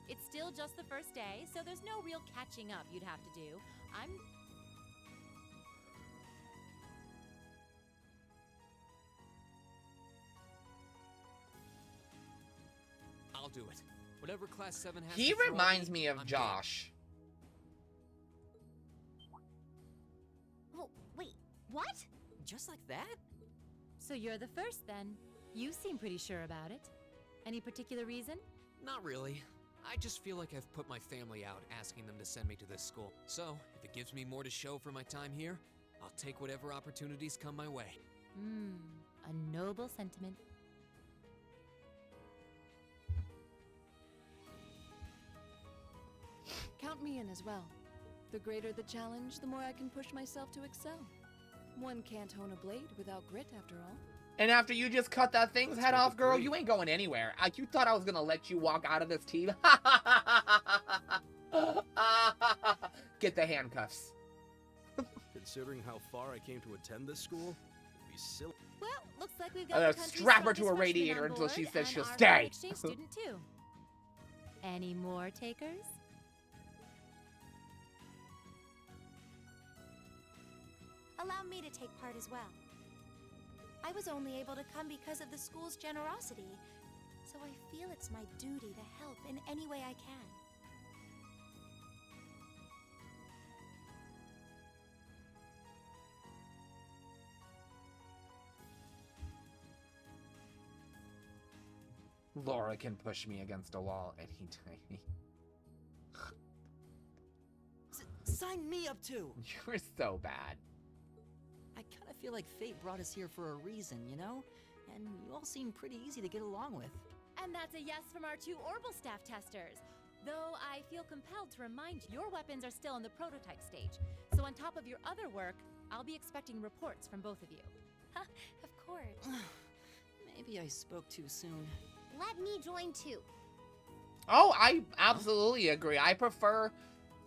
It's still just the first day, so there's no real catching up you'd have to do. I'll do it. Whatever Class 7 has He to throw at reminds me of I'm Josh. Oh, wait, what? Just like that? So you're the first then. You seem pretty sure about it. Any particular reason? Not really. I just feel like I've put my family out asking them to send me to this school. So, if it gives me more to show for my time here, I'll take whatever opportunities come my way. A noble sentiment. Count me in as well. The greater the challenge, the more I can push myself to excel. One can't hone a blade without grit, after all. And after you just cut that thing's head off, girl, you ain't going anywhere. You thought I was gonna let you walk out of this team? Get the handcuffs. Considering how far I came to attend this school, it'd be silly. Well, looks like we've got the country's Strap her to a strongest freshman radiator on until board she says and she'll our stay. foreign exchange student too. Any more takers? Allow me to take part as well. I was only able to come because of the school's generosity, so I feel it's my duty to help in any way I can. Laura can push me against a wall anytime. Sign me up too! You're so bad. I kind of feel like fate brought us here for a reason, you know? And you all seem pretty easy to get along with. And that's a yes from our 2 Orbital staff testers. Though I feel compelled to remind you, your weapons are still in the prototype stage. So on top of your other work, I'll be expecting reports from both of you. Of course. Maybe I spoke too soon. Let me join too. Oh, I absolutely agree. I prefer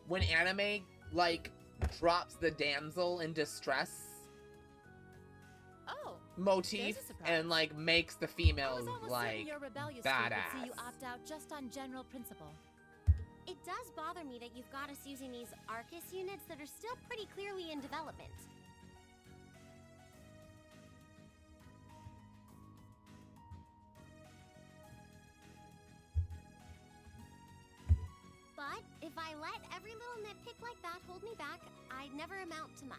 when anime, like, drops the damsel in distress motif and, like, makes the females, like, Your rebellious badass. streak would see you opt out just on general principle. It does bother me that you've got us using these Arcus units that are still pretty clearly in development. But if I let every little nitpick like that hold me back, I'd never amount to much.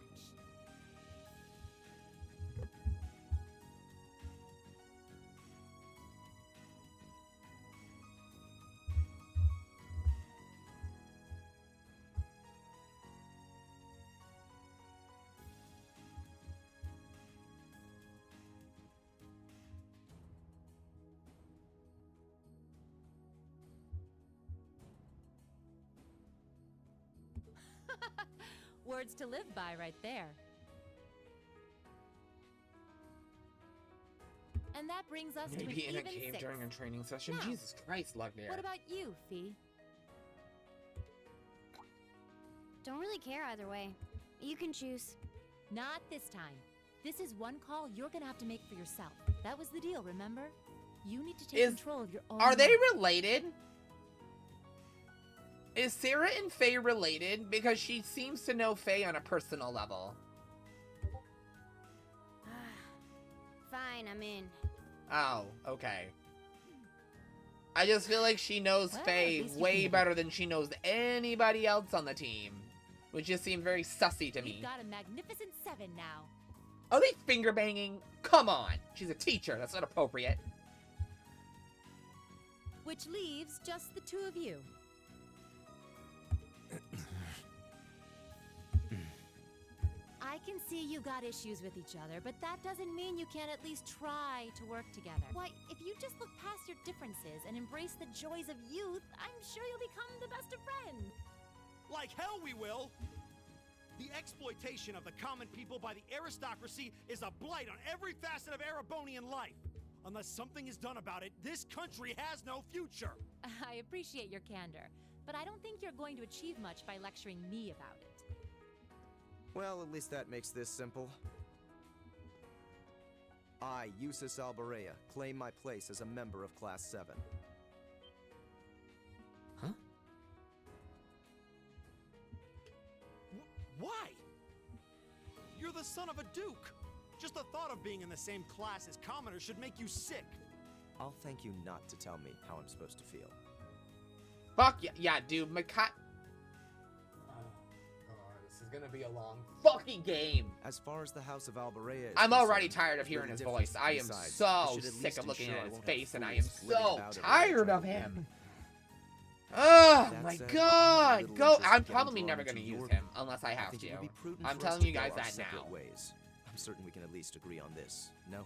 Words to live by right there. And that brings us to an Maybe in a even cave 6. during a training session. Now, Jesus Christ, Lugnair. what about you, Fee? Don't really care either way. You can choose. Not this time. This is one call you're gonna have to make for yourself. That was the deal, remember? You need to take control of your own Are they life. related? Is Sarah and Faye related? Because she seems to know Faye on a personal level. Fine, I'm in. Oh, okay. I just feel like she knows Well, Faye at least you way can- better than she knows anybody else on the team. Which just seemed very sussy to We've me. got a magnificent 7 now. Are they finger banging? Come on. She's a teacher. That's not appropriate. Which leaves just the 2 of you. I can see you got issues with each other, but that doesn't mean you can't at least try to work together. Why, if you just look past your differences and embrace the joys of youth, I'm sure you'll become the best of friends. Like hell we will! The exploitation of the common people by the aristocracy is a blight on every facet of Erebonian life. Unless something is done about it, this country has no future. I appreciate your candor, but I don't think you're going to achieve much by lecturing me about it. Well, at least that makes this simple. I, Eustace Alberea, claim my place as a member of Class 7. Huh? Why? You're the son of a duke. Just the thought of being in the same class as commoners should make you sick. I'll thank you not to tell me how I'm supposed to feel. Fuck yeah, yeah, dude. Machias. This is gonna be a long fucking game. As far as the House of Alberea is I'm already concerned, tired of there's hearing little his difference. voice. I am Besides, so I should at sick least of looking ensure at I his won't face, have and I am fools living so about everywhere tired trying of to him. That Oh my said, god, little go! interest I'm in getting probably drawn never into gonna your use group. him unless I have think to. it would be prudent I'm for us telling to you go guys our that separate now. ways. I'm certain we can at least agree on this. No?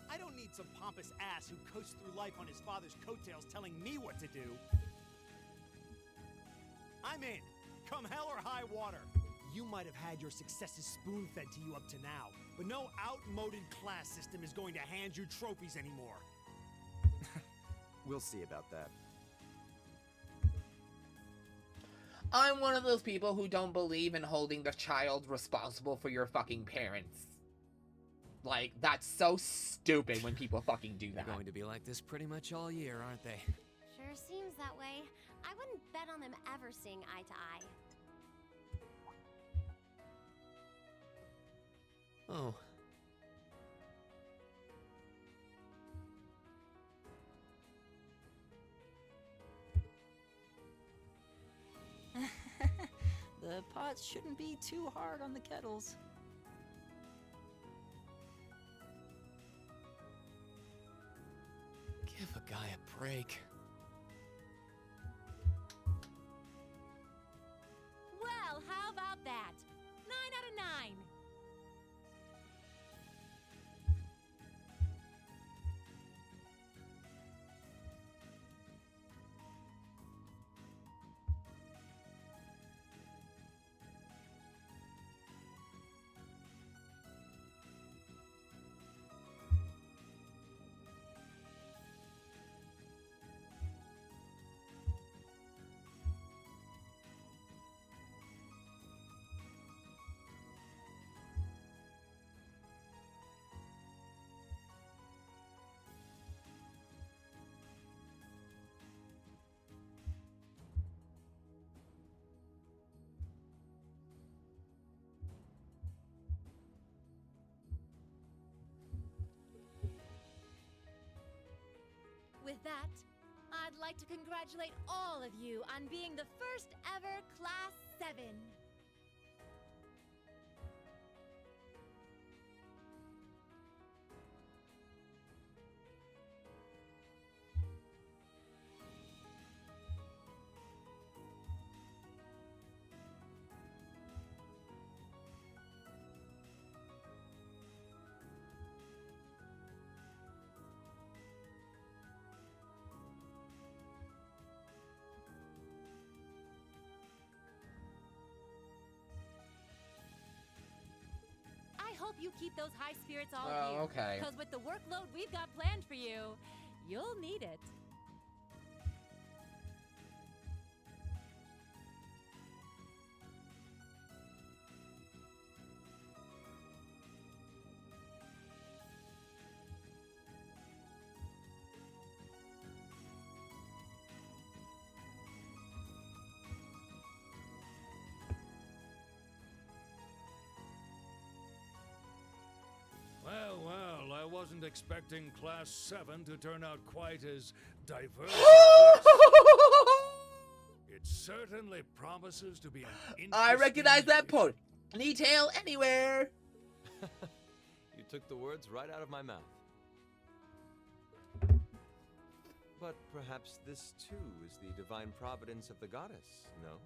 I don't need some pompous ass who coasts through life on his father's coattails telling me what to do. I'm in. Come hell or high water. You might have had your successes spoon-fed to you up to now, but no outmoded class system is going to hand you trophies anymore. We'll see about that. I'm one of those people who don't believe in holding the child responsible for your fucking parents. Like, that's so stupid when people fucking do that. They're going to be like this pretty much all year, aren't they? Sure seems that way. I wouldn't bet on them ever seeing eye to eye. Oh. The pots shouldn't be too hard on the kettles. Give a guy a break. Well, how about that? 9 out of 9. With that, I'd like to congratulate all of you on being the first ever Class 7. hope you keep those high spirits all Oh, year. okay. Because with the workload we've got planned for you, you'll need it. Well, I wasn't expecting Class 7 to turn out quite as diverse as this. It certainly promises to be an interesting I recognize that ponytail anywhere. You took the words right out of my mouth. But perhaps this too is the divine providence of the goddess, no?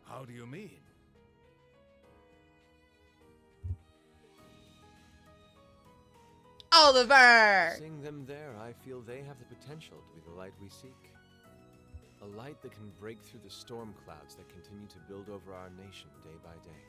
How do you mean? Oliver! Seeing them there, I feel they have the potential to be the light we seek. A light that can break through the storm clouds that continue to build over our nation day by day.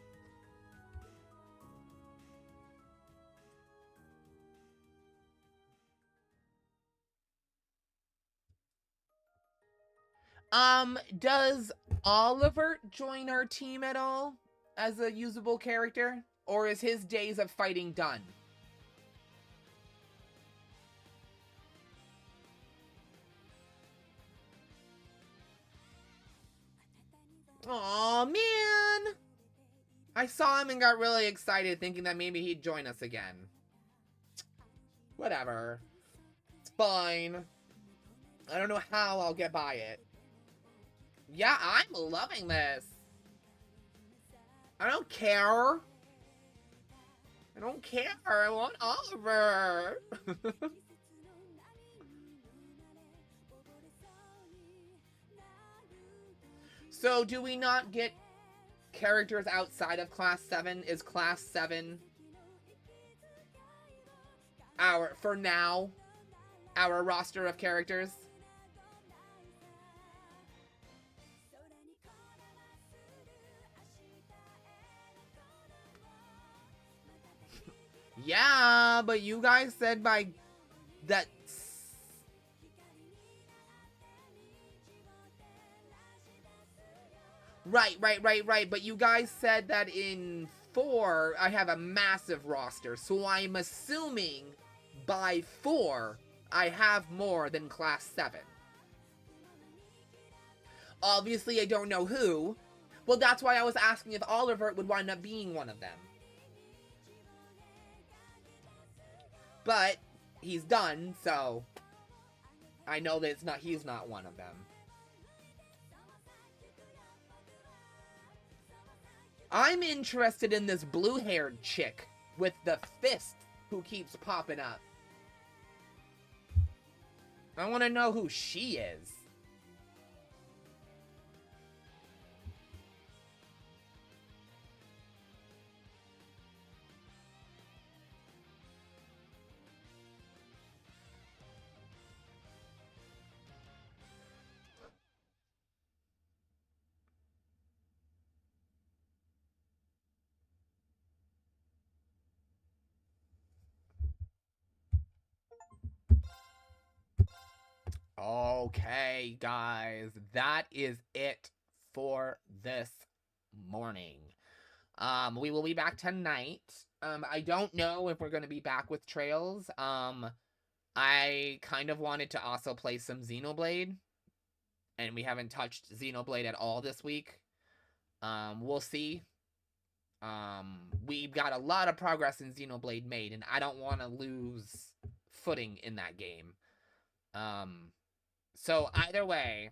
Does Oliver join our team at all as a usable character? Or is his days of fighting done? Aw, man! I saw him and got really excited thinking that maybe he'd join us again. Whatever. It's fine. I don't know how I'll get by it. Yeah, I'm loving this. I don't care. I don't care. I want Oliver. So, do we not get characters outside of Class 7? Is Class 7 for now, our roster of characters? Yeah, but you guys said by that. Right. But you guys said that in 4, I have a massive roster. So I'm assuming by 4, I have more than Class 7. Obviously, I don't know who. Well, that's why I was asking if Oliver would wind up being one of them. But he's done, so I know that he's not one of them. I'm interested in this blue-haired chick with the fist who keeps popping up. I want to know who she is. Okay, guys, that is it for this morning. We will be back tonight. I don't know if we're going to be back with Trails. I kind of wanted to also play some Xenoblade, and we haven't touched Xenoblade at all this week. We'll see. We've got a lot of progress in Xenoblade made, and I don't want to lose footing in that game. So either way,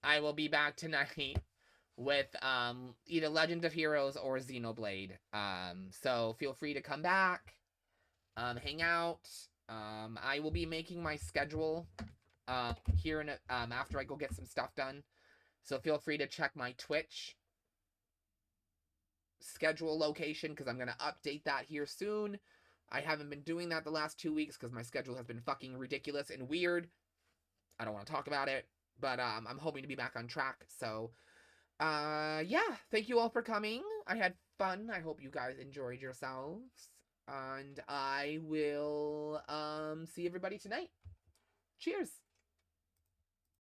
I will be back tonight with either Legend of Heroes or Xenoblade. So feel free to come back, hang out. I will be making my schedule here in after I go get some stuff done. So feel free to check my Twitch schedule location because I'm going to update that here soon. I haven't been doing that the last 2 weeks because my schedule has been fucking ridiculous and weird. I don't want to talk about it, but I'm hoping to be back on track. So Yeah, thank you all for coming. I had fun. I hope you guys enjoyed yourselves. And I will, see everybody tonight. Cheers.